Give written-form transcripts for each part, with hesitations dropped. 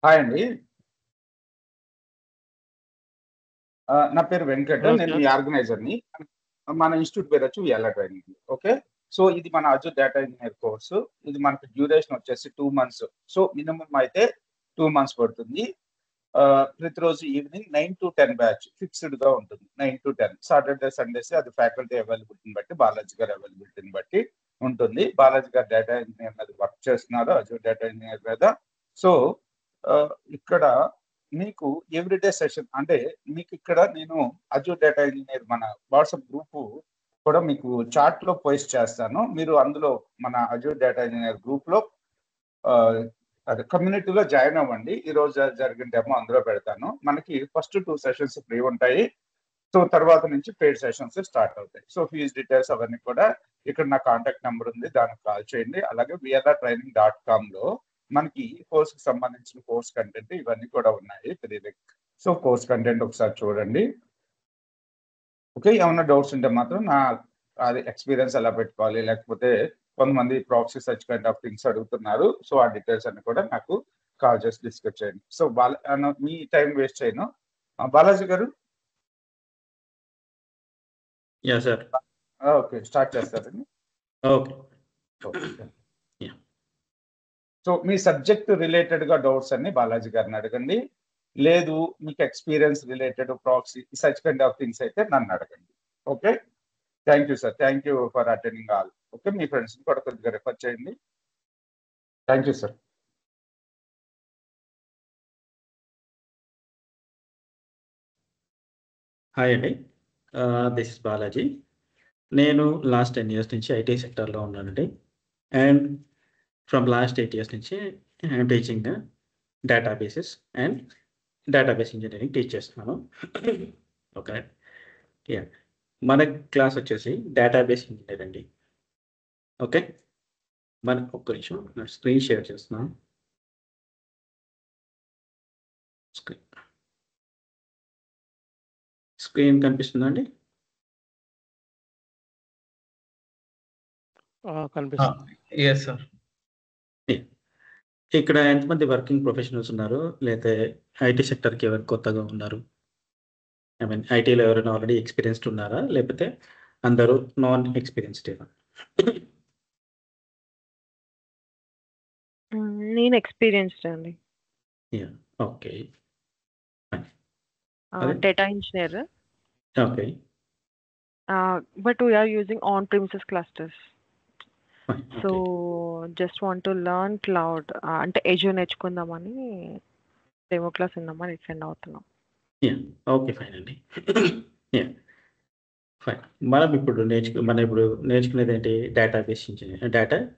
Hi అండి. నా పేరు వెంకట్. హలో నేను సార్. మీ ఆర్గనైజర్‌ని. మన ఇన్‌స్టిట్యూట్ పేరొచ్చి విఎల్ఆ ట్రైనింగ్. ఓకే. సో, ఇది మన అజూర్ డేటా ఇంజినీర్ కోర్సు. ఇది మనకి డ్యూరేషన్ వచ్చేసి 2 మంత్స్. సో, మినిమమ్ అయితే 2 మంత్స్ పడుతుంది. ప్రతిరోజు ఈవినింగ్ 9-10 బ్యాచ్ ఫిక్స్‌డ్‌గా ఉంటుంది. 9-10 సాటర్‌డే, సండేస్ అది ఫ్యాకల్టీ అవైలబిలిటీని బట్టి, బాలాజీ గారి అవైలబిలిటీని బట్టి ఉంటుంది. బాలాజీ గారు డేటా ఇంజినీర్ మీద వర్క్ చేస్తున్నారు. అజూర్ డేటా ఇంజినీర్ మీద. సో, ఇక్కడ మీకు ఎవ్రీడే సెషన్ అంటే మీకు ఇక్కడ నేను అజూర్ డేటా ఇంజినీర్ మన వాట్సాప్ గ్రూపు కూడా మీకు చాట్‌లో పోస్ట్ చేస్తాను. మీరు అందులో మన అజూర్ డేటా ఇంజినీర్ గ్రూప్‌లో అదే కమ్యూనిటీలో జాయిన్ అవ్వండి. ఈరోజు జరిగిన డెమో అందులో పెడతాను. మనకి ఫస్ట్ 2 సెషన్స్ ఫ్రీ ఉంటాయి. సో, తర్వాత నుంచి పెయిడ్ సెషన్స్ స్టార్ట్ అవుతాయి. సో, ఫీజ్ డీటెయిల్స్ అవన్నీ కూడా ఇక్కడ నా కాంటాక్ట్ నంబర్ ఉంది. దానికి కాల్ చేయండి. అలాగే vialatraining.comలో మనకి కోర్స్‌కి సంబంధించిన కోర్స్ కంటెంట్ ఇవన్నీ కూడా ఉన్నాయి. సో, కోర్స్ కంటెంట్ ఒకసారి చూడండి. ఓకే. ఏమన్నా డౌట్స్ ఉంటే మాత్రం అది ఎక్స్‌పీరియన్స్ ఎలా పెట్టుకోవాలి, లేకపోతే కొంతమంది proxy such kind of things అడుగుతున్నారు. సో, ఆ డీటెయిల్స్ అన్ని కూడా నాకు కాల్ చేసి డిస్కస్ చేయండి. సో, మీ టైం వేస్ట్ చేయను. బాలాజీ గారు యాహ్! సార్. ఓకే. స్టార్ట్ చేస్తారండి. ఓకే. ఓకే. యాహ్! సో, మీ సబ్జెక్ట్ రిలేటెడ్‌గా డౌట్స్ అన్ని బాలాజీ గారిని అడగండి. లేదు మీకు experience related proxy such kind of things అయితే నన్ను అడగండి. Okay. Thank you sir. Thank you for attending all. Okay. మీ ఫ్రెండ్స్‌ని కూడా కొద్దిగా రిఫర్ చేయండి. Thank you sir. హాయ్ అండి. This is Balaji. నేను లాస్ట్ 10 ఇయర్స్ నుంచి ఐటీ సెక్టార్‌లో ఉన్నానండి. అండ్ ఫ్రమ్ లాస్ట్ 8 ఇయర్స్ నుంచి I'm teaching databases and database engineering teach చేస్తున్నాను. ఓకే. యాహ్! మన క్లాస్ వచ్చేసి డేటాబేస్ ఇంజినీర్ అండి. ఓకే. ఒక్క నిమిషం నా స్క్రీన్ షేర్ చేస్తున్నాను. స్క్రీన్ కనిపిస్తుందా అండి? కనిపిస్తుంది. Yes sir. ఇక్కడ ఎంతమంది వర్కింగ్ ప్రొఫెషనల్స్ ఉన్నారు? లేతే ఐటీ సెక్టార్‌కి ఎవరు కొత్తగా ఉన్నారు? ఐ మీన్ ఐటీలో ఎవరైనా ఆల్రెడీ ఎక్స్‌పీరియన్స్‌డ్ ఉన్నారా? లేకపోతే అందరూ నాన్ ఎక్స్‌పీరియన్స్‌డేనా? నేను ఎక్స్‌పీరియన్స్‌డ్ అండి. Yeah! Okay. Fine. Data engineer. Okay. But we are using on-premises clusters. Fine. So okay. just want to learn cloud. అంటే Azure నేర్చుకుందామని డెమో క్లాస్ విందామని అటెండ్ అవుతున్నాం. యాహ్! ఓకే. ఫైన్ అండి. యాహ్! ఫైన్. మనం ఇప్పుడు నేర్చుకునేదేంటి? Data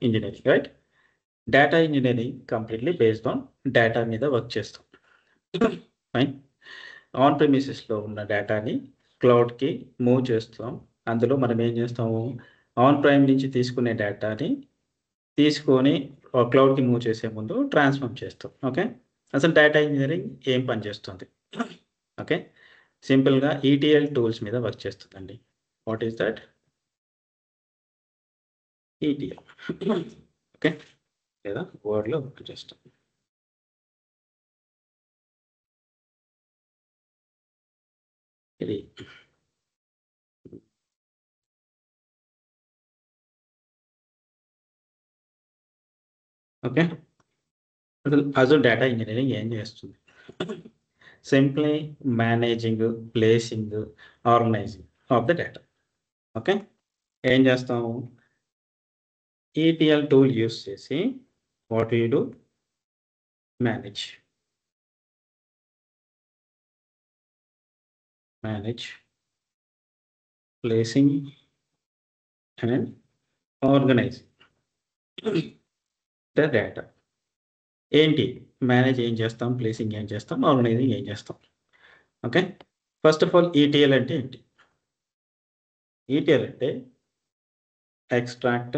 engineering right? Data engineering completely based on data మీద work చేస్తాం. ఫైన్. ఆన్ ప్రిమిసెస్‌లో ఉన్న డేటాని క్లౌడ్‌కి మూవ్ చేస్తాం. అందులో మనం ఏం చేస్తాము? ఆన్ ప్రైమ్ నుంచి తీసుకునే డేటాని తీసుకొని క్లౌడ్‌కి మూవ్ చేసే ముందు ట్రాన్స్‌ఫార్మ్ చేస్తాం. ఓకే. అసలు డేటా ఇంజినీరింగ్ ఏం పని చేస్తుంది? ఓకే. సింపుల్‌గా ఈటీఎల్ టూల్స్ మీద వర్క్ చేస్తుందండి. What is that? ETL. Okay. లేదా వర్డ్‌లో వర్క్ చేస్తాం. ఇది ఓకే. అసలు అజూర్ డేటా ఇంజినీరింగ్ ఏం చేస్తుంది? Simply managing, placing, organising of the data. Okay. ఏం చేస్తాము? ఈటీఎల్ టూల్ యూజ్ చేసి what we do? Manage placing and organising the data. ఏంటి? మేనేజ్ ఏం చేస్తాం? ప్లేసింగ్ ఏం చేస్తాం? ఆర్గనైజింగ్ ఏం చేస్తాం? Okay. First of all ETL అంటే ఏంటి? ఈటీఎల్ అంటే ఎక్స్ట్రాక్ట్,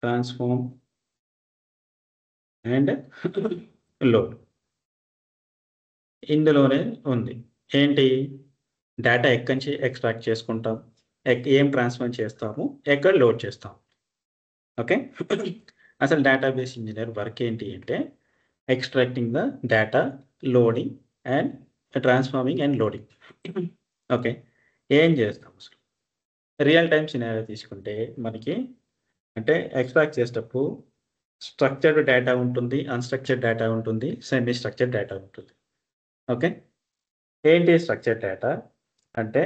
ట్రాన్స్ఫార్మ్ అండ్ లోడ్. ఇందులోనే ఉంది. ఏంటి? డేటా ఎక్కడి నుంచి ఎక్స్ట్రాక్ట్ చేసుకుంటాం? ఏం ట్రాన్స్ఫర్ చేస్తాము? ఎక్కడ లోడ్ చేస్తాం? ఓకే. అసలు డేటాబేస్ ఇంజనీర్ వర్క్ ఏంటి అంటే extracting the data, loading and transforming and loading. Okay, ఏం చేస్తాం అసలు రియల్ టైమ్ సినారియో తీసుకుంటే మనకి అంటే ఎక్స్ట్రాక్ట్ చేసేటప్పుడు స్ట్రక్చర్డ్ డేటా ఉంటుంది, అన్‌స్ట్రక్చర్డ్ డేటా ఉంటుంది, సెమీ స్ట్రక్చర్డ్ డేటా ఉంటుంది. ఓకే, ఏంటి స్ట్రక్చర్డ్ డేటా అంటే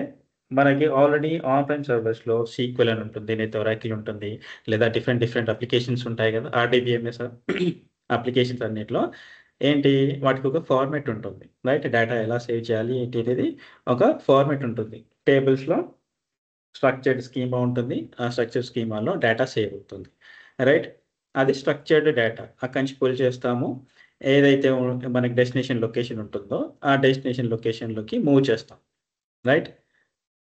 మనకి ఆల్రెడీ ఆన్ ప్రైమ్ సర్వర్స్‌లో సీక్వెల్ అని ఉంటుంది, లేదా ఒరాకిల్ ఉంటుంది, లేదా డిఫరెంట్ అప్లికేషన్స్ ఉంటాయి కదా! ఆర్‌డిబిఎంఎస్ అప్లికేషన్స్ అన్నిట్లో ఏంటి వాటికి ఒక ఫార్మాట్ ఉంటుంది. రైట్, డేటా ఎలా సేవ్ చేయాలి ఏంటి అనేది ఒక ఫార్మాట్ ఉంటుంది. టేబుల్స్‌లో స్ట్రక్చర్డ్ స్కీమా ఉంటుంది. ఆ స్ట్రక్చర్డ్ స్కీమాలో డేటా సేవ్ అవుతుంది. రైట్, అది స్ట్రక్చర్డ్ డేటా. అక్కడి నుంచి పుల్ చేస్తాము. ఏదైతే మనకి డెస్టినేషన్ లొకేషన్ ఉంటుందో ఆ డెస్టినేషన్ లొకేషన్‌లోకి మూవ్ చేస్తాం. రైట్,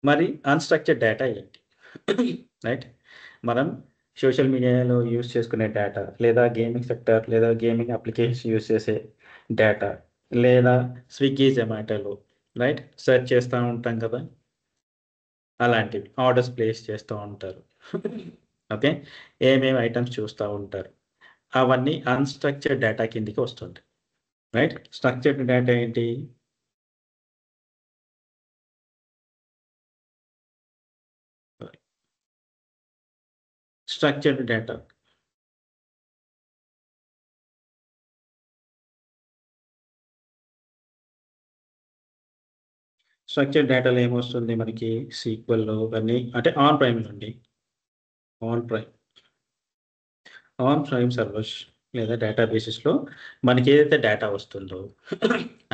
మరి అన్‌స్ట్రక్చర్డ్ డేటా ఏంటి? రైట్, మనం సోషల్ మీడియాలో యూజ్ చేసుకునే డేటా, లేదా గేమింగ్ సెక్టార్ లేదా గేమింగ్ అప్లికేషన్స్ యూజ్ చేసే డేటా, లేదా స్విగ్గీ, జొమాటోలో రైట్ సెర్చ్ చేస్తూ ఉంటాం కదా! అలాంటివి ఆర్డర్స్ ప్లేస్ చేస్తూ ఉంటారు. ఓకే, ఏమేమి ఐటమ్స్ చూస్తూ ఉంటారు. అవన్నీ అన్‌స్ట్రక్చర్డ్ డేటా కిందకి వస్తుంది. రైట్, స్ట్రక్చర్డ్ డేటా ఏంటి? స్ట్రక్చర్డ్ డేటా స్ట్రక్చర్డ్ డేటాలో ఏమొస్తుంది మనకి సీక్వెల్‌లో ఇవన్నీ అంటే ఆన్ ప్రైమ్ నుండి ఆన్ ప్రైమ్ సర్వర్స్ లేదా డేటాబేసెస్‌లో మనకి ఏదైతే డేటా వస్తుందో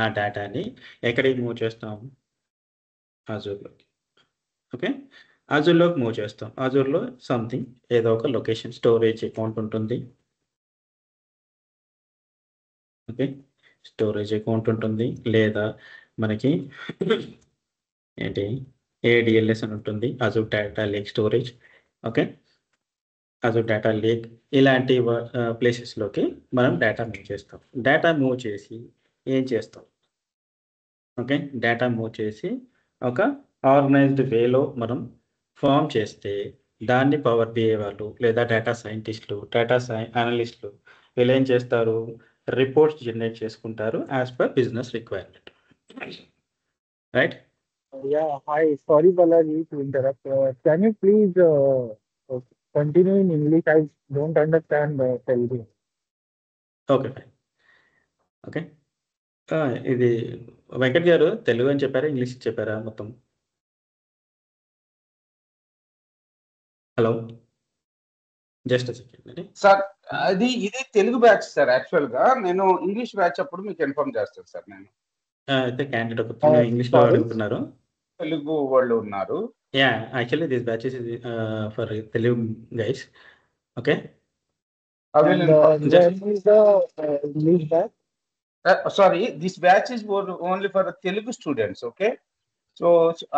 ఆ డేటాని ఎక్కడికి మూవ్ చేస్తాం? అజూర్‌లోకి. ఓకే, అజూర్‌లోకి మూవ్ చేస్తాం. అజూర్‌లో సంథింగ్ ఏదో ఒక లొకేషన్ స్టోరేజ్ అకౌంట్ ఉంటుంది. ఓకే, స్టోరేజ్ అకౌంట్ ఉంటుంది, లేదా మనకి ఏంటి ఏడిఎల్ఎస్ అని ఉంటుంది, Azure data lake storage. Okay, Azure data lake ఇలాంటి ప్లేసెస్‌లోకి మనం డేటా మూవ్ చేస్తాం. డేటా మూవ్ చేసి ఏం చేస్తాం? ఓకే, డేటా మూవ్ చేసి ఒక ఆర్గనైజ్డ్ వేలో మనం ఫార్మ్ చేస్తే దాన్ని పవర్ బిఐ వాళ్ళు లేదా డేటా సైంటిస్టులు, అనలిస్టులు వీళ్ళు ఏం చేస్తారు? రిపోర్ట్స్ జనరేట్ చేసుకుంటారు as per business requirement. Right, Yeah, hi. Sorry, Balaji, to interrupt. Can you please continue in English? I don't understand Telugu. Okay fine. Okay, ఇది వెంకట్ గారు తెలుగు అని చెప్పారా, ఇంగ్లీష్ చెప్పారా మొత్తం? హలో, జస్ట్ సెకండ్ అండి. సార్ ఇది Telugu batch sir. Actual గా నేను ఇంగ్లీష్ బ్యాచ్ అప్పుడు మీకు ఇన్ఫార్మ్ చేస్తాను సార్. నేను అయితే క్యాండిడేట్ ఒక ఇంగ్లీష్లో Sorry. అడుగుతున్నారు. తెలుగు వాళ్ళు ఉన్నారు. Yeah, actually this batch is for Telugu guys. Okay, I will And inform. when is the English batch? Sorry, this batch is only for the Telugu students. Okay, so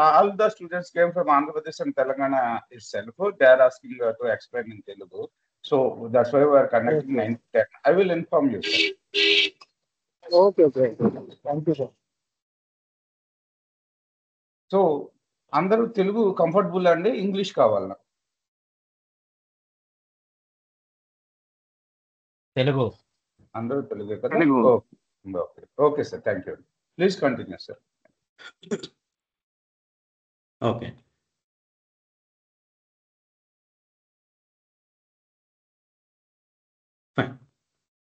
all the students came from Andhra Pradesh and Telangana itself. They are asking to explain in Telugu. So that's why we are connecting Okay. 9 to 10. I will inform you, sir. Okay. Thank you, sir. So అందరూ Telugu comfortable అండి, English కావాలా? తెలుగు. అందరూ తెలుగే కదా? Telugu. Okay okay sir, thank you. Please continue sir. Okay, fine.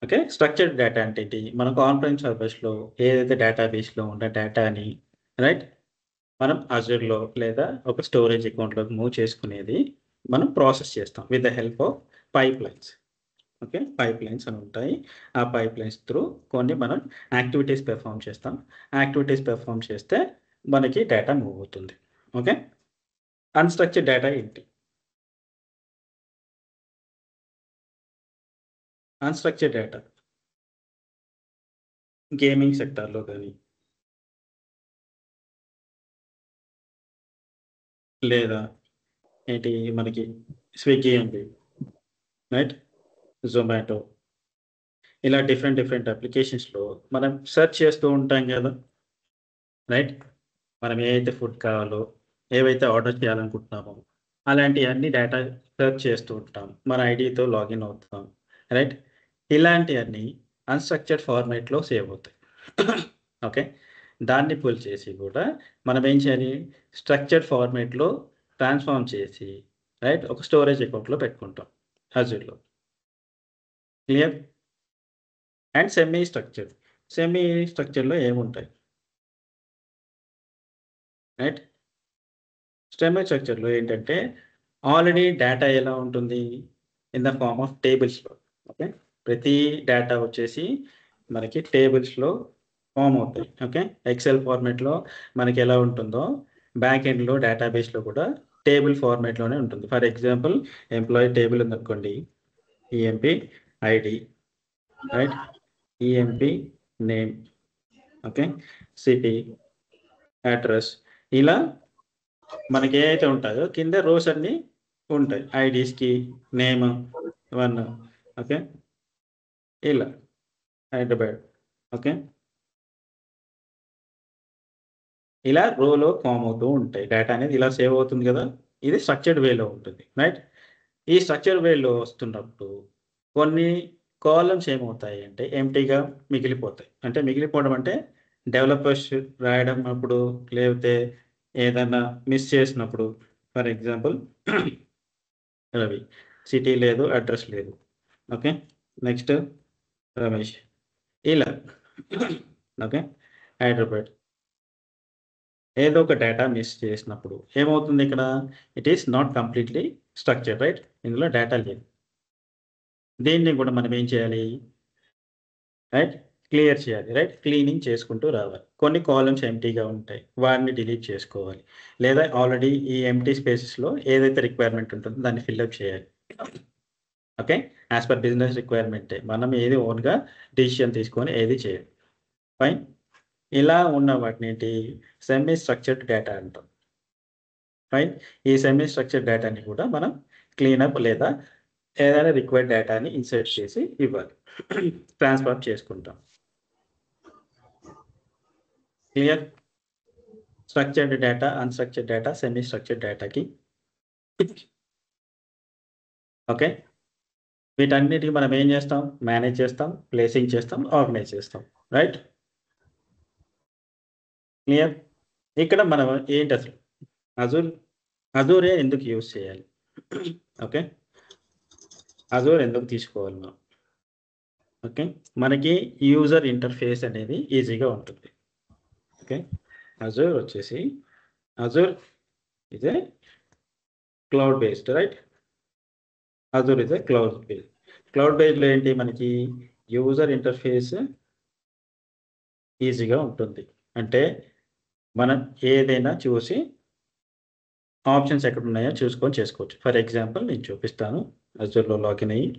Okay, structured data అంటే ఏంటి? మనకు on prime సర్వర్స్లో ఏదైతే డేటాబేస్లో ఉన్న డేటాని రైట్ మనం అజూర్లో లేదా ఒక స్టోరేజ్ అకౌంట్లోకి మూవ్ చేసుకునేది మనం ప్రాసెస్ చేస్తాం with the help of pipe lines. Okay, pipe lines అని ఉంటాయి. ఆ పైప్ లైన్స్ త్రూ కొన్ని మనం యాక్టివిటీస్ పెర్ఫామ్ చేస్తాం. యాక్టివిటీస్ పెర్ఫామ్ చేస్తే మనకి డేటా మూవ్ అవుతుంది. ఓకే, అన్‌స్ట్రక్చర్డ్ డేటా ఏంటి? అన్‌స్ట్రక్చర్డ్ డేటా గేమింగ్ సెక్టార్లో కానీ లేదా ఏంటి మనకి స్విగ్గీ ఉంది రైట్, జొమాటో ఇలా డిఫరెంట్ అప్లికేషన్స్‌లో మనం సెర్చ్ చేస్తూ ఉంటాం కదా! రైట్, మనం ఏదైతే ఫుడ్ కావాలో, ఏవైతే ఆర్డర్ చేయాలనుకుంటున్నామో అలాంటియన్నీ డేటా సెర్చ్ చేస్తూ ఉంటాం. మన ఐడీతో లాగిన్ అవుతాం. రైట్? ఇలాంటివన్నీ అన్‌స్ట్రక్చర్డ్ ఫార్మాట్‌లో సేవ్ అవుతాయి. ఓకే. దాన్ని పుల్ చేసి కూడా మనం ఏం చేయాలి? స్ట్రక్చర్డ్ ఫార్మాట్‌లో ట్రాన్స్‌ఫార్మ్ చేసి రైట్? ఒక స్టోరేజ్ అకౌంట్‌లో పెట్టుకుంటాం అజూర్‌లో. Clear? And semi structured. Semi స్ట్రక్చర్డ్‌లో ఏముంటాయి? రైట్? సెమీ స్ట్రక్చర్డ్‌లో ఏంటంటే ఆల్రెడీ డేటా ఎలా ఉంటుంది? ఇన్ ద ఫార్మ్ ఆఫ్ టేబుల్స్‌లో. ఓకే. ప్రతి డేటా వచ్చేసి మనకి టేబుల్స్‌లో ఫార్మ్ అవుతాయి. ఓకే. ఎక్సెల్ ఫార్మాట్‌లో మనకి ఎలా ఉంటుందో బ్యాక్ ఎండ్‌లో డేటాబేస్‌లో కూడా టేబుల్ ఫార్మాట్‌లోనే ఉంటుంది. ఫర్ ఎగ్జాంపుల్ ఎంప్లాయీ టేబుల్ ఉందనుకోండి. EMP ID right? EMP name okay. City, address ఇలా మనకి ఏవైతే ఉంటాయో కింద రోస్ అన్నీ ఉంటాయి. ఐడీస్‌కి నేమ్ 1 ఓకే. ఇలా హైదరాబాద్ ఓకే. ఇలా రోలో ఫార్మ్ అవుతూ ఉంటాయి. డేటా అనేది ఇలా సేవ్ అవుతుంది కదా! ఇది స్ట్రక్చర్డ్ వేలో ఉంటుంది. రైట్? ఈ స్ట్రక్చర్డ్ వేలో వస్తున్నప్పుడు కొన్ని కాలమ్స్ ఏమవుతాయి అంటే ఎంప్టీగా మిగిలిపోతాయి. అంటే మిగిలిపోవడం అంటే డెవలపర్స్ రాయడం అప్పుడు లేకపోతే ఏదన్నా మిస్ చేసినప్పుడు ఫర్ ఎగ్జాంపుల్ రవి. సిటీ లేదు, అడ్రస్ లేదు. ఓకే. నెక్స్ట్ రమేష్. ఇలా ఓకే. హైదరాబాద్. ఏదో ఒక డేటా మిస్ చేసినప్పుడు ఏమవుతుంది ఇక్కడ? It is not completely structured right? ఇందులో డేటా లేదు. దీన్ని కూడా మనం ఏం చేయాలి? రైట్? క్లియర్ చేయాలి. రైట్? క్లీనింగ్ చేసుకుంటూ రావాలి. కొన్ని కాలమ్స్ ఎంప్టీగా ఉంటాయి. వాటిని డిలీట్ చేసుకోవాలి. లేదా ఆల్రెడీ ఈ ఎంప్టీ స్పేసెస్‌లో ఏదైతే రిక్వైర్మెంట్ ఉంటుందో దాన్ని ఫిల్అప్ చేయాలి. ఓకే. యాస్ పర్ బిజినెస్ రిక్వైర్మెంటే. మనం ఏది ఓన్‌గా డెసిషన్ తీసుకొని ఏది చేయం. ఫైన్. ఇలా ఉన్న వాటినేంటి సెమీ స్ట్రక్చర్డ్ డేటా అంటాం. ఫైన్. ఈ సెమీ స్ట్రక్చర్డ్ డేటాని కూడా మనం క్లీనప్ లేదా ఏదైనా రిక్వైర్డ్ డేటాని ఇన్సర్ట్ చేసి ఇవ్వాలి. ట్రాన్స్‌ఫార్మ్ చేసుకుంటాం. Clear? Structured data, unstructured data, semi structured డేటాకి ఓకే. వీటన్నిటికి మనం ఏం చేస్తాం? మేనేజ్ చేస్తాం, ప్లేసింగ్ చేస్తాం, ఆర్గనైజ్ చేస్తాం. రైట్? క్లియర్? ఇక్కడ మనం ఏంటి అసలు? అజూరే ఎందుకు యూజ్ చేయాలి? ఓకే. అజూర్ ఎందుకు తీసుకోవాలి మనం? ఓకే. మనకి యూజర్ ఇంటర్ఫేస్ అనేది ఈజీగా ఉంటుంది. ఓకే. అజూర్ వచ్చేసి Azure is a cloud based right? Azure is a cloud based. Cloud బేస్డ్‌లో ఏంటి మనకి యూజర్ ఇంటర్ఫేస్ ఈజీగా ఉంటుంది. అంటే మనం ఏదైనా చూసి ఆప్షన్స్ ఎక్కడున్నాయో చూసుకొని చేసుకోవచ్చు. ఫర్ ఎగ్జాంపుల్ నేను చూపిస్తాను. అజూర్‌లో లాగిన్ అయ్యి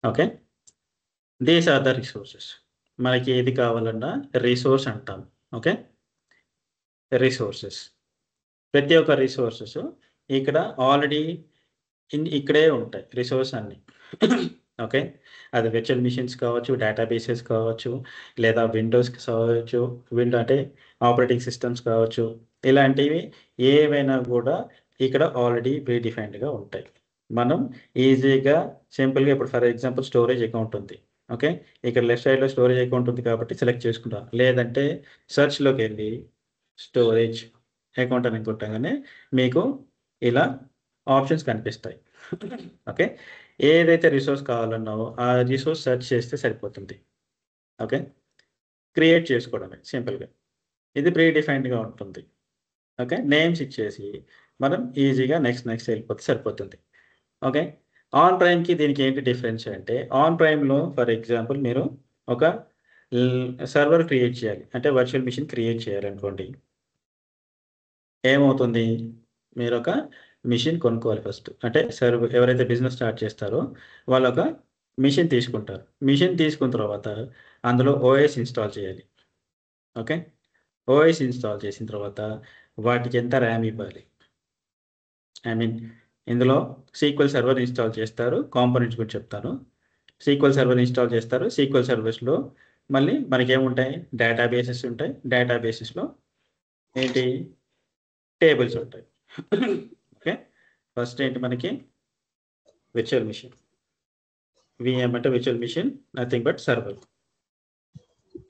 okay. These are the resources. మనకి ఏది కావాలన్నా రిసోర్స్ అంటాం. ఓకే. రిసోర్సెస్. ప్రతి ఒక్క రిసోర్సెస్ ఇక్కడ ఆల్రెడీ ఇక్కడే ఉంటాయి రిసోర్స్ అన్నీ. ఓకే. అది విర్చువల్ మిషన్స్ కావచ్చు, డేటాబేసెస్ కావచ్చు, లేదా విండోస్‌కి కావచ్చు, అంటే ఆపరేటింగ్ సిస్టమ్స్ కావచ్చు. ఇలాంటివి ఏవైనా కూడా ఇక్కడ ఆల్రెడీ ప్రీ డిఫైన్డ్‌గా ఉంటాయి. మనం ఈజీగా సింపుల్‌గా ఇప్పుడు ఫర్ ఎగ్జాంపుల్ స్టోరేజ్ అకౌంట్ ఉంది. ఓకే. ఇక్కడ లెఫ్ట్ సైడ్‌లో స్టోరేజ్ అకౌంట్ ఉంది కాబట్టి సెలెక్ట్ చేసుకుంటాం. లేదంటే సెర్చ్‌లోకెళ్ళి స్టోరేజ్ అకౌంట్ అని కొట్టగానే మీకు ఇలా ఆప్షన్స్ కనిపిస్తాయి. ఓకే. ఏదైతే రిసోర్స్ కావాలన్నావో ఆ రిసోర్స్ సెర్చ్ చేస్తే సరిపోతుంది. ఓకే. క్రియేట్ చేసుకోవడమే సింపుల్‌గా. ఇది ప్రీ డిఫైన్డ్‌గా ఉంటుంది. ఓకే. నేమ్స్ ఇచ్చేసి మనం ఈజీగా నెక్స్ట్ వెళ్ళిపోతే సరిపోతుంది. ఓకే. ఆన్ ప్రైమ్‌కి దీనికి ఏంటి డిఫరెన్స్ అంటే ఆన్ ప్రైమ్‌లో ఫర్ ఎగ్జాంపుల్ మీరు ఒక సర్వర్ క్రియేట్ చేయాలి. అంటే వర్చువల్ మిషన్ క్రియేట్ చేయాలనుకోండి. ఏమవుతుంది? మీరు ఒక మిషన్ కొనుక్కోవాలి ఫస్ట్. అంటే ఎవరైతే బిజినెస్ స్టార్ట్ చేస్తారో వాళ్ళు ఒక మిషన్ తీసుకుంటారు. మిషన్ తీసుకున్న తర్వాత అందులో ఓఎస్ ఇన్స్టాల్ చేయాలి. ఓకే, ఓఎస్ ఇన్స్టాల్ చేసిన తర్వాత వాటికి ఎంత ర్యామ్ ఇవ్వాలి, ఐ మీన్ ఇందులో సీక్వెల్ సర్వర్ ఇన్స్టాల్ చేస్తారు. కాంపోనెంట్స్ గురించి చెప్తాను. సీక్వెల్ సర్వర్ ఇన్స్టాల్ చేస్తారు. సీక్వెల్ సర్వర్స్లో మళ్ళీ మనకి ఏముంటాయి, డేటాబేసెస్ ఉంటాయి. డేటాబేసెస్లో ఏంటి, టేబుల్స్ ఉంటాయి. ఓకే, ఫస్ట్ ఏంటి మనకి విర్చువల్ మిషన్. విఎం అంటే virtual machine, nothing but server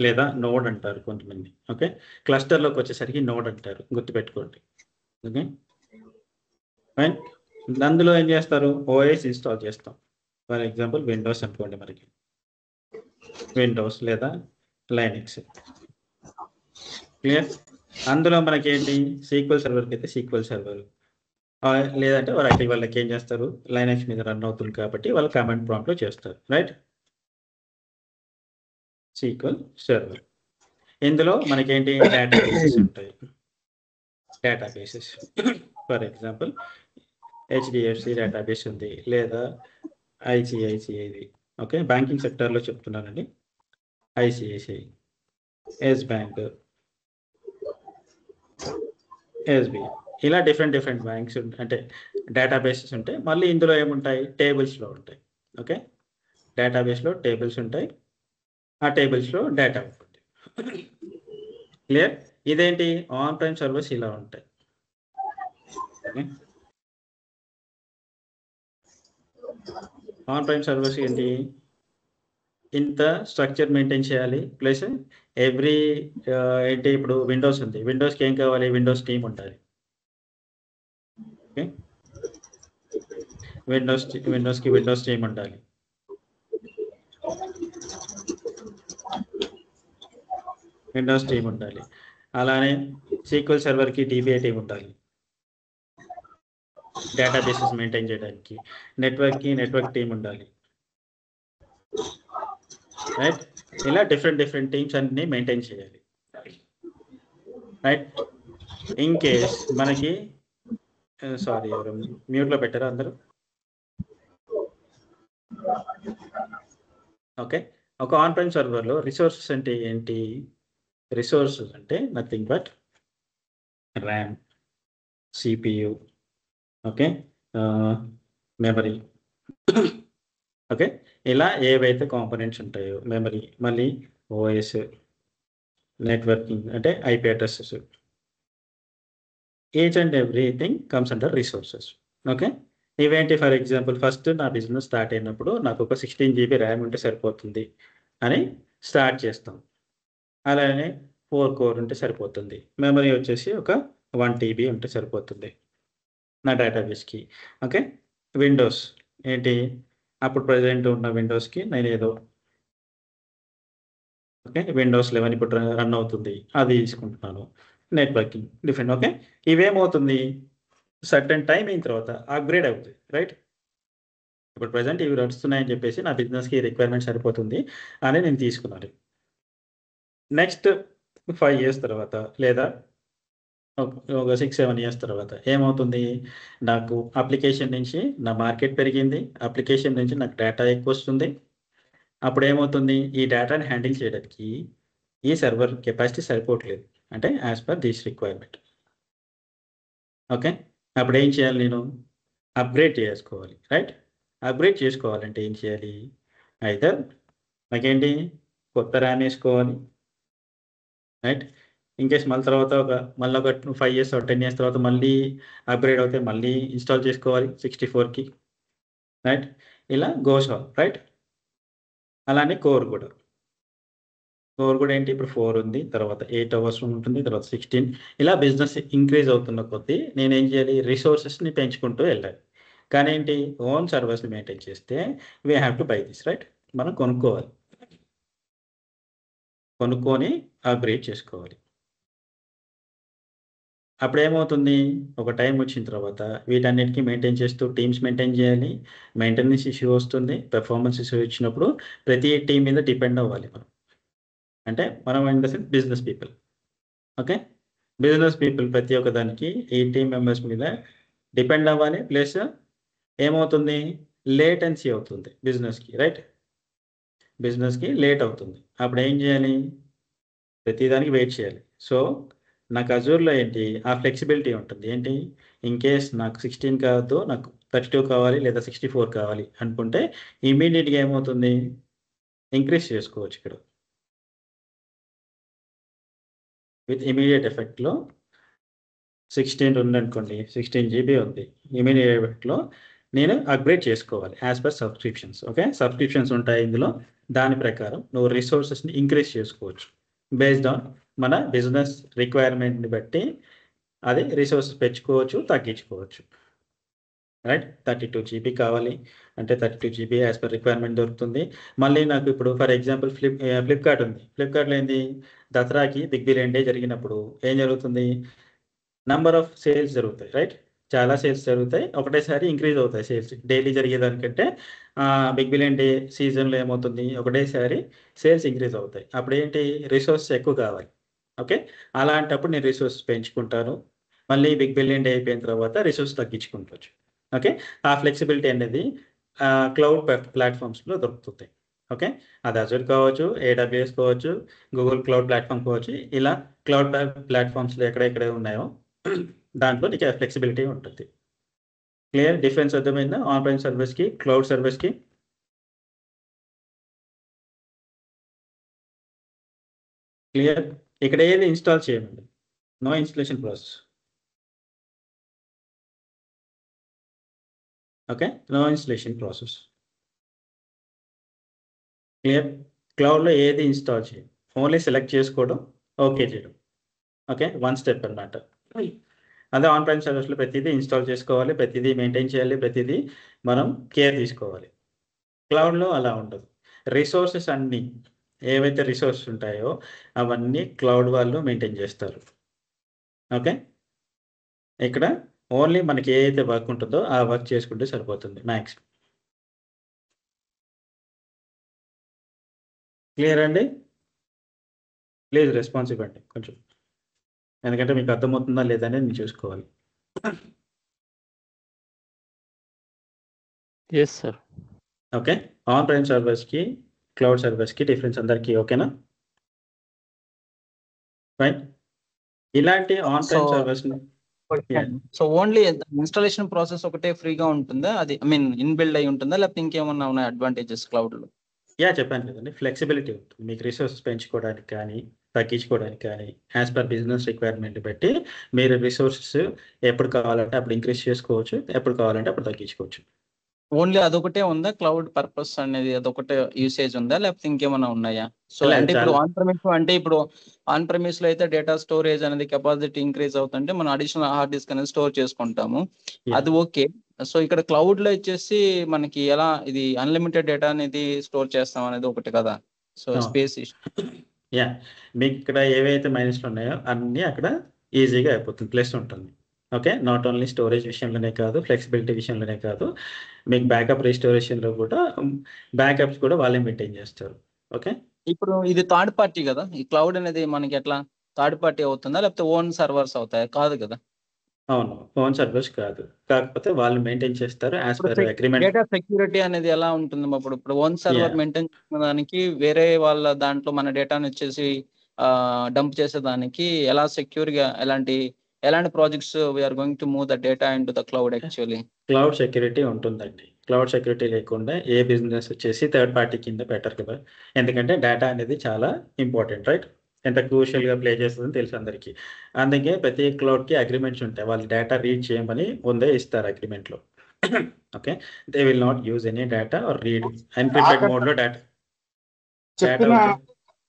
లేదా నోడ్ అంటారు కొంతమంది. ఓకే, క్లస్టర్లోకి వచ్చేసరికి నోడ్ అంటారు, గుర్తుపెట్టుకోండి. ఓకే, అండ్ అందులో ఏం చేస్తారు, ఓఎస్ ఇన్స్టాల్ చేస్తాం. ఫర్ ఎగ్జాంపుల్ విండోస్ అనుకోండి, మనకి విండోస్ లేదా లైనక్స్. క్లియర్? అందులో మనకి ఏంటి, సీక్వెల్ సర్వర్కి అయితే సీక్వెల్ సర్వర్, లేదంటే వాళ్ళకి ఏం చేస్తారు, లైనక్స్ మీద రన్ అవుతుంది కాబట్టి వాళ్ళు కమాండ్ ప్రాంప్ట్లో చేస్తారు. Right, sequel server. ఇందులో మనకేంటి, డేటాబేసెస్ ఉంటాయి. Databases for example HDFC database ఉంది, లేదా ఐసిఐసిఐది. ఓకే, బ్యాంకింగ్ సెక్టర్లో చెప్తున్నానండి. ఐసిఐసిఐ, ఎస్ బ్యాంక్, ఎస్బిఐ, ఇలా డిఫరెంట్ బ్యాంక్స్ అంటే డేటాబేసెస్ ఉంటాయి. మళ్ళీ ఇందులో ఏముంటాయి, టేబుల్స్లో ఉంటాయి. ఓకే, డేటాబేస్లో టేబుల్స్ ఉంటాయి, ఆ టేబుల్స్లో డేటా ఉంటుంది. క్లియర్? ఇదేంటి, ఆన్ ప్రైమ్ సర్వర్స్ ఇలా ఉంటాయి. ఓకే, ఆన్ ప్రైమ్ సర్వర్స్ ఏంటి, ఇంత స్ట్రక్చర్ మెయింటైన్ చేయాలి. ప్లస్ ఎవ్రీ ఏంటి, ఇప్పుడు విండోస్ ఉంది, విండోస్కి ఏం కావాలి, విండోస్ టీమ్ ఉండాలి. ఓకే, విండోస్కి విండోస్ టీమ్ ఉండాలి. విండోస్ టీమ్ ఉండాలి. అలానే సీక్వెల్ సర్వర్కి డిబిఐ టీమ్ ఉండాలి, డేటాబేసెస్ మెయింటైన్ చేయడానికి. నెట్వర్క్కి నెట్వర్క్ టీమ్ ఉండాలి. రైట్, ఇలా డిఫరెంట్ టీమ్స్ అన్ని మెయింటైన్ చేయాలి. రైట్, ఇన్ కేస్ మనకి సారీ, ఎవరు మ్యూట్లో పెట్టారా అందరూ? ఓకే, ఒక ఆన్ ప్రైమ్ సర్వర్లో రిసోర్సెస్ అంటే ఏంటి, రిసోర్సెస్ అంటే nothing but RAM, CPU, okay, memory. Okay, ఇలా ఏవైతే కాంపోనెంట్స్ ఉంటాయో, మెమరీ, మళ్ళీ ఓఎస్, నెట్వర్కింగ్ అంటే IP addresses, each and everything comes under resources. Okay, ఇవేంటి, ఫర్ ఎగ్జాంపుల్ ఫస్ట్ నా బిజినెస్ స్టార్ట్ అయినప్పుడు నాకు ఒక 16 GB ర్యామ్ ఉంటే సరిపోతుంది అని స్టార్ట్ చేస్తాం. అలానే 4 కోర్ ఉంటే సరిపోతుంది. మెమరీ వచ్చేసి ఒక 1 TB ఉంటే సరిపోతుంది నా డేటాబేస్కి. ఓకే, విండోస్ ఏంటి, అప్పుడు ప్రజెంట్ ఉన్న విండోస్కి నేను ఏదో ఓకే విండోస్ 11 ఇప్పుడు రన్ అవుతుంది, అది తీసుకుంటున్నాను. Networking different. ఓకే, ఇవేమవుతుంది, సర్టన్ టైం అయిన తర్వాత అప్గ్రేడ్ అవుతుంది. రైట్, ఇప్పుడు ప్రజెంట్ ఇవి నడుస్తున్నాయని చెప్పేసి నా బిజినెస్కి రిక్వైర్మెంట్ సరిపోతుంది అని నేను తీసుకున్నాను. నెక్స్ట్ 5 years తర్వాత లేదా ఒక 6-7 years తర్వాత ఏమవుతుంది, నాకు అప్లికేషన్ నుంచి నా మార్కెట్ పెరిగింది, అప్లికేషన్ నుంచి నాకు డేటా ఎక్కువ వస్తుంది. అప్పుడు ఏమవుతుంది, ఈ డేటాని హ్యాండిల్ చేయడానికి ఈ సర్వర్ కెపాసిటీ సరిపోవట్లేదు, అంటే as per this requirement. Okay, అప్పుడు ఏం చేయాలి, నేను అప్గ్రేడ్ చేసుకోవాలి. రైట్, అప్గ్రేడ్ చేసుకోవాలంటే ఏం చేయాలి, అయితే నాకేంటి, కొత్త ర్యామ్ వేసుకోవాలి. రైట్, ఇన్కేస్ మళ్ళీ తర్వాత మళ్ళీ ఒక 5 years 10 years తర్వాత మళ్ళీ అప్గ్రేడ్ అవుతే మళ్ళీ ఇన్స్టాల్ చేసుకోవాలి 64కి. రైట్, ఇలా గోస్ ఆన్. రైట్, అలానే కోర్ కూడా ఏంటి, ఇప్పుడు 4 ఉంది, తర్వాత 8 hours ఉంటుంది, తర్వాత 16. ఇలా బిజినెస్ ఇంక్రీజ్ అవుతున్న కొద్దీ నేనేం చేయాలి, రిసోర్సెస్ని పెంచుకుంటూ వెళ్ళాలి. కానీ ఏంటి, ఓన్ సర్వర్స్ని మెయింటైన్ చేస్తే we have to buy this. Right, మనం కొనుక్కొని అప్గ్రేడ్ చేసుకోవాలి. అప్పుడు ఏమవుతుంది, ఒక టైం వచ్చిన తర్వాత వీటన్నిటికీ మెయింటైన్ చేస్తూ టీమ్స్ మెయింటైన్ చేయాలి. మెయింటెనెన్స్ ఇష్యూ వస్తుంది, పెర్ఫార్మెన్స్ ఇష్యూ వచ్చినప్పుడు ప్రతి టీం మీద డిపెండ్ అవ్వాలి మనం. అంటే మనం in the sense business people. Okay, business people ప్రతి ఒక్క దానికి ఈ టీం మెంబర్స్ మీద డిపెండ్ అవ్వాలి, ప్లస్ ఏమవుతుంది, లేటెన్సీ అవుతుంది బిజినెస్కి, రైట్? బిజినెస్కి లేట్ అవుతుంది. అప్పుడు ఏం చేయాలి, ప్రతిదానికి వెయిట్ చేయాలి. సో నాకు అజూర్లో ఏంటి, ఆ ఫ్లెక్సిబిలిటీ ఉంటుంది. ఏంటి, ఇన్ కేస్ నాకు 16 కావద్దు, నాకు 32 కావాలి లేదా 64 కావాలి అనుకుంటే ఇమీడియట్గా ఏమవుతుంది, ఇంక్రీజ్ చేసుకోవచ్చు. ఇక్కడ విత్ ఇమీడియట్ ఎఫెక్ట్లో 16 ఉందనుకోండి, 16 GB ఉంది, ఇమీడియట్ ఎఫెక్ట్లో నేను అప్గ్రేడ్ చేసుకోవాలి as per subscriptions. Okay, subscriptions ఉంటాయి ఇందులో. దాని ప్రకారం నువ్వు రిసోర్సెస్ని ఇంక్రీజ్ చేసుకోవచ్చు బేస్డ్ ఆన్ మన బిజినెస్ రిక్వైర్మెంట్ని బట్టి. అది రిసోర్సెస్ పెంచుకోవచ్చు, తగ్గించుకోవచ్చు, రైట్? 32 GB కావాలి అంటే 32 GB యాజ్ పర్ రిక్వైర్మెంట్ దొరుకుతుంది. మళ్ళీ నాకు ఇప్పుడు ఫర్ ఎగ్జాంపుల్ ఫ్లిప్కార్ట్ ఉంది. ఫ్లిప్కార్ట్లో ఏంది, దసరాకి బిగ్ బిలియన్ డే జరిగినప్పుడు ఏం జరుగుతుంది, నంబర్ ఆఫ్ సేల్స్ జరుగుతాయి, రైట్? చాలా సేల్స్ జరుగుతాయి, ఒకటేసారి ఇంక్రీజ్ అవుతాయి సేల్స్. డైలీ జరిగేదానికంటే బిగ్ బిలియన్ డే సీజన్లో ఏమవుతుంది, ఒకటేసారి సేల్స్ ఇంక్రీజ్ అవుతాయి. అప్పుడు ఏంటి, రిసోర్స్ ఎక్కువ కావాలి. ఓకే, అలాంటప్పుడు నేను రిసోర్స్ పెంచుకుంటాను. మళ్ళీ బిగ్ బిలియన్ డే అయిపోయిన తర్వాత రిసోర్స్ తగ్గించుకుంటవచ్చు. ఓకే, ఆ ఫ్లెక్సిబిలిటీ అనేది క్లౌడ్ ప్లాట్ఫామ్స్లో దొరుకుతుంది. ఓకే, అది అజూర్ కావచ్చు, AWS కావచ్చు, గూగుల్ క్లౌడ్ ప్లాట్ఫామ్ కావచ్చు. ఇలా క్లౌడ్ ప్లాట్ఫామ్స్లో ఎక్కడెక్కడ ఉన్నాయో దాంట్లో నీకు ఫ్లెక్సిబిలిటీ ఉంటుంది. క్లియర్ డిఫరెన్స్ అర్థమైందా ఆన్ ప్రైమ్ సర్వీస్కి, క్లౌడ్ సర్వీస్కి? క్లియర్. ఇక్కడ ఏది ఇన్స్టాల్ చేయండి, no installation process. Okay, no installation process. Clear. క్లౌడ్లో ఏది ఇన్స్టాల్ చేయండి, ఓన్లీ సెలెక్ట్ చేసుకోవడం, ఓకే చేయడం. ఓకే, వన్ స్టెప్ అన్నమాట. అదే ఆన్ ప్రైమ్ సర్వీస్లో ప్రతిదీ ఇన్స్టాల్ చేసుకోవాలి, ప్రతిదీ మెయింటైన్ చేయాలి, ప్రతిదీ మనం కేర్ తీసుకోవాలి. క్లౌడ్లో అలా ఉండదు. రిసోర్సెస్ అన్నీ ఏవైతే రిసోర్సెస్ ఉంటాయో అవన్నీ క్లౌడ్ వాళ్ళు మెయింటైన్ చేస్తారు. ఓకే, ఇక్కడ ఓన్లీ మనకి ఏదైతే వర్క్ ఉంటుందో ఆ వర్క్ చేసుకుంటే సరిపోతుంది మ్యాక్స్. క్లియర్ అండి? ప్లీజ్ రెస్పాన్స్ ఇవ్వండి కొంచెం, ఎందుకంటే మీకు అర్థమవుతుందా లేదా అనేది నేను చూసుకోవాలి. Yes sir. Okay, on prime సర్వర్స్కి క్లౌడ్ సర్వర్స్కి డిఫరెన్స్ అందరికీ ఓకేనా? రైట్. ఇలాంటి on so prime servers so only installation process ఒకటే ఫ్రీగా ఉంటుందా, అది ఐ మీన్ ఇన్బిల్డ్ అయి ఉంటుందా, లేకపోతే ఇంకేమన్నా ఉన్నాయి అడ్వాంటేజెస్ క్లౌడ్ లో? చెప్పాను కదండి, ఫ్లెక్సిబిలిటీ ఉంటుంది. మీకు రిసోర్సెస్ పెంచుకోవడానికి కానీ తగ్గించుకోవడానికి కానీ యాజ్ పర్ బిజినెస్ రిక్వైర్మెంట్ బట్టి మీరు రిసోర్సెస్ ఎప్పుడు కావాలంటే అప్పుడు ఇంక్రీజ్ చేసుకోవచ్చు, ఎప్పుడు కావాలంటే అప్పుడు తగ్గించుకోవచ్చు. ఓన్లీ అదొకటే ఉందా క్లౌడ్ పర్పస్ అనేది, అదొకటే యూసేజ్ ఉందా, లేకపోతే ఇంకేమన్నా ఉన్నాయా? సో ఇలా అంటే ఇప్పుడు చాలా ఆన్ ప్రెమిస్ లో అయితే డేటా స్టోరేజ్ అనేది కెపాసిటీ ఇంక్రీజ్ అవుతుంటే మనం అడిషనల్ హార్డ్ డిస్క్ అనేది స్టోర్ చేసుకుంటాము, అది ఓకే. సో ఇక్కడ క్లౌడ్ లో వచ్చేసి మనకి ఎలా ఇది అన్లిమిటెడ్ డేటా అనేది స్టోర్ చేస్తాం అనేది ఒకటి కదా, సో స్పేస్ మీకు ఇక్కడ ఏవైతే మైనస్లు ఉన్నాయో అన్నీ అక్కడ ఈజీగా అయిపోతుంది, ప్లస్ ఉంటుంది. ఓకే, నాట్ ఓన్లీ స్టోరేజ్ విషయంలోనే కాదు, ఫ్లెక్సిబిలిటీ విషయంలోనే కాదు, మీకు బ్యాకప్ రిస్టోరేషన్లో కూడా బ్యాకప్స్ కూడా వాళ్ళే మెయింటైన్ చేస్తారు. ఓకే, ఇప్పుడు ఇది థర్డ్ పార్టీ కదా, ఈ క్లౌడ్ అనేది మనకి ఎట్లా థర్డ్ పార్టీ అవుతుందా, లేకపోతే ఓన్ సర్వర్స్ అవుతాయా? కాదు కదా. అవును, ఓన్ సర్వీస్ కాదు, కాకపోతే వాళ్ళు మెయింటైన్ చేస్తారు as per agreement. Data security అనేది ఎలా ఉంటుంది ఇప్పుడు ఓన్ సర్వర్ మెయింటైన్ చేసిన దానికి వేరే వాళ్ళ దాంట్లో మన డేటాను వచ్చేసి డంప్ చేసేదానికి ఎలా సెక్యూర్ గా ఎలాంటి projects we are going to move the data into the cloud actually? Cloud security ఉంటుందండి. క్లౌడ్ సెక్యూరిటీ లేకుండా ఏ బిజినెస్ వచ్చేసి థర్డ్ పార్టీ కింద పెట్టరు కదా, ఎందుకంటే డేటా అనేది చాలా ఇంపార్టెంట్, రైట్? ఎంత క్రూషియల్గా ప్లే చేస్తుందని తెలుసు అందరికీ. అందుకే ప్రతి క్లౌడ్కి అగ్రిమెంట్స్ ఉంటాయి, వాళ్ళు డేటా రీడ్ చేయమని ముందే ఇస్తారు అగ్రిమెంట్లో. Okay, they will not use any data or read encrypted మోడ్లో డేటా.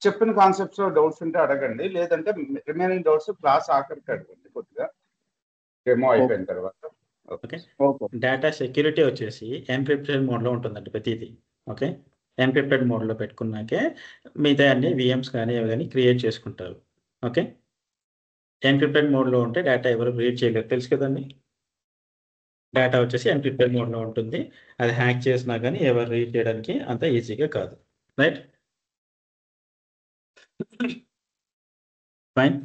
చెప్పిన కాన్సెప్ట్స్ డౌట్స్ ఉంటే అడగండి, లేదంటే రిమైనింగ్ డౌట్స్ క్లాస్ ఆఖరికి అడగండి కొద్దిగా డెమో అయిపోయిన తర్వాత. ఓకే, డేటా సెక్యూరిటీ వచ్చేసి ఎన్క్రిప్టెడ్ మోడ్లో ఉంటుందండి ప్రతిదీ. ఓకే, ఎన్క్రిప్టెడ్ మోడ్లో పెట్టుకున్నాకే మిగతా అన్ని విఎమ్స్ కానీ అవి కానీ క్రియేట్ చేసుకుంటారు. ఓకే, ఎన్క్రిప్టెడ్ మోడ్లో ఉంటే డేటా ఎవరు రీడ్ చేయలేరు, తెలుసు కదండి. డేటా వచ్చేసి ఎన్క్రిప్టెడ్ మోడ్లో ఉంటుంది, అది హ్యాక్ చేసినా కానీ ఎవరు రీడ్ చేయడానికి అంత ఈజీగా కాదు, రైట్? ఫైన్,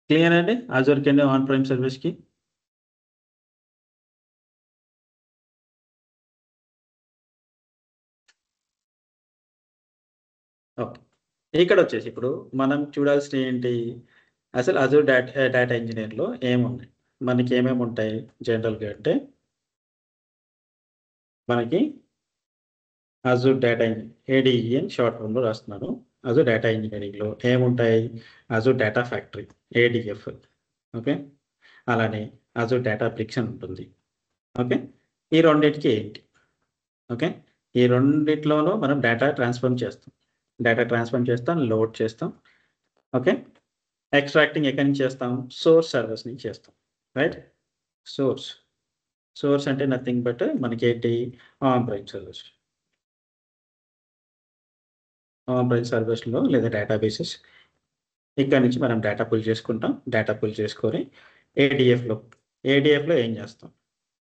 క్లియర్ అండి అజూర్ కింద ఆన్ ప్రైమ్ సర్వీస్కి. ఓకే, ఇక్కడ వచ్చేసి ఇప్పుడు మనం చూడాల్సిన ఏంటి, అసలు అజూర్ డేటా ఇంజనీర్లో ఏమున్నాయి, మనకి ఏమేమి ఉంటాయి జనరల్గా అంటే, మనకి అజూర్ డేటా ఏడిఈ అని షార్ట్ ఫామ్లో రాస్తున్నాను. అజూర్ డేటా ఇంజనీరింగ్లో ఏముంటాయి, Azure data factory ADF, okay, అలానే అజూర్ డేటా బ్రిక్స్ అని ఉంటుంది. ఓకే, ఈ రెండింటికి ఏంటి, ఓకే, ఈ రెండిట్లోనూ మనం డేటా ట్రాన్స్ఫర్ చేస్తాం, లోడ్ చేస్తాం. ఓకే, ఎక్స్ట్రాక్టింగ్ ఎక్కడి నుంచి చేస్తాం, సోర్స్ సర్వర్స్ నుంచి చేస్తాం, రైట్. సోర్స్ అంటే నథింగ్ బట్ మనకి ఏంటి, ఆన్ ప్రైమ్ సర్వర్స్లో లేదా డేటాబేసెస్, ఇక్కడ నుంచి మనం డేటా పుల్ చేసుకుంటాం. డేటా పుల్ చేసుకొని ఏడిఎఫ్లో ఏం చేస్తాం,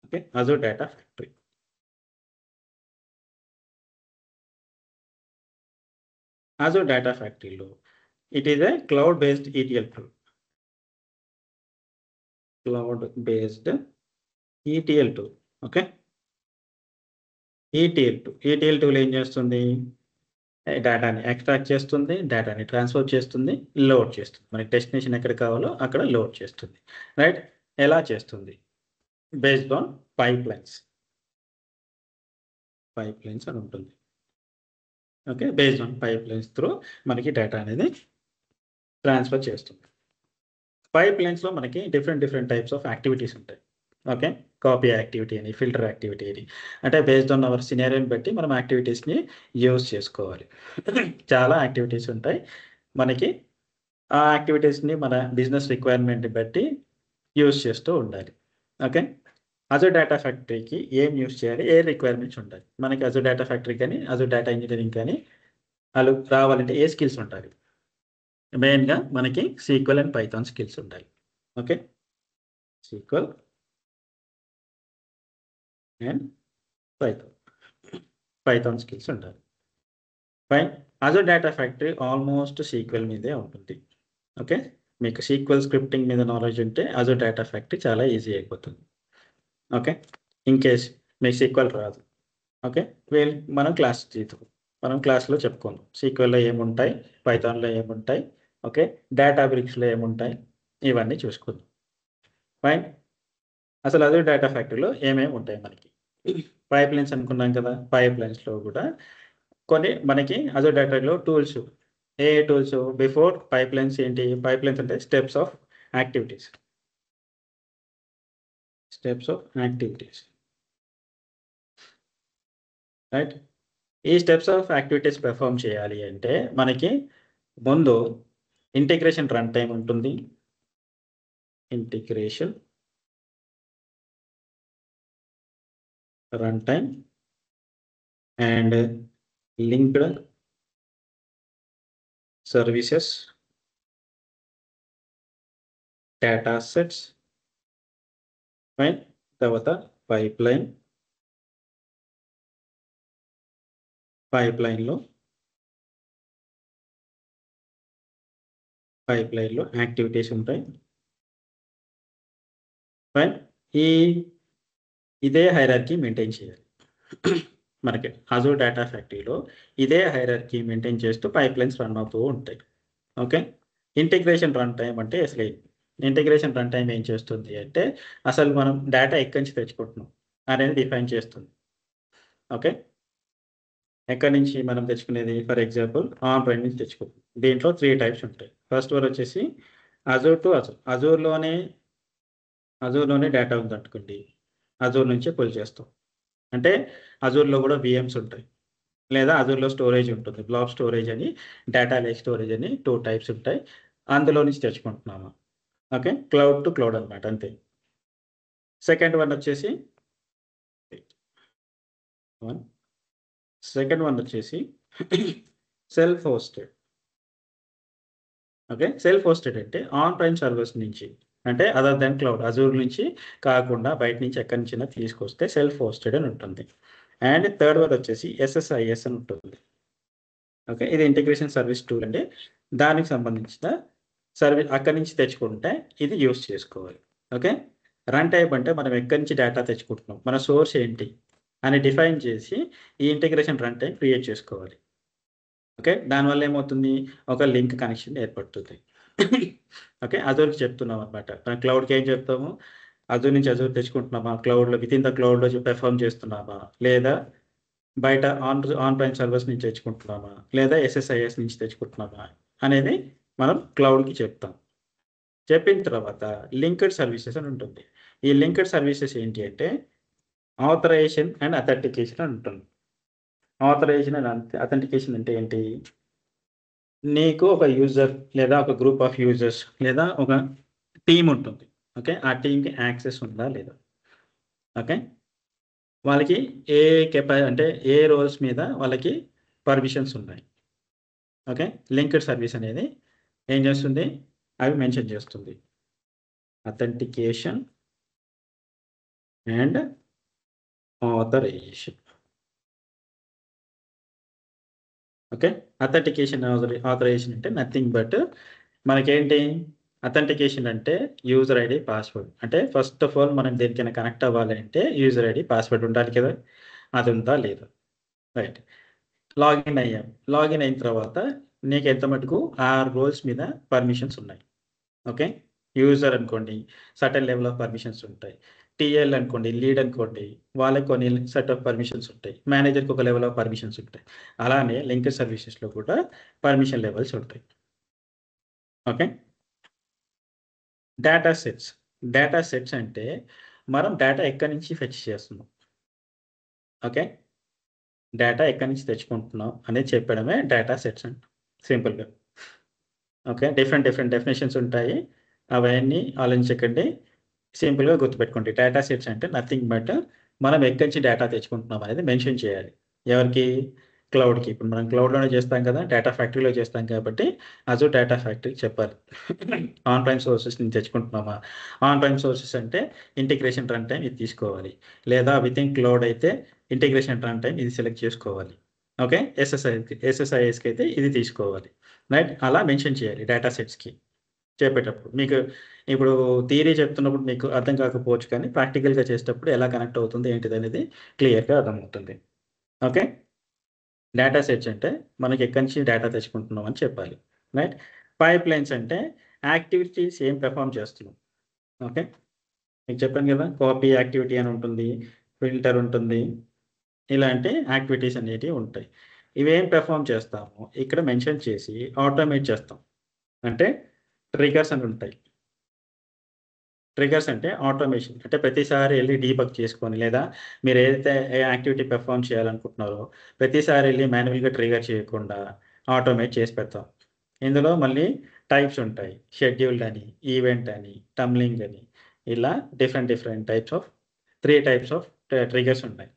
okay, Azure data factory. Azure data ఫ్యాక్టరీలో it is a cloud based ETL tool. Okay, ETL tool ఏం చేస్తుంది, డేటాని ఎక్స్ట్రాక్ట్ చేస్తుంది, డేటాని ట్రాన్స్ఫర్ చేస్తుంది, లోడ్ చేస్తుంది. మనకి డెస్టినేషన్ ఎక్కడ కావాలో అక్కడ లోడ్ చేస్తుంది, రైట్. ఎలా చేస్తుంది, బేస్డ్ ఆన్ పైప్ లైన్స్ అని ఉంటుంది. Okay, based on pipe lines through మనకి డేటా అనేది ట్రాన్స్ఫర్ చేస్తుంది. పైప్ లైన్స్లో మనకి డిఫరెంట్ టైప్స్ ఆఫ్ యాక్టివిటీస్ ఉంటాయి. ఓకే, కాపీ యాక్టివిటీ అని, ఫిల్టర్ యాక్టివిటీ అని, అంటే బేస్డ్ ఆన్ అవర్ సినారియోని బట్టి మనం యాక్టివిటీస్ని యూజ్ చేసుకోవాలి. చాలా యాక్టివిటీస్ ఉంటాయి మనకి, ఆ యాక్టివిటీస్ని మన బిజినెస్ రిక్వైర్మెంట్ని బట్టి యూజ్ చేస్తూ ఉండాలి. ఓకే, అజూర్ డేటా ఫ్యాక్టరీకి ఏం యూజ్ చేయాలి, ఏ రిక్వైర్మెంట్స్ ఉంటాయి మనకి, అజూర్ డేటా ఫ్యాక్టరీ కానీ అజూర్ డేటా ఇంజనీరింగ్ కానీ వాళ్ళు రావాలంటే ఏ స్కిల్స్ ఉండాలి, మెయిన్గా మనకి సీక్వెల్ అండ్ పైథాన్ స్కిల్స్ ఉండాలి. Okay, SQL and Python skills ఉండాలి. Fine, Azure data factory almost SQL మీదే ఉంటుంది. ఓకే, మీకు సీక్వెల్ స్క్రిప్టింగ్ మీద నాలెడ్జ్ ఉంటే అజూర్ డేటా ఫ్యాక్టరీ చాలా ఈజీ అయిపోతుంది. ఓకే, ఇన్ కేస్ మీకు సీక్వెల్ రాదు, ఓకే, మనం క్లాస్లో చెప్పుకుందాం సీక్వెల్లో ఏముంటాయి, పైథాన్లో ఏముంటాయి, ఓకే, డేటా బ్రిక్స్లో ఏముంటాయి, ఇవన్నీ చూసుకుందాం. ఫైన్, అసలు అజూర్ డేటా ఫ్యాక్టరీలో ఏమేమి ఉంటాయి మనకి, పైప్ లైన్స్ అనుకున్నాం కదా, పైప్ లైన్స్లో కూడా కొన్ని మనకి అజూర్ డేటాలో టూల్స్, ఏ టూల్స్, బిఫోర్ పైప్ లైన్స్ ఏంటి, పైప్ లైన్స్ అంటే స్టెప్స్ ఆఫ్ యాక్టివిటీస్, రైట్. ఈ స్టెప్స్ ఆఫ్ యాక్టివిటీస్ పెర్ఫామ్ చేయాలి అంటే మనకి ముందు ఇంటిగ్రేషన్ రన్ టైం ఉంటుంది, and linked services, data sets, fine, తర్వాత పైప్ లైన్లో యాక్టివిటీస్ ఉంటాయి. ఫైన్, ఇదే హైరార్కీ మెయింటైన్ చేయాలి. మనకి అజూర్ డేటా ఫ్యాక్టరీలో ఇదే హైరార్కీ మెయింటైన్ చేస్తూ పైప్ లైన్స్ రన్ అవుతూ ఉంటాయి. ఓకే, ఇంటిగ్రేషన్ రన్ టైం అంటే అసలు ఇంటిగ్రేషన్ రన్ టైం ఏం చేస్తుంది అంటే అసలు మనం డేటా ఎక్కడి నుంచి తెచ్చుకుంటున్నాం అనేది డిఫైన్ చేస్తుంది. ఓకే, ఎక్కడి నుంచి మనం తెచ్చుకునేది, ఫర్ ఎగ్జాంపుల్ ఆన్ ప్రైమ్ నుంచి తెచ్చుకుంటాం. దీంట్లో 3 టైప్స్ ఉంటాయి. ఫస్ట్ వన్ వచ్చేసి అజూర్ టు అజూర్లోనే డేటా ఉంది అనుకోండి, అజూర్ నుంచే పుల్ చేస్తాం. అంటే అజూర్లో కూడా VMs ఉంటాయి, లేదా అజూర్లో స్టోరేజ్ ఉంటుంది, బ్లాక్ స్టోరేజ్ అని, డేటా లేక్ స్టోరేజ్ అని 2 టైప్స్ ఉంటాయి. అందులో నుంచి తెచ్చుకుంటున్నాము. ఓకే, క్లౌడ్ టు క్లౌడ్ అనమాట, అంతే. సెకండ్ వన్ వచ్చేసి self hosted. Okay, self hosted అంటే ఆన్ ప్రైమ్ సర్వర్స్ నుంచి, అంటే అదర్ దెన్ క్లౌడ్, అజూర్ నుంచి కాకుండా బయట నుంచి ఎక్కడి నుంచి తీసుకొస్తే సెల్ఫ్ హోస్టెడ్ అని ఉంటుంది. అండ్ థర్డ్ వన్ వచ్చేసి SSIS అని ఉంటుంది. ఓకే, ఇది ఇంటిగ్రేషన్ సర్వీస్ టూల్, అంటే దానికి సంబంధించిన సర్వీస్ అక్కడి నుంచి తెచ్చుకుంటే ఇది యూస్ చేసుకోవాలి. ఓకే, రన్ టైప్ అంటే మనం ఎక్కడి నుంచి డేటా తెచ్చుకుంటున్నాం, మన సోర్స్ ఏంటి అని డిఫైన్ చేసి ఈ ఇంటిగ్రేషన్ రన్ టైం క్రియేట్ చేసుకోవాలి. ఓకే, దానివల్ల ఏమవుతుంది, ఒక లింక్ కనెక్షన్ ఏర్పడుతుంది. ఓకే, అజూర్కి చెప్తున్నాం అనమాట. మనం క్లౌడ్కి ఏం చెప్తాము, అజూర్ నుంచి అజూర్ తెచ్చుకుంటున్నామా, క్లౌడ్లో విత్ ఇన్ ద క్లౌడ్లో పెర్ఫామ్ చేస్తున్నామా, లేదా బయట ఆన్ ప్రైమ్ సర్వర్స్ నుంచి తెచ్చుకుంటున్నామా, లేదా ఎస్ఎస్ఐఎస్ నుంచి తెచ్చుకుంటున్నామా అనేది మనం క్లౌడ్కి చెప్తాం. చెప్పిన తర్వాత లింక్డ్ సర్వీసెస్ అని ఉంటుంది. ఈ లింక్డ్ సర్వీసెస్ ఏంటి అంటే ఆథరైజేషన్ అండ్ అథెంటికేషన్ అని ఉంటుంది. ఆథరైజేషన్ అండ్ అథెంటికేషన్ అంటే ఏంటి, నీకు ఒక యూజర్ లేదా ఒక గ్రూప్ ఆఫ్ యూజర్స్ లేదా ఒక టీమ్ ఉంటుంది. ఓకే, ఆ టీంకి యాక్సెస్ ఉందా లేదా, ఓకే, వాళ్ళకి ఏ అంటే ఏ రోల్స్ మీద వాళ్ళకి పర్మిషన్స్ ఉన్నాయి. ఓకే, లింక్డ్ సర్వీస్ అనేది ఏం చేస్తుంది, అవి మెన్షన్ చేస్తుంది. Authentication and authorisation. Okay, authentication authorisation అంటే నథింగ్ బట్ మనకేంటి, అథెంటికేషన్ అంటే యూజర్ ఐడి పాస్వర్డ్. అంటే ఫస్ట్ ఆఫ్ ఆల్ మనం దేనికైనా కనెక్ట్ అవ్వాలి అంటే యూజర్ ఐడి పాస్వర్డ్ ఉండాలి కదా, అది ఉందా లేదా. రైట్, లాగిన్ అయ్యాం. లాగిన్ అయిన తర్వాత నీకు ఎంత మటుకు ఆ రోల్స్ మీద పర్మిషన్స్ ఉన్నాయి. ఓకే, యూజర్ అనుకోండి సర్టన్ లెవెల్ ఆఫ్ పర్మిషన్స్ ఉంటాయి. టీఎల్ అనుకోండి, లీడ్ అనుకోండి, వాళ్ళకి కొన్ని సెట్ ఆఫ్ పర్మిషన్స్ ఉంటాయి. మేనేజర్కి ఒక లెవెల్ ఆఫ్ పర్మిషన్స్ ఉంటాయి. అలానే లింక్డ్ సర్వీసెస్లో కూడా పర్మిషన్ లెవెల్స్ ఉంటాయి. Okay, data sets. Data sets అంటే మనం డేటా ఎక్కడి నుంచి ఫెచ్ చేస్తున్నాం. ఓకే, డేటా ఎక్కడి నుంచి తెచ్చుకుంటున్నాం అనేది చెప్పడమే డేటా సెట్స్ అంట సింపుల్గా. ఓకే, డిఫరెంట్ డెఫినేషన్స్ ఉంటాయి, అవన్నీ ఆలోచించకండి, సింపుల్గా గుర్తుపెట్టుకోండి. డేటా సెట్స్ అంటే నథింగ్ బట్ మనం ఎక్కడి నుంచి డేటా తెచ్చుకుంటున్నాం అనేది మెన్షన్ చేయాలి. ఎవరికి, క్లౌడ్కి. ఇప్పుడు మనం క్లౌడ్లోనే చేస్తాం కదా, డేటా ఫ్యాక్టరీలో చేస్తాం కాబట్టి అజూర్ డేటా ఫ్యాక్టరీకి చెప్పాలి. ఆన్ ప్రైమ్ సోర్సెస్ నుంచి తెచ్చుకుంటున్నామా, ఆన్ ప్రైమ్ సోర్సెస్ అంటే ఇంటిగ్రేషన్ రన్ టైం ఇది తీసుకోవాలి, లేదా విత్ ఇన్ క్లౌడ్ అయితే ఇంటిగ్రేషన్ రన్ టైం ఇది సెలెక్ట్ చేసుకోవాలి. ఓకే, ఎస్ఎస్ఐఎస్కి అయితే ఇది తీసుకోవాలి. రైట్, అలా మెన్షన్ చేయాలి డేటా సెట్స్కి చెప్పేటప్పుడు. మీకు ఇప్పుడు థియరీ చెప్తున్నప్పుడు మీకు అర్థం కాకపోవచ్చు, కానీ ప్రాక్టికల్గా చేసేటప్పుడు ఎలా కనెక్ట్ అవుతుంది ఏంటిది అనేది క్లియర్గా అర్థమవుతుంది. ఓకే, డేటా సెట్స్ అంటే మనకి ఎక్కడి నుంచి డేటా తెచ్చుకుంటున్నాం అని చెప్పాలి. రైట్, పైప్ లైన్స్ అంటే యాక్టివిటీస్ ఏం పెర్ఫామ్ చేస్తున్నాం. ఓకే, మీకు చెప్పాను కదా, కాపీ యాక్టివిటీ అని ఉంటుంది, ఫిల్టర్ ఉంటుంది, ఇలాంటి యాక్టివిటీస్ అనేటివి ఉంటాయి. ఇవేం పెర్ఫామ్ చేస్తాము ఇక్కడ మెన్షన్ చేసి ఆటోమేట్ చేస్తాం. అంటే ట్రిగర్స్ అని ఉంటాయి. ట్రిగర్స్ అంటే ఆటోమేషన్, అంటే ప్రతిసారి వెళ్ళి డీబగ్ చేసుకొని, లేదా మీరు ఏదైతే ఏ యాక్టివిటీ పెర్ఫామ్ చేయాలనుకుంటున్నారో ప్రతిసారి వెళ్ళి మాన్యువల్గా ట్రిగర్ చేయకుండా ఆటోమేట్ చేసి పెడతాం. ఇందులో మళ్ళీ టైప్స్ ఉంటాయి, షెడ్యూల్డ్ అని, ఈవెంట్ అని, టమ్లింగ్ అని, ఇలా different types of 3 types of triggers ఉంటాయి.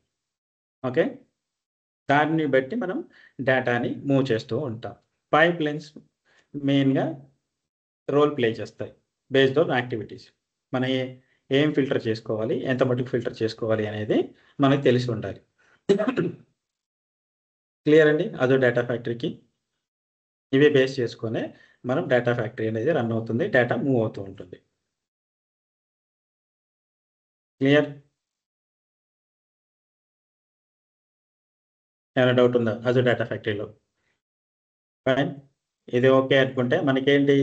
ఓకే, దాన్ని బట్టి మనం డేటాని మూవ్ చేస్తూ ఉంటాం. పైప్ లైన్స్ మెయిన్గా రోల్ ప్లే చేస్తాయి బేస్డ్ ఆన్ యాక్టివిటీస్. మన ఏం ఫిల్టర్ చేసుకోవాలి, ఎంత మటుకు ఫిల్టర్ చేసుకోవాలి అనేది మనకు తెలిసి ఉండాలి. క్లియర్ అండి, అదో డేటా ఫ్యాక్టరీకి ఇవే బేస్ చేసుకొని మనం డేటా ఫ్యాక్టరీ అనేది రన్ అవుతుంది, డేటా మూవ్ అవుతూ ఉంటుంది. క్లియర్, ఏమైనా డౌట్ ఉందా అజూర్ డేటా ఫ్యాక్టరీలో? ఫైన్, ఇది ఓకే అనుకుంటే మనకేంటి,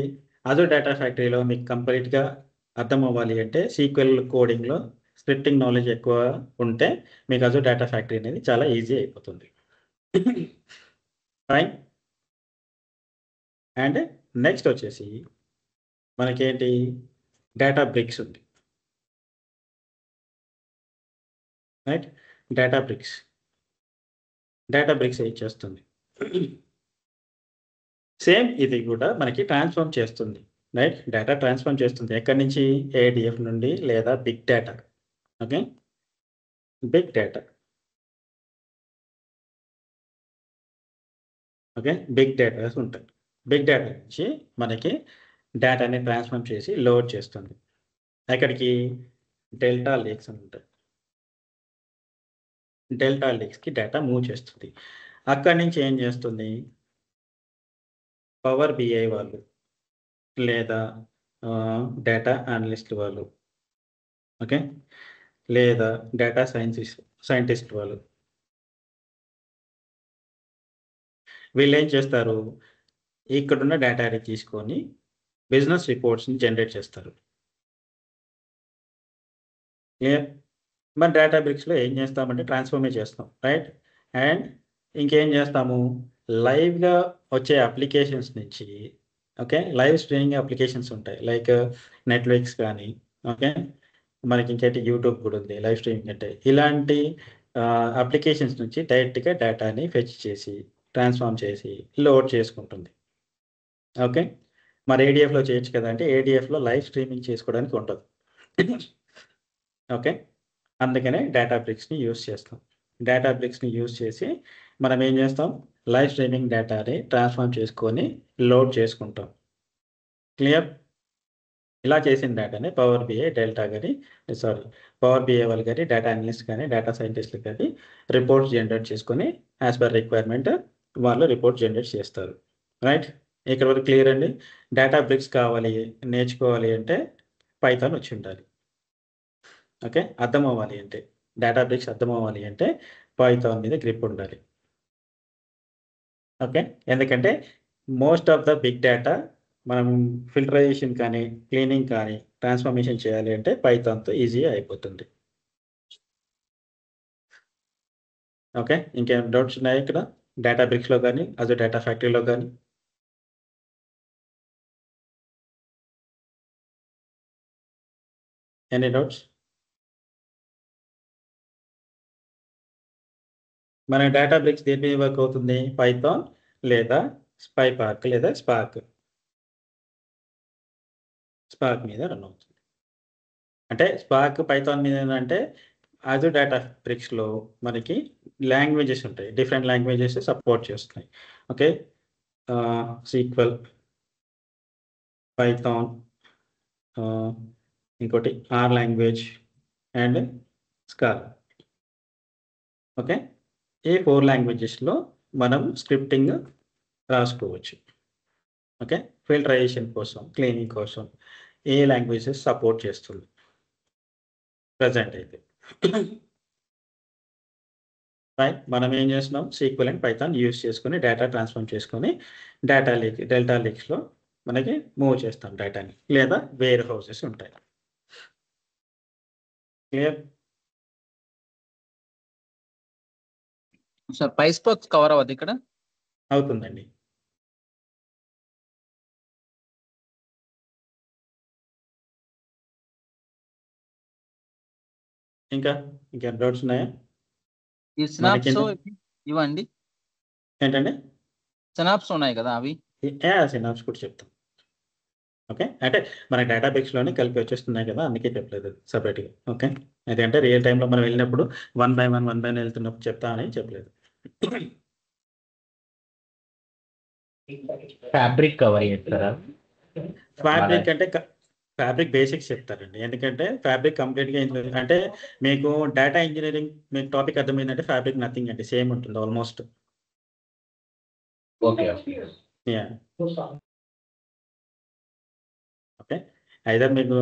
అజూర్ డేటా ఫ్యాక్టరీలో మీకు కంప్లీట్గా అర్థం అవ్వాలి అంటే సీక్వెల్ కోడింగ్లో స్క్రిప్టింగ్ నాలెడ్జ్ ఎక్కువ ఉంటే మీకు అజూర్ డేటా ఫ్యాక్టరీ అనేది చాలా ఈజీ అయిపోతుంది. ఫైన్, అండ్ నెక్స్ట్ వచ్చేసి మనకేంటి, డేటా బ్రిక్స్ ఉంది. రైట్, డేటా బ్రిక్స్ ఏం చేస్తుంది, సేమ్ ఇది కూడా మనకి ట్రాన్స్ఫార్మ్ చేస్తుంది. రైట్, డేటా ట్రాన్స్ఫార్మ్ చేస్తుంది ఎక్కడి నుంచి, ఏడిఎఫ్ నుండి లేదా big data. Okay, big data. Okay, big datas ఉంటాయి. బిగ్ డేటా నుంచి మనకి డేటాని ట్రాన్స్ఫార్మ్ చేసి లోడ్ చేస్తుంది. ఎక్కడికి, డెల్టా లేక్స్ అని ఉంటాయి. డెల్టా లేక్స్కి డేటా మూవ్ చేస్తుంది. అక్కడి నుంచి ఏం చేస్తుంది, పవర్ బిఐ వాళ్ళు లేదా డేటా అనలిస్ట్ వాళ్ళు, ఓకే, లేదా డేటా సైంటిస్ట్ వాళ్ళు వీళ్ళు ఏం చేస్తారు, ఇక్కడున్న డేటాని తీసుకొని బిజినెస్ రిపోర్ట్స్ని జనరేట్ చేస్తారు. క్లియర్? మరి డేటాబ్రిక్స్లో ఏం చేస్తామంటే ట్రాన్స్ఫార్మే చేస్తాం, రైట్? అండ్ ఇంకేం చేస్తాము, లైవ్గా వచ్చే అప్లికేషన్స్ నుంచి, ఓకే, లైవ్ స్ట్రీమింగ్ అప్లికేషన్స్ ఉంటాయి, లైక్ నెట్ఫ్లిక్స్ కానీ, ఓకే, మనకి ఇంకేంటి యూట్యూబ్ కూడా ఉంది లైవ్ స్ట్రీమింగ్ అంటే. ఇలాంటి అప్లికేషన్స్ నుంచి డైరెక్ట్గా డేటాని ఫెచ్ చేసి ట్రాన్స్ఫార్మ్ చేసి లోడ్ చేసుకుంటుంది. ఓకే, మరి ఏడిఎఫ్లో చేయొచ్చు కదా అంటే ఏడిఎఫ్లో లైవ్ స్ట్రీమింగ్ చేసుకోవడానికి ఉండదు. ఓకే, అందుకనే డేటాబ్రిక్స్ని యూస్ చేస్తాం. డేటాబ్రిక్స్ని యూస్ చేసి మనం ఏం చేస్తాం, లైవ్ స్ట్రీమింగ్ డేటాని ట్రాన్స్ఫార్మ్ చేసుకొని లోడ్ చేసుకుంటాం. క్లియర్? ఇలా చేసిన డేటాని పవర్ బిఐ డెల్టా కానీ పవర్ బిఐ వాళ్ళు కానీ డేటా అనలిస్ట్ కానీ డేటా సైంటిస్టులు కానీ రిపోర్ట్స్ జనరేట్ చేసుకొని యాజ్ పర్ రిక్వైర్మెంట్ వాళ్ళు రిపోర్ట్ జనరేట్ చేస్తారు. రైట్? ఇక్కడ వరకు క్లియర్ అండి. డేటాబ్రిక్స్ కావాలి నేర్చుకోవాలి అంటే పైథాన్ వచ్చి ఉండాలి. ఓకే, అర్థం అవ్వాలి అంటే డేటాబ్రిక్స్ అర్థం అవ్వాలి అంటే పైథాన్ మీద గ్రిప్ ఉండాలి. ఓకే, ఎందుకంటే most of the big data మనం ఫిల్టరైజేషన్ కానీ క్లీనింగ్ కానీ ట్రాన్స్ఫర్మేషన్ చేయాలి అంటే పైథాన్తో ఈజీగా అయిపోతుంది. ఓకే, ఇంకేం డౌట్స్ ఉన్నాయి ఇక్కడ డేటాబ్రిక్స్లో కానీ అజూర్ డేటా ఫ్యాక్టరీలో కానీ? Any doubts? మన డేటాబ్రిక్స్ దేని మీద వర్క్ అవుతుంది, పైథాన్ లేదా స్పైపార్క్ లేదా స్పార్క్ మీద రన్ అవుతుంది. అంటే స్పార్క్ పైథాన్ మీద అంటే అజూర్ డేటాబ్రిక్స్లో మనకి లాంగ్వేజెస్ ఉంటాయి, డిఫరెంట్ లాంగ్వేజెస్ సపోర్ట్ చేస్తున్నాయి. ఓకే, సీక్వెల్, పైథాన్, ఇంకోటి R language and Scala. Okay, ఈ 4 లాంగ్వేజెస్లో మనం స్క్రిప్టింగ్ రాసుకోవచ్చు. ఓకే, ఫిల్టరైజేషన్ కోసం క్లీనింగ్ కోసం ఏ లాంగ్వేజెస్ సపోర్ట్ చేస్తుంది ప్రజెంట్ అయితే. రైట్, మనం ఏం చేస్తున్నాం, సీక్వెల్ అండ్ పైథాన్ యూస్ చేసుకొని డేటా ట్రాన్స్ఫార్మ్ చేసుకొని డెల్టా లేక్స్లో మనకి మూవ్ చేస్తాం డేటాని, లేదా వేర్ హౌసెస్ ఉంటాయి. క్లియర్? సార్ పైస్పార్క్ కవర్ అవ్వదు ఇక్కడ? అవుతుందండి. ఇంకా డౌట్స్ ఉన్నాయా? ఈ సినాప్స్ ఇవ్వండి. ఏంటండి? సినాప్స్ ఉన్నాయి కదా అవి? సినాప్స్ కూడా చెప్తాం. ఓకే, అంటే మన డేటాబేస్లోనే కలిపి వచ్చేస్తున్నాయి కదా, అందుకే చెప్పలేదు సపరేట్గా. ఓకే, ఎందుకంటే రియల్ టైంలో మనం వెళ్ళినప్పుడు 1 by 1 వెళ్తున్నప్పుడు చెప్తా అని చెప్పలేదు. ఫ్యాబ్రిక్ కవర్ చేస్తారా? ఫ్యాబ్రిక్ అంటే ఫ్యాబ్రిక్ బేసిక్స్ చెప్తారండి. ఎందుకంటే ఫ్యాబ్రిక్ కంప్లీట్గా అంటే మీకు డేటా ఇంజనీరింగ్ మీకు టాపిక్ అర్థమైందంటే ఫ్యాబ్రిక్ నథింగ్ అండి, సేమ్ ఉంటుంది ఆల్మోస్ట్. ఓకే ఓకే, ఐదర్ మీకు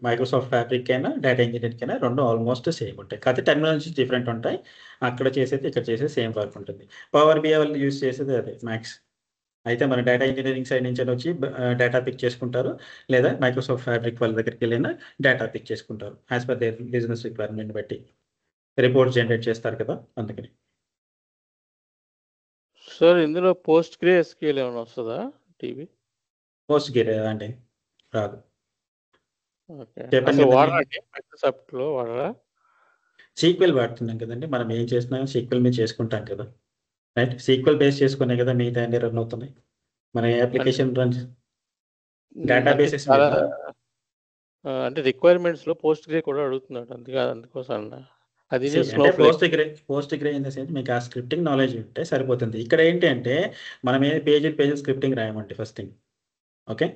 మైక్రోసాఫ్ట్ ఫ్యాబ్రిక్ అయినా డేటా ఇంజనీరింగ్ అయినా రెండు ఆల్మోస్ట్ సేమ్ ఉంటాయి. కాకపోతే టెక్నాలజీస్ డిఫరెంట్ ఉంటాయి. అక్కడ చేసేది ఇక్కడ చేసేది సేమ్ వర్క్ ఉంటుంది. పవర్ బిఐ వాళ్ళు యూస్ చేసేది అదే మ్యాక్స్. అయితే మన డేటా ఇంజనీరింగ్ సైడ్ నుంచి వచ్చి డేటా పిక్ చేసుకుంటారు, లేదా మైక్రోసాఫ్ట్ ఫ్యాబ్రిక్ వాళ్ళ దగ్గరికి వెళ్ళినా డేటా పిక్ చేసుకుంటారు as per their business requirement బట్టి రిపోర్ట్స్ జనరేట్ చేస్తారు కదా, అందుకని. సార్ ఇందులో పోస్ట్ గ్రే ఎస్క్యూఎల్ ఏమైనా వస్తుందా టీవీ? పోస్ట్ గిరే అండి రాదు. ఓకే, చెప్పండి అసలు కదండి. వాడరా మైక్రోసాఫ్ట్లో వాడరా? సీక్వెల్ వాడుతున్నాం కదండి, మనం ఏం చేసినా సీక్వెల్ మీద చేసుకుంటాం కదా, రైట్? సీక్వెల్ బేస్ చేసుకునే కదా మిగతా అన్ని రన్ అవుతున్నాయి. మన ఏ అప్లికేషన్ రన్ డేటాబేసెస్ మీద. అంటే రిక్వైర్మెంట్స్ లో పోస్ట్ గ్రే కూడా అడుగుతున్నాడు, అందుకోసం అన్న. అది అంటే post grey in the sense మీకు ఆ స్క్రిప్టింగ్ నాలెడ్జ్ ఉంటే సరిపోతుంది. ఇక్కడ ఏంటి అంటే మనం ఏ పేజీ స్క్రిప్టింగ్ రాయమండి ఫస్ట్ థింగ్. ఓకే,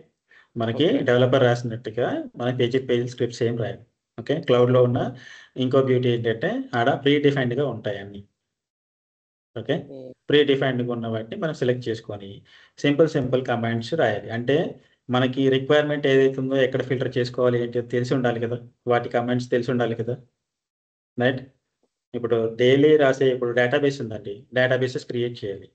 మనకి డెవలపర్ రాసినట్టుగా మనకి పేజీ స్క్రిప్ట్స్ ఏం రాయాలి. ఓకే, క్లౌడ్లో ఉన్న ఇంకో బ్యూటీ ఏంటంటే ఆడ ప్రీ డిఫైన్డ్గా ఉంటాయి అన్ని. ఓకే, ప్రీ డిఫైన్డ్గా ఉన్న వాటిని మనం సెలెక్ట్ చేసుకొని సింపుల్ కమాండ్స్ రాయాలి. అంటే మనకి రిక్వైర్మెంట్ ఏదైతే ఉందో ఎక్కడ ఫిల్టర్ చేసుకోవాలి ఏంటి తెలిసి ఉండాలి కదా, వాటి కమాండ్స్ తెలిసి ఉండాలి కదా, రైట్? ఇప్పుడు డైలీ రాసే ఇప్పుడు డేటాబేస్ ఉందండి, డేటాబేసెస్ క్రియేట్ చేయాలి.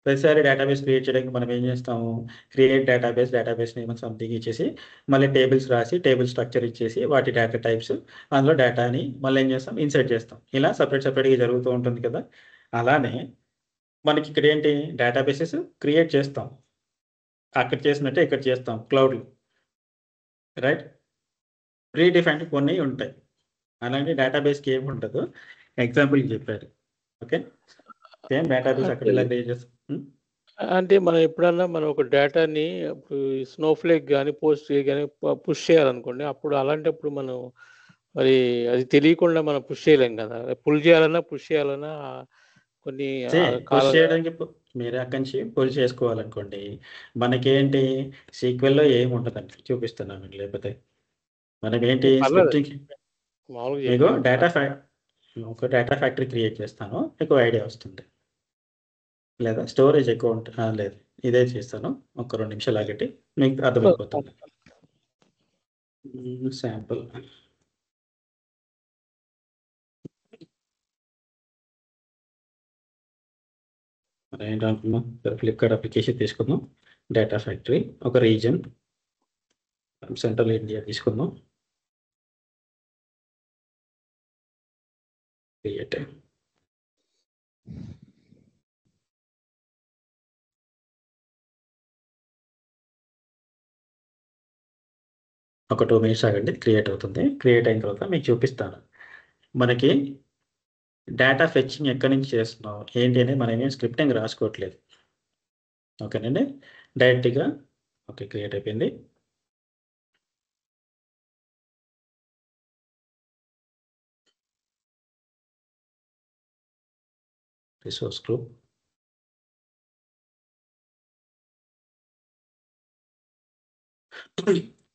ప్రతిసారి డేటాబేస్ క్రియేట్ చేయడానికి మనం ఏం చేస్తాము, క్రియేట్ డేటాబేస్ నేమ్ సంథింగ్ ఇచ్చేసి మళ్ళీ టేబుల్స్ రాసి టేబుల్ స్ట్రక్చర్ ఇచ్చేసి వాటి డేటా టైప్స్ అందులో డేటాని మళ్ళీ ఏం చేస్తాం, ఇన్సర్ట్ చేస్తాం. ఇలా సపరేట్గా జరుగుతూ ఉంటుంది కదా. అలానే మనకి ఇక్కడ ఏంటి, డేటాబేసెస్ క్రియేట్ చేస్తాం, అక్కడ చేసినట్టే ఇక్కడ చేస్తాం క్లౌడ్లో, రైట్. ప్రీ డిఫైన్డ్ కొన్ని ఉంటాయి, అలాంటి డేటాబేస్కి ఏమి ఉండదు. ఎగ్జాంపుల్ చెప్పారు. ఓకే, సేమ్ డేటాబేస్ అక్కడ ఇలా క్రియేట్ చేస్తాం. అంటే మనం ఎప్పుడన్నా మనం ఒక డేటాని ఇప్పుడు స్నోఫ్లేక్ కానీ పోస్ట్ కానీ పుష్ చేయాలనుకోండి, అప్పుడు అలాంటప్పుడు మనం మరి అది తెలియకుండా మనం పుష్ చేయలేం కదా. పుల్ చేయాలన్నా పుష్ చేయాలన్నా కొన్ని పుష్ చేయడానికి మీరు అక్కడి నుంచి పుల్ చేసుకోవాలనుకోండి, మనకేంటి సీక్వెల్లో ఏమి ఉంటుందండి చూపిస్తున్నాను. లేకపోతే మనం ఏంటి స్క్రిప్టింగ్ మీకు ఒక డేటా ఫ్యాక్టరీ క్రియేట్ చేస్తాను, మీకు ఐడియా వస్తుంది. లేదా స్టోరేజ్ అకౌంట్ లేదు, ఇదే చేస్తాను. ఒక 2 నిమిషాలు ఆగట్టి మీకు అర్థమైపోతుంది. శాంపుల్ మనం ఏంటనుకున్నాం, ఫ్లిప్కార్ట్ అప్లికేషన్ తీసుకుందాం. డేటా ఫ్యాక్టరీ ఒక రీజన్ సెంట్రల్ ఇండియా తీసుకుందాం. క్రియేట్ ఒక 2 minutes ఆగండి, క్రియేట్ అవుతుంది. క్రియేట్ అయిన తర్వాత మీకు చూపిస్తాను. మనకి డేటా ఫెచ్చింగ్ ఎక్కడి నుంచి చేస్తున్నాం ఏంటి అనేది మనం ఏం స్క్రిప్టింగ్ రాసుకోవట్లేదు. ఓకేనండి, డైరెక్ట్గా ఓకే క్రియేట్ అయిపోయింది. రిసోర్స్ గ్రూప్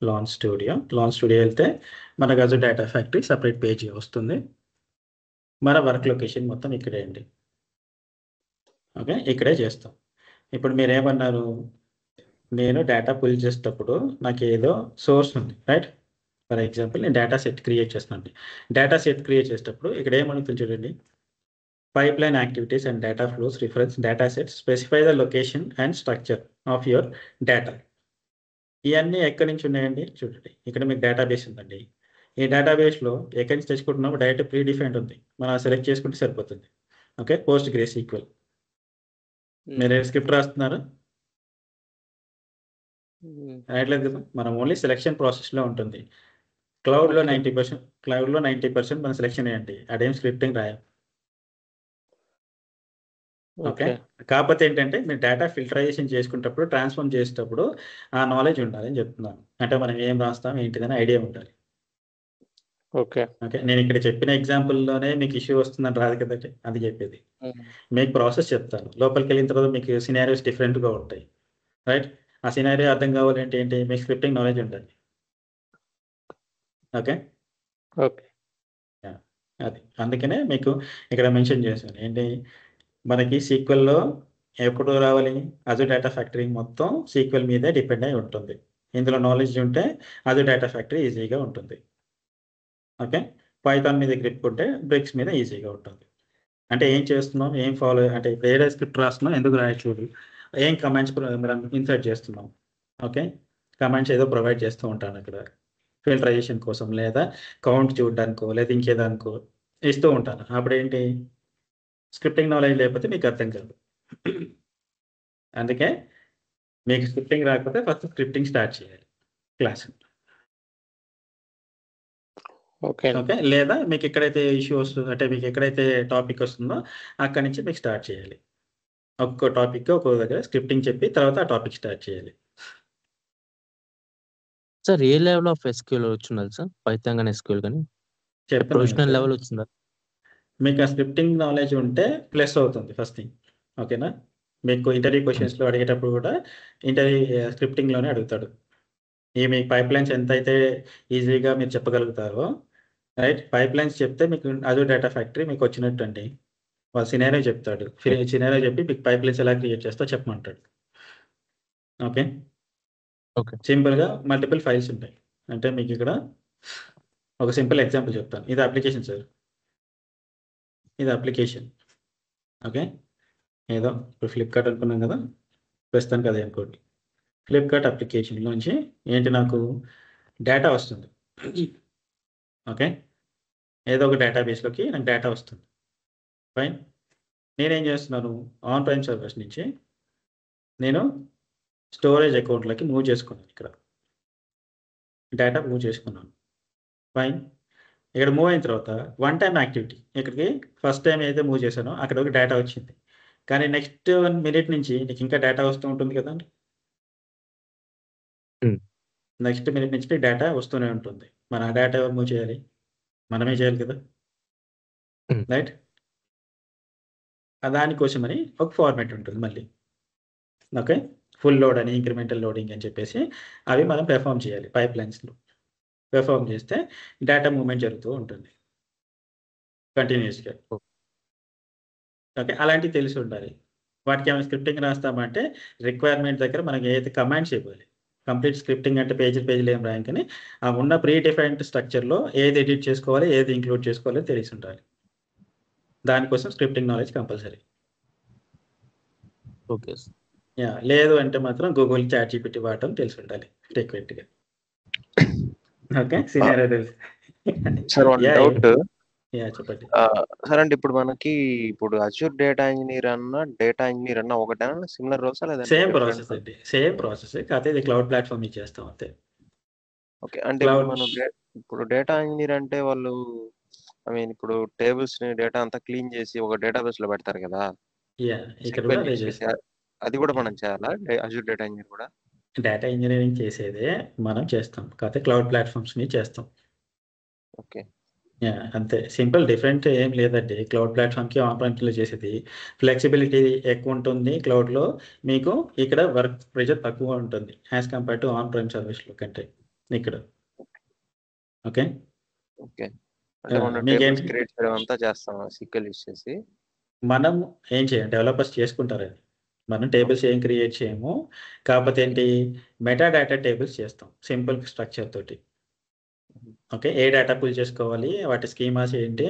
లాంచ్ స్టూడియో వెళ్తే మనకు Azure data factory separate page వస్తుంది. మన వర్క్ లొకేషన్ మొత్తం ఇక్కడే అండి. ఓకే, ఇక్కడే చేస్తాం. ఇప్పుడు మీరు ఏమన్నారు, నేను డేటా పుల్ చేసేటప్పుడు నాకు ఏదో సోర్స్ ఉంది, రైట్. ఫర్ ఎగ్జాంపుల్ నేను డేటా సెట్ క్రియేట్ చేస్తాను. డేటా సెట్ క్రియేట్ చేసేటప్పుడు ఇక్కడ ఏమనుకుంటుంది చూడండి, pipeline activities and data flows reference data set specify the location and structure of your data. ఇవన్నీ ఎక్కడి నుంచి ఉన్నాయండి చూడండి, ఇక్కడ మీకు డేటాబేస్ ఉందండి. ఈ డేటాబేస్లో ఎక్కడి నుంచి తెచ్చుకుంటున్నాము, డైరెక్ట్ ప్రీ డిఫైన్డ్ ఉంది, మనం సెలెక్ట్ చేసుకుంటే సరిపోతుంది. Okay, post grey sequel. మీరు స్క్రిప్ట్ రాస్తున్నారు రాయట్లేదు కదా, మనం ఓన్లీ సెలెక్షన్ ప్రాసెస్లో ఉంటుంది. క్లౌడ్లో 90% మన సెలెక్షన్ ఏంటి, అదేం స్క్రిప్టింగ్ రాయం. ఓకే, కాకపోతే ఏంటంటే మీరు డేటా ఫిల్టరైజేషన్ చేసుకునేటప్పుడు ట్రాన్స్ఫార్మ్ చేసేటప్పుడు ఆ నాలెడ్జ్ ఉండాలని చెప్తున్నాను. అంటే మనం ఏం రాస్తాం ఏంటిదని ఐడియా ఉండాలి. ఓకే, నేను ఇక్కడ చెప్పిన ఎగ్జాంపుల్లోనే మీకు ఇష్యూ వస్తుందని రాదు కదండి, అది చెప్పేది. మీకు ప్రాసెస్ చెప్తాను, లోపలికి వెళ్ళిన తర్వాత మీకు సినారియోస్ డిఫరెంట్గా ఉంటాయి, రైట్. ఆ సినారియో అర్థం కావాలంటే ఏంటి, మీకు స్క్రిప్టింగ్ నాలెడ్జ్ ఉండాలి. ఓకే ఓకే, అది అందుకనే మీకు ఇక్కడ మెన్షన్ చేశాను. ఏంటి, మనకి సీక్వెల్లో ఎప్పుడు రావాలి, అజూర్ డేటా ఫ్యాక్టరీ మొత్తం సీక్వెల్ మీదే డిపెండ్ అయి ఉంటుంది. ఇందులో నాలెడ్జ్ ఉంటే అజూర్ డేటా ఫ్యాక్టరీ ఈజీగా ఉంటుంది. ఓకే, పైథాన్ మీద గ్రిప్ ఉంటే బ్రిక్స్ మీద ఈజీగా ఉంటుంది. అంటే ఏం చేస్తున్నాం, ఏం ఫాలో, అంటే ఏదో స్క్రిప్ట్ రాస్తున్నాం, ఎందుకు రాయట్లేదు, ఏం కమాండ్స్ మనం ఇన్సర్ట్ చేస్తున్నాం. ఓకే, కమాండ్స్ ఏదో ప్రొవైడ్ చేస్తూ ఉంటాను అక్కడ ఫిల్టరైజేషన్ కోసం, లేదా కౌంట్ చూడడానికో లేదా ఇంకేదానికో ఇస్తూ ఉంటాను. అప్పుడు ఏంటి, స్క్రిప్టింగ్ నాలెడ్జ్ లేకపోతే మీకు అర్థం కాదు. అందుకే మీకు స్క్రిప్టింగ్ రాకపోతే ఫస్ట్ స్క్రిప్టింగ్ స్టార్ట్ చేయాలి క్లాస్. ఓకే, లేదా మీకు ఎక్కడైతే ఇష్యూ వస్తుందో, అంటే మీకు ఎక్కడైతే టాపిక్ వస్తుందో అక్కడి నుంచి మీకు స్టార్ట్ చేయాలి. ఒక్కో టాపిక్ ఒక్కో దగ్గర స్క్రిప్టింగ్ చెప్పి తర్వాత ఆ టాపిక్ స్టార్ట్ చేయాలి. Sir A level of SQL వచ్చింది సార్, పైథాన్ కానీ ఎస్క్యూఎల్ కానీ ప్రొఫెషనల్ లెవెల్ వచ్చిందా? మీకు ఆ స్క్రిప్టింగ్ నాలెడ్జ్ ఉంటే ప్లస్ అవుతుంది ఫస్ట్ థింగ్. ఓకేనా, మీకు ఇంటర్వ్యూ క్వశ్చన్స్లో అడిగేటప్పుడు కూడా స్క్రిప్టింగ్లోనే అడుగుతాడు. ఈ మీ పైప్ లైన్స్ ఎంత అయితే ఈజీగా మీరు చెప్పగలుగుతారో, రైట్. పైప్ లైన్స్ చెప్తే మీకు అజూర్ డేటా ఫ్యాక్టరీ మీకు వచ్చినట్టు అండి. వాళ్ళు సినారియో చెప్తాడు, సినారియో చెప్పి మీకు పైప్ లైన్స్ ఎలా క్రియేట్ చేస్తో చెప్పమంటాడు. ఓకే, సింపుల్గా మల్టిపుల్ ఫైల్స్ ఉంటాయి. అంటే మీకు ఇక్కడ ఒక సింపుల్ ఎగ్జాంపుల్ చెప్తాను. ఇది అప్లికేషన్ సార్, ఇది అప్లికేషన్. ఓకే, ఏదో ఇప్పుడు ఫ్లిప్కార్ట్ అనుకున్నాం కదా, ప్రస్తుతానికి అదే అనుకోండి. ఫ్లిప్కార్ట్ అప్లికేషన్ నుంచి ఏంటి నాకు డేటా వస్తుంది. ఓకే, ఏదో ఒక డేటాబేస్లోకి నాకు డేటా వస్తుంది. ఫైన్, నేనేం చేస్తున్నాను, ఆన్ ప్రైమ్ సర్వర్స్ నుంచి నేను స్టోరేజ్ అకౌంట్లోకి మూవ్ చేసుకున్నాను. ఇక్కడ డేటా మూవ్ చేసుకున్నాను. ఫైన్, ఇక్కడ మూవ్ అయిన తర్వాత వన్ టైం యాక్టివిటీ, ఇక్కడికి ఫస్ట్ టైం ఏదైతే మూవ్ చేశానో అక్కడ ఒక డేటా వచ్చింది. కానీ నెక్స్ట్ 1 మినిట్ నుంచి నీకు ఇంకా డేటా వస్తూ ఉంటుంది కదండి. నెక్స్ట్ మినిట్ నుంచి డేటా వస్తూనే ఉంటుంది. మన ఆ డేటా ఎవరు మూవ్ చేయాలి, మనమే చేయాలి కదా, రైట్. దానికోసమని ఒక ఫార్మాట్ ఉంటుంది మళ్ళీ. ఓకే, ఫుల్ లోడ్ అని, ఇంక్రిమెంటల్ లోడింగ్ అని చెప్పేసి అవి మనం పెర్ఫామ్ చేయాలి. పైప్ లైన్స్లో పెర్ఫామ్ చేస్తే డేటా మూవ్మెంట్ జరుగుతూ ఉంటుంది కంటిన్యూస్గా. ఓకే, అలాంటివి తెలిసి ఉండాలి. వాటికి ఏమైనా స్క్రిప్టింగ్ రాస్తామంటే రిక్వైర్మెంట్ దగ్గర మనకి ఏదైతే కమాండ్స్ ఇవ్వాలి. కంప్లీట్ స్క్రిప్టింగ్ అంటే పేజీలు ఏం రాయం, కానీ ఆ ఉన్న ప్రీ డిఫైన్డ్ స్ట్రక్చర్లో ఏది ఎడిట్ చేసుకోవాలి, ఏది ఇంక్లూడ్ చేసుకోవాలి తెలిసి ఉండాలి. దానికోసం స్క్రిప్టింగ్ నాలెడ్జ్ కంపల్సరీ. ఓకే. లేదు అంటే మాత్రం గూగుల్ చాట్ జీపీటీ వాడటం తెలిసి ఉండాలి ఫ్రీక్వెంట్గా. ఓకే, సినారియో తెలుసు. Sir one doubt. చెప్పండి సార్, అంటే ఇప్పుడు మనకి ఇప్పుడు అజ్యూర్ డేటా ఇంజనీర్ అన్న ఒకటేనా, సిమిలర్ రోల్స్ లేదా? సేమ్ ప్రాసెస్ అండి, సేమ్ ప్రాసెస్. కాకపోతే ఇది క్లౌడ్ ప్లాట్ఫామ్ చేస్తాం అంతే. ఓకే, అంటే ఇప్పుడు డేటా ఇంజనీర్ అంటే వాళ్ళు ఇప్పుడు టేబుల్స్ ని డేటా అంతా క్లీన్ చేసి ఒక డేటాబేస్ లో పెడతారు కదా, ఇక్కడ కూడా అదే చేస్తాం. అది కూడా మనం చేయాలా అజ్యూర్ డేటా ఇంజనీర్ కూడా? డేటా ఇంజనీరింగ్ చేసేదే మనం చేస్తాం, కాకపోతే క్లౌడ్ ప్లాట్ఫామ్స్ ని చేస్తాం. ఓకే, అంతే సింపుల్, డిఫరెంట్ ఏం లేదండి. క్లౌడ్ ప్లాట్ఫామ్కి ఆన్ ప్రైమ్లో చేసేది ఫ్లెక్సిబిలిటీ ఎక్కువ ఉంటుంది క్లౌడ్లో, మీకు ఇక్కడ వర్క్ ప్రెషర్ తక్కువ ఉంటుంది as compare to on prime సర్వీస్లో కంటే ఇక్కడ. ఓకే ఓకే, అంటే మనం టేబుల్స్ క్రియేట్ చేయడం అంతా చేస్తాం SQL యూస్ చేసి. మనం ఏం చేయం, డెవలపర్స్ చేసుకుంటారు అది. మనం టేబుల్స్ ఏం క్రియేట్ చేయము, కాకపోతే ఏంటి మెటా డేటా టేబుల్స్ చేస్తాం సింపుల్ స్ట్రక్చర్ తోటి. ఓకే, ఏ డేటా పుల్ చేసుకోవాలి, వాటి స్కీమాస్ ఏంటి,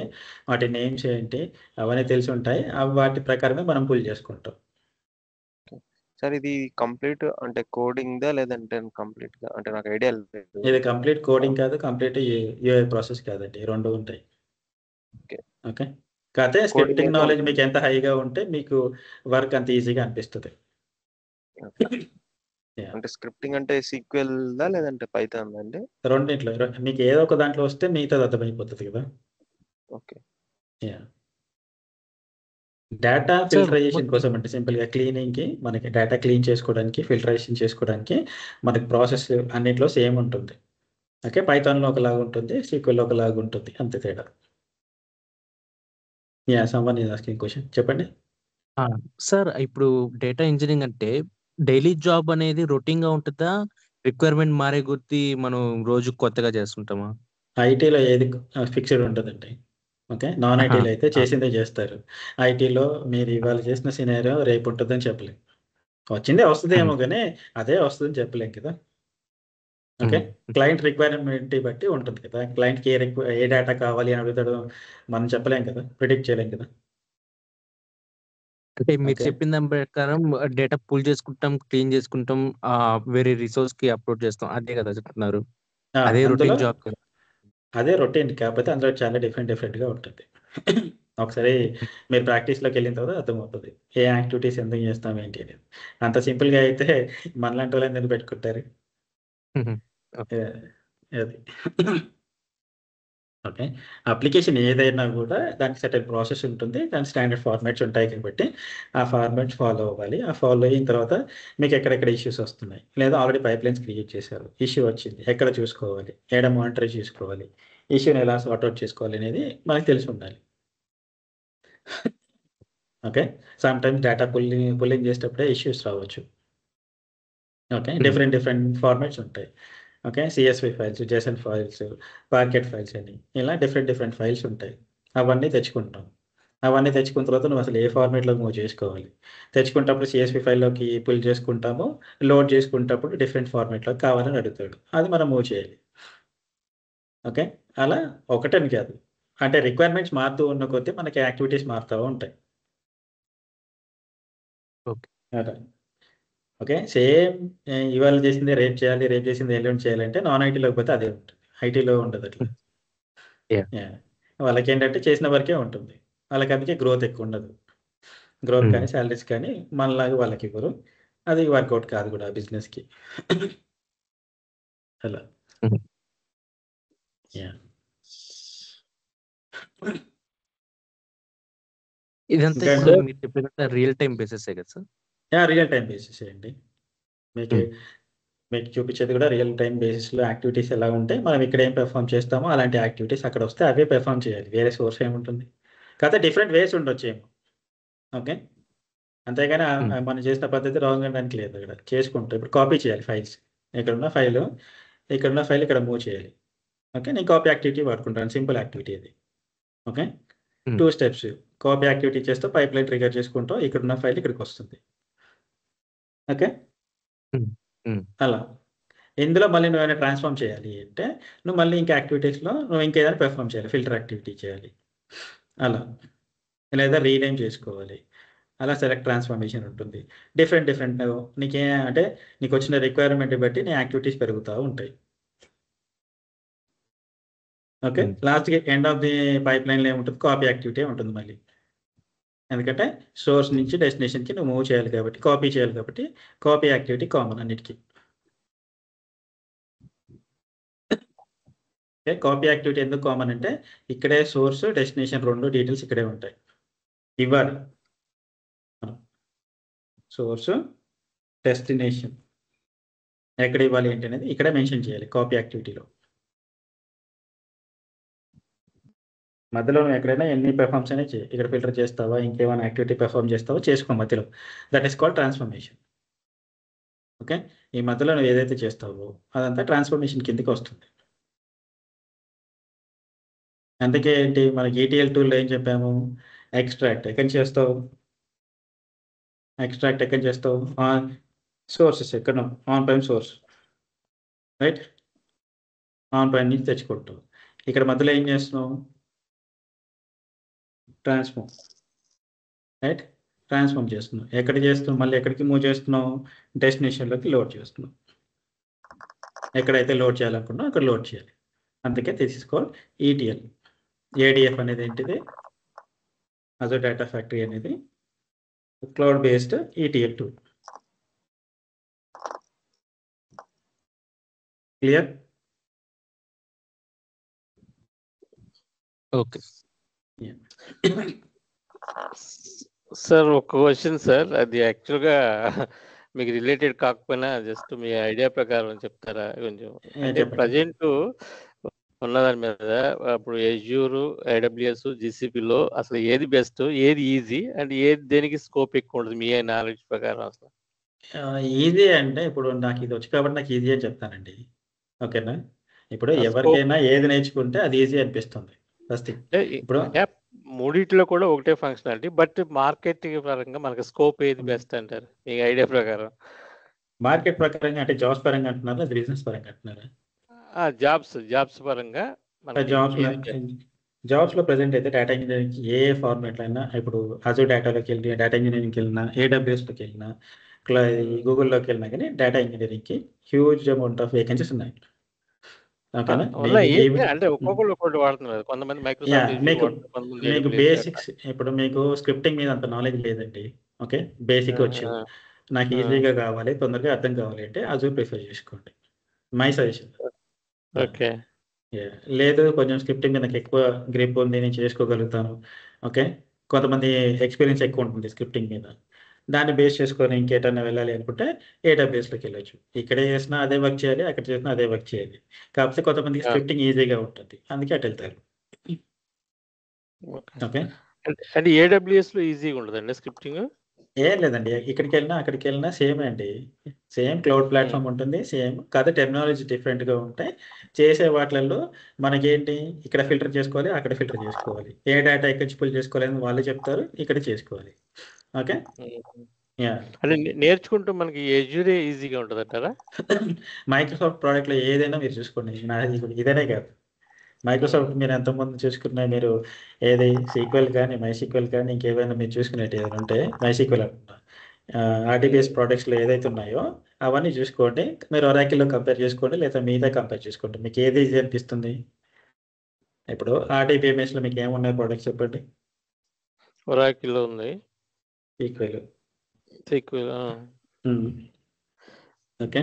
వాటి నేమ్స్ ఏంటి, అవన్నీ తెలిసి ఉంటాయి. వాటి ప్రకారమే మనం పుల్ చేసుకుంటాం. సార్, ఇది కంప్లీట్ అంటే కోడింగ్ దా లేదంటే కంప్లీట్ గా, అంటే నాకు ఐడియా లేదు. ఇది కంప్లీట్ కోడింగ్ కాదు, కంప్లీట్ యూఐ ప్రాసెస్ కాదండి, రెండు ఉంటాయి. ఓకే, కాకపోతే స్క్రిప్టింగ్ నాలెడ్జ్ మీకు ఎంత హైగా ఉంటే మీకు వర్క్ అంత ఈజీగా అనిపిస్తుంది. అంటే స్క్రిప్టింగ్ అంటే SQL దా లేదంటే పైథాన్ అండి? రెండింటిలో మీకు ఏదో ఒక దాంట్లో వస్తే మిగతా అర్థమైపోతుంది కదా. ఓకే, డేటా ఫిల్టరైజేషన్ కోసం అంటే సింపుల్గా క్లీనింగ్కి, మనకి డేటా క్లీన్ చేసుకోవడానికి, ఫిల్టరైజేషన్ చేసుకోవడానికి మనకి ప్రాసెస్ అన్నింటిలో సేమ్ ఉంటుంది. ఓకే, పైథాన్లో ఒకలాగా ఉంటుంది, SQLలో ఒకలాగా ఉంటుంది, అంతే తేడా. సమ్వన్ ఈజ్ ఆస్కింగ్ క్వశ్చన్, చెప్పండి. సార్, ఇప్పుడు డేటా ఇంజనీరింగ్ అంటే డైలీ జాబ్ అనేది రొటీన్ గా ఉంటుందా, రిక్వైర్మెంట్ మారే కొద్దీ మనం రోజు కొత్తగా చేస్తుంటామా? ఐటీలో ఏది ఫిక్స్డ్ ఉంటుందండి. ఓకే, నాన్ ఐటీలో అయితే చేసిందే చేస్తారు. ఐటీలో మీరు ఇవాళ చేసిన సినారియో రేపు ఉంటుందని చెప్పలేం. వచ్చిందే వస్తుందేమో కానీ అదే వస్తుందని చెప్పలేం కదా. ఓకే, క్లయింట్ రిక్వైర్మెంట్ బట్టి ఉంటుంది కదా. క్లయింట్కి ఏ డేటా కావాలి అని అడుగుతాడు, మనం చెప్పలేం కదా, ప్రిడిక్ట్ చేయలేం కదా. అంటే మీరు చెప్పిన దాని ప్రకారం డేటా పుల్ చేసుకుంటాం, క్లీన్ చేసుకుంటాం, వేరే రిసోర్స్ కి అప్లోడ్ చేస్తాం, అదే కదా చెప్తున్నారు? అదే రొటీన్ జాబ్ కదా. అదే రొటీన్, కాకపోతే అందులో చాలా డిఫరెంట్గా ఉంటుంది. ఒకసారి మీరు ప్రాక్టీస్లోకి వెళ్ళిన తర్వాత అర్థమవుతుంది ఏ యాక్టివిటీస్ ఎందుకు చేస్తాం ఏంటి అనేది. అంత సింపుల్గా అయితే మనలాంటి వాళ్ళని ఎందుకు పెట్టుకుంటారు. అది ఓకే, అప్లికేషన్ ఏదైనా కూడా దానికి సర్టెన్ ప్రాసెస్ ఉంటుంది, దాని స్టాండర్డ్ ఫార్మాట్స్ ఉంటాయి కాబట్టి ఆ ఫార్మాట్స్ ఫాలో అవ్వాలి. ఆ ఫాలో అయిన తర్వాత మీకు ఎక్కడెక్కడ ఇష్యూస్ వస్తున్నాయి, లేదా ఆల్రెడీ పైప్ లైన్స్ క్రియేట్ చేశారు, ఇష్యూ వచ్చింది ఎక్కడ చూసుకోవాలి, ఎక్కడ మానిటర్ చేసుకోవాలి, ఇష్యూని ఎలా సార్ట్అవుట్ చేసుకోవాలి అనేది మనకు తెలిసి ఉండాలి. Okay, some times data pulling చేసేటప్పుడే ఇష్యూస్ రావచ్చు. ఓకే, డిఫరెంట్ ఫార్మాట్స్ ఉంటాయి. Okay, CSV files, JSON files, pocket files అని ఇలా డిఫరెంట్ ఫైల్స్ ఉంటాయి. అవన్నీ తెచ్చుకుంటాం. అవన్నీ తెచ్చుకున్న తర్వాత నువ్వు అసలు ఏ ఫార్మాట్లోకి మూవ్ చేసుకోవాలి, తెచ్చుకున్నప్పుడు CSV ఫైల్లోకి పుల్ చేసుకుంటాము, లోడ్ చేసుకునేటప్పుడు డిఫరెంట్ ఫార్మాట్లోకి కావాలని అడుగుతాడు, అది మనం మూవ్ చేయాలి. ఓకే, అలా ఒకటని కాదు, అంటే రిక్వైర్మెంట్స్ మారుతూ ఉన్న కొద్దీ మనకి యాక్టివిటీస్ మారుతూ ఉంటాయి. ఓకే. ఓకే. సేమ్ ఇవాళ చేసింది రేపు చేయాలి, రేపు చేసింది ఎల్లుండి చేయాలంటే నాన్ ఐటీలోకి పోతే అదే ఉంటుంది. ఐటీలో ఉండదు అట్లా. Yeah. వాళ్ళకేంటంటే చేసిన వరకే ఉంటుంది. వాళ్ళకి అందుకే గ్రోత్ ఎక్కువ ఉండదు. గ్రోత్ కానీ శాలరీస్ కానీ మనలాగా వాళ్ళకి ఇవ్వరు. అది వర్కౌట్ కాదు కూడా బిజినెస్కి. అలా ఇదంతా ఇంకా ఇప్పుడు మీరు చెప్పినట్టు రియల్ టైం బేసిస్ కదా సార్? రియల్ టైం బేసిస్ అండి. మీకు మీకు చూపించేది కూడా రియల్ టైం బేసిస్లో యాక్టివిటీస్ ఎలా ఉంటాయి, మనం ఇక్కడ ఏం పెర్ఫామ్ చేస్తామో అలాంటి యాక్టివిటీస్ అక్కడ వస్తే అవే పెర్ఫామ్ చేయాలి. వేరే సోర్స్ ఏముంటుంది, కాకపోతే డిఫరెంట్ వేస్ ఉండొచ్చు ఏమో. ఓకే, అంతేగాని మనం చేసిన పద్ధతి రాంగ్ అనడానికి లేదు. ఇక్కడ చేసుకుంటాం. ఇప్పుడు కాపీ చేయాలి ఫైల్స్, ఇక్కడున్న ఫైల్ ఇక్కడ మూవ్ చేయాలి. ఓకే, నేను కాపీ యాక్టివిటీ వాడుకుంటాను. సింపుల్ యాక్టివిటీ అది. Okay, 2 steps. కాపీ యాక్టివిటీ చేస్తూ పైప్ లైన్ ట్రిగర్ చేసుకుంటూ ఇక్కడున్న ఫైల్ ఇక్కడికి వస్తుంది. ఓకే, అలా. ఇందులో మళ్ళీ నువ్వు ట్రాన్స్ఫార్మ్ చేయాలి అంటే నువ్వు మళ్ళీ ఇంకా యాక్టివిటీస్లో నువ్వు ఇంకేదైనా పెర్ఫామ్ చేయాలి. ఫిల్టర్ యాక్టివిటీ చేయాలి అలా, లేదా రీనేమ్ చేసుకోవాలి. అలా సెలెక్ట్ ట్రాన్స్ఫర్మేషన్ ఉంటుంది. డిఫరెంట్ నీకే అంటే నీకు వచ్చిన రిక్వైర్మెంట్ బట్టి నీ యాక్టివిటీస్ పెరుగుతూ ఉంటాయి. ఓకే, లాస్ట్కి ఎండ్ ఆఫ్ ది పైప్ లైన్లో ఏముంటుంది, కాపీ యాక్టివిటీ ఉంటుంది మళ్ళీ. ఎందుకంటే సోర్స్ నుంచి డెస్టినేషన్కి నువ్వు మూవ్ చేయాలి కాబట్టి, కాపీ చేయాలి కాబట్టి కాపీ యాక్టివిటీ కామన్ అన్నిటికీ. ఓకే, కాపీ యాక్టివిటీ ఎందుకు కామన్ అంటే ఇక్కడే సోర్స్ డెస్టినేషన్ రెండు డీటెయిల్స్ ఇక్కడే ఉంటాయి. ఇవ్వాలి సోర్స్ డెస్టినేషన్ ఎక్కడ ఇవ్వాలి ఏంటి అనేది ఇక్కడే మెన్షన్ చేయాలి కాపీ యాక్టివిటీలో. మధ్యలో నువ్వు ఎక్కడైనా ఎన్ని పెర్ఫార్మ్స్ అయినా చేయి. ఇక్కడ ఫిల్టర్ చేస్తావా, ఇంకేమైనా యాక్టివిటీ పెర్ఫార్మ్ చేస్తావా చేసుకో మధ్యలో. That is called transformation. Okay, ఈ మధ్యలో నువ్వు ఏదైతే చేస్తావో అదంతా ట్రాన్స్ఫర్మేషన్ కిందకి వస్తుంది. అందుకే ఏంటి మనకి ETL టూల్లో ఏం చెప్పాము, ఎక్స్ట్రాక్ట్ ఎక్కడి నుంచి చేస్తావు, ఆన్ సోర్సెస్ ఎక్కడ on prime source, right, on prime నుంచి తెచ్చుకుంటావు. ఇక్కడ మధ్యలో ఏం చేస్తున్నావు, ట్రాన్స్ఫార్మ్, రైట్, ట్రాన్స్ఫార్మ్ చేస్తున్నావు. ఎక్కడ చేస్తున్నావు, మళ్ళీ ఎక్కడికి మూవ్ చేస్తున్నావు, డెస్టినేషన్లోకి లోడ్ చేస్తున్నావు. ఎక్కడైతే లోడ్ చేయాలనుకున్నావు అక్కడ లోడ్ చేయాలి. అందుకే this is called ETL. ADF అనేది ఏంటిది, అజూర్ డేటా ఫ్యాక్టరీ అనేది cloud based ETL tool. Clear? Okay sir ఒక క్వశ్చన్ సార్, అది యాక్చువల్గా మీకు రిలేటెడ్ కాకపోయినా జస్ట్ మీ ఐడియా ప్రకారం చెప్తారా కొంచెం? అంటే ప్రజెంట్ ఉన్నదాని మీద ఇప్పుడు Azure, AWS, GCPలో అసలు ఏది బెస్ట్, ఏది ఈజీ అండ్ ఏది దేనికి స్కోప్ ఎక్కువ ఉంటుంది మీ నాలెడ్జ్ ప్రకారం? అసలు ఈజీ అంటే ఇప్పుడు నాకు ఇది వచ్చి కాబట్టి నాకు ఈజీ అని చెప్తానండి. ఓకేనా, ఇప్పుడు ఎవరికైనా ఏది నేర్చుకుంటే అది ఈజీ అనిపిస్తుంది ఫస్ట్. ఇప్పుడు మూడిట్లో కూడా ఒకటే ఫంక్షనాలిటీ, బట్ మార్కెట్ పరంగా మనకి స్కోప్ ఏది బెస్ట్ అంటారు మీ ఐడియా ప్రకారం? మార్కెట్ ప్రకారంగా అంటే జాబ్స్ పరంగా అంటున్నారా, బిజినెస్ పరంగా అంటున్నారా? జాబ్స్ పరంగా జాబ్స్లో ప్రజెంట్ అయితే డేటా ఇంజనీరింగ్ ఏ ఫార్మేట్లో అయినా, ఇప్పుడు అజూర్ డేటాలోకి వెళ్ళి డేటా ఇంజనీరింగ్కి వెళ్ళినా, AWSలోకి వెళ్ళినా, గూగుల్లోకి వెళ్ళినా కానీ డేటా ఇంజనీరింగ్కి హ్యూజ్ అమౌంట్ ఆఫ్ వేకెన్సీస్ ఉన్నాయి. ఓకేనా, అంటే ఒక్కొక్కరు ఒక్కొక్కటి వాడుతున్నారు. కొంతమంది మీకు బేసిక్స్, ఇప్పుడు మీకు స్క్రిప్టింగ్ మీద అంత నాలెడ్జ్ లేదండి. ఓకే, బేసిక్ వచ్చు, నాకు ఈజీగా కావాలి, తొందరగా అర్థం కావాలి అంటే అజూర్ ప్రిఫర్ చేసుకోండి, మై సజెషన్. ఓకే, లేదు కొంచెం స్క్రిప్టింగ్ నాకు ఎక్కువ గ్రిప్ ఉంది, నేను చేసుకోగలుగుతాను. ఓకే, కొంతమంది ఎక్స్పీరియన్స్ ఎక్కువ ఉంటుంది స్క్రిప్టింగ్ మీద, దాన్ని బేస్ చేసుకొని ఇంకేటన్నా వెళ్ళాలి అనుకుంటే AWSలోకి వెళ్ళొచ్చు. ఇక్కడ చేసినా అదే వర్క్ చేయాలి, అక్కడ చేసినా అదే వర్క్ చేయాలి. కాకపోతే కొంతమందికి స్క్రిప్టింగ్ ఈజీగా ఉంటుంది, అందుకే అటు వెళ్తారు. ఓకే, అంటే AWSలో ఈజీగా ఉంటుందండి స్క్రిప్టింగ్? ఏం లేదండి, ఇక్కడికి వెళ్ళినా అక్కడికి వెళ్ళినా సేమ్ అండి, సేమ్ క్లౌడ్ ప్లాట్ఫామ్ ఉంటుంది, సేమ్ కాదు, టెక్నాలజీ డిఫరెంట్గా ఉంటాయి. చేసే వాటిల్లో మనకేంటి, ఇక్కడ ఫిల్టర్ చేసుకోవాలి, అక్కడ ఫిల్టర్ చేసుకోవాలి, ఏ డేటా ఎక్కడి నుంచి పుల్ చేసుకోవాలి అని వాళ్ళే చెప్తారు, ఇక్కడ చేసుకోవాలి. ఓకే, అంటే నేర్చుకుంటూ మనకి Azure ఈజీగా ఉంటుంది అంటారా? మైక్రోసాఫ్ట్ ప్రోడక్ట్లో ఏదైనా మీరు చూసుకోండి, ఇదేనే కాదు, మైక్రోసాఫ్ట్ మీరు ఎంతమంది చూసుకున్నా, మీరు ఏది SQL కానీ MySQL కానీ ఇంకేమైనా మీరు చూసుకునేది ఏదైనా ఉంటే MySQL అంటున్నా, ఆర్టీపీఎస్ ప్రోడక్ట్స్లో ఏదైతే ఉన్నాయో అవన్నీ చూసుకోండి. మీరు ఒరాకిల్లో కంపేర్ చేసుకోండి, లేదా మీదే కంపేర్ చేసుకోండి. మీకు ఏది ఈజీ అనిపిస్తుంది? ఇప్పుడు ఆర్టీపీఎంఎస్లో మీకు ఏమున్నాయి ప్రోడక్ట్స్ చెప్పండి. ఒరాకిల్ ఉంది, ఈక్వల్. సీక్వెల్. ఓకే,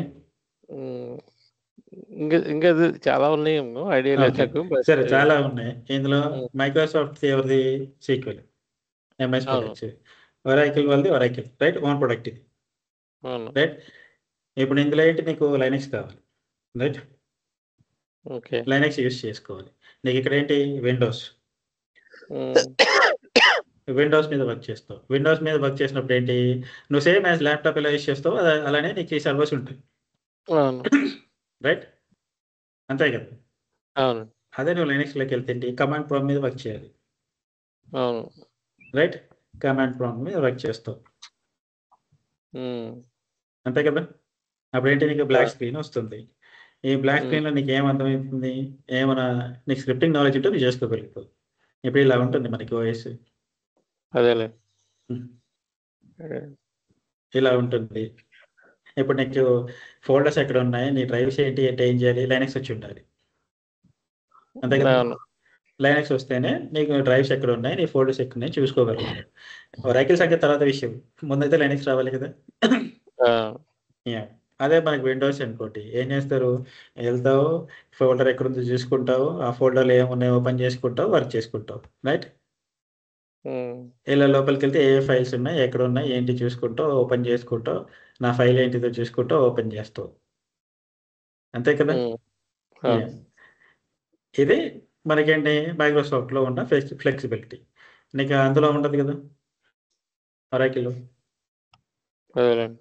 ఇంకా ఇంకా చాలా ఉన్నాయి, ఐడియా లేదు ఓకే, నాకు. బట్ సరే, చాలా ఉన్నాయి. ఇందులో మైక్రోసాఫ్ట్ ఎవరిది? సీక్వెల్, ఎంఎస్ అవును ప్రొడక్ట్స్. ఒరాకిల్ వాళ్ళది ఒరాకిల్, రైట్? ఓన్ ప్రొడక్ట్ ఇది, అవును. రైట్? ఇప్పుడు ఇందులో ఏంటి, నీకు లైనక్స్ కావాలి, రైట్? ఓకే. లైనక్స్ యూస్ చేసుకోవాలి. నీకు ఇక్కడ ఏంటి, విండోస్. విండోస్ మీద వర్క్ చేస్తావు. విండోస్ మీద వర్క్ చేసినప్పుడు ఏంటి, నువ్వు సేమ్ యాజ్ ల్యాప్టాప్ ఎలా యూస్ చేస్తావు అలానే నీకు ఈ సర్వర్స్ ఉంటాయి, అవును రైట్? అంతే కదా. అవును అదే నువ్వు లైనక్స్లోకి వెళ్తే ఏంటి, కమాండ్ ప్రాంప్ట్ మీద వర్క్ చేయాలి, అవును. రైట్? కమాండ్ ప్రాంప్ట్ మీద వర్క్ చేస్తావు, అంతే కదా. అప్పుడు ఏంటి, నీకు బ్లాక్ స్క్రీన్ వస్తుంది. ఈ బ్లాక్ స్క్రీన్లో నీకు ఏమర్థమవుతుంది, ఏమైనా నీకు స్క్రిప్టింగ్ నాలెడ్జ్ ఉంటే నువ్వు చేసుకోగలుగుతావు. ఇప్పుడు ఇలా ఉంటుంది మనకి ఓఎస్, అదేలే. ఇలా ఉంటుంది. ఇప్పుడు నీకు ఫోల్డర్స్ ఎక్కడ ఉన్నాయి, నీ డ్రైవ్స్ ఏంటి అంటే ఏం చేయాలి, లైనక్స్ వచ్చి ఉండాలి, అంతే కదా. అవును లైనక్స్ వస్తేనే నీకు డ్రైవ్స్ ఎక్కడ ఉన్నాయి, నీ ఫోల్డర్స్ ఎక్కడ ఉన్నాయి చూసుకోగలుగుతావు. ఒరాకిల్ సంఖ్య తర్వాత విషయం, ముందైతే లైనక్స్ రావాలి కదా. యా, అదే మనకి విండోస్ అనుకోండి, ఏం చేస్తారు, వెళ్తావు, ఫోల్డర్ ఎక్కడుందో చూసుకుంటావు, ఆ ఫోల్డర్లో ఏమున్నాయో ఓపెన్ చేసుకుంటావు, వర్క్ చేసుకుంటావు, రైట్? ఇలా లోపలికి వెళ్తే ఏ ఫైల్స్ ఉన్నాయి, ఎక్కడ ఉన్నాయి, ఏంటి చూసుకుంటావు, ఓపెన్ చేసుకుంటావు, నా ఫైల్ ఏంటిదో చూసుకుంటావు, ఓపెన్ చేస్తావు, అంతే కదా. అవును. ఇది మనకేంటి, మైక్రోసాఫ్ట్లో ఉన్న ఫ్లెక్సిబిలిటీ నీకు అందులో ఉండదు కదా, ఒరాకిల్లో. అదేలేండి.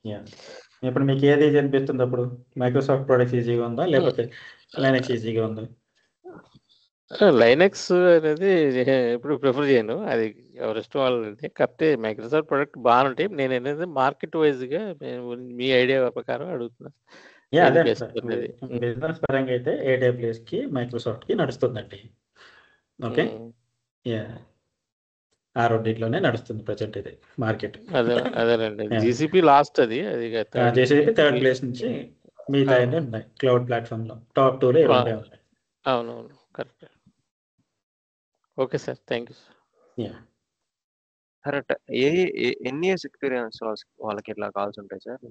యా, ఇప్పుడు మీకు ఏది ఈజీ అనిపిస్తుంది? అప్పుడు మైక్రోసాఫ్ట్ ప్రొడక్ట్స్ ఈజీగా ఉందా, లేకపోతే లైనక్స్ ఈజీగా ఉందా? లైనక్స్ అనేది ఎప్పుడు ప్రిఫర్ చేయను, అది ఎవరిష్టం వాళ్ళది. కాకపోతే మైక్రోసాఫ్ట్ ప్రొడక్ట్ బాగానే ఉంటాయి. నేను అనేది మార్కెట్ వైజ్గా మీ ఐడియా ప్రకారం అడుగుతున్నా, యా, ఏది అదే బెస్ట్ అనేది. బిజినెస్ పరంగా అయితే AWSకి మైక్రోసాఫ్ట్కి నడుస్తుందండి. ఓకే, యా, ఆ రెండింటిలోనే నడుస్తుంది ప్రజెంట్ ఇది మార్కెట్. అదేనండి. జీసీపీ లాస్ట్, అది JCP థర్డ్ ప్లేస్ నుంచి మిగతా అన్నీ ఉన్నాయి క్లౌడ్ ప్లాట్ఫామ్లో, టాప్ 2లో ఈ రెండే ఉన్నాయి. అవునవును, correct. Okay sir, thank you sir. Yeah, correct. ఎన్ని ఇయర్స్ ఎక్స్పీరియన్స్ వాళ్ళకి ఇట్లా కాల్స్ ఉంటాయి సార్?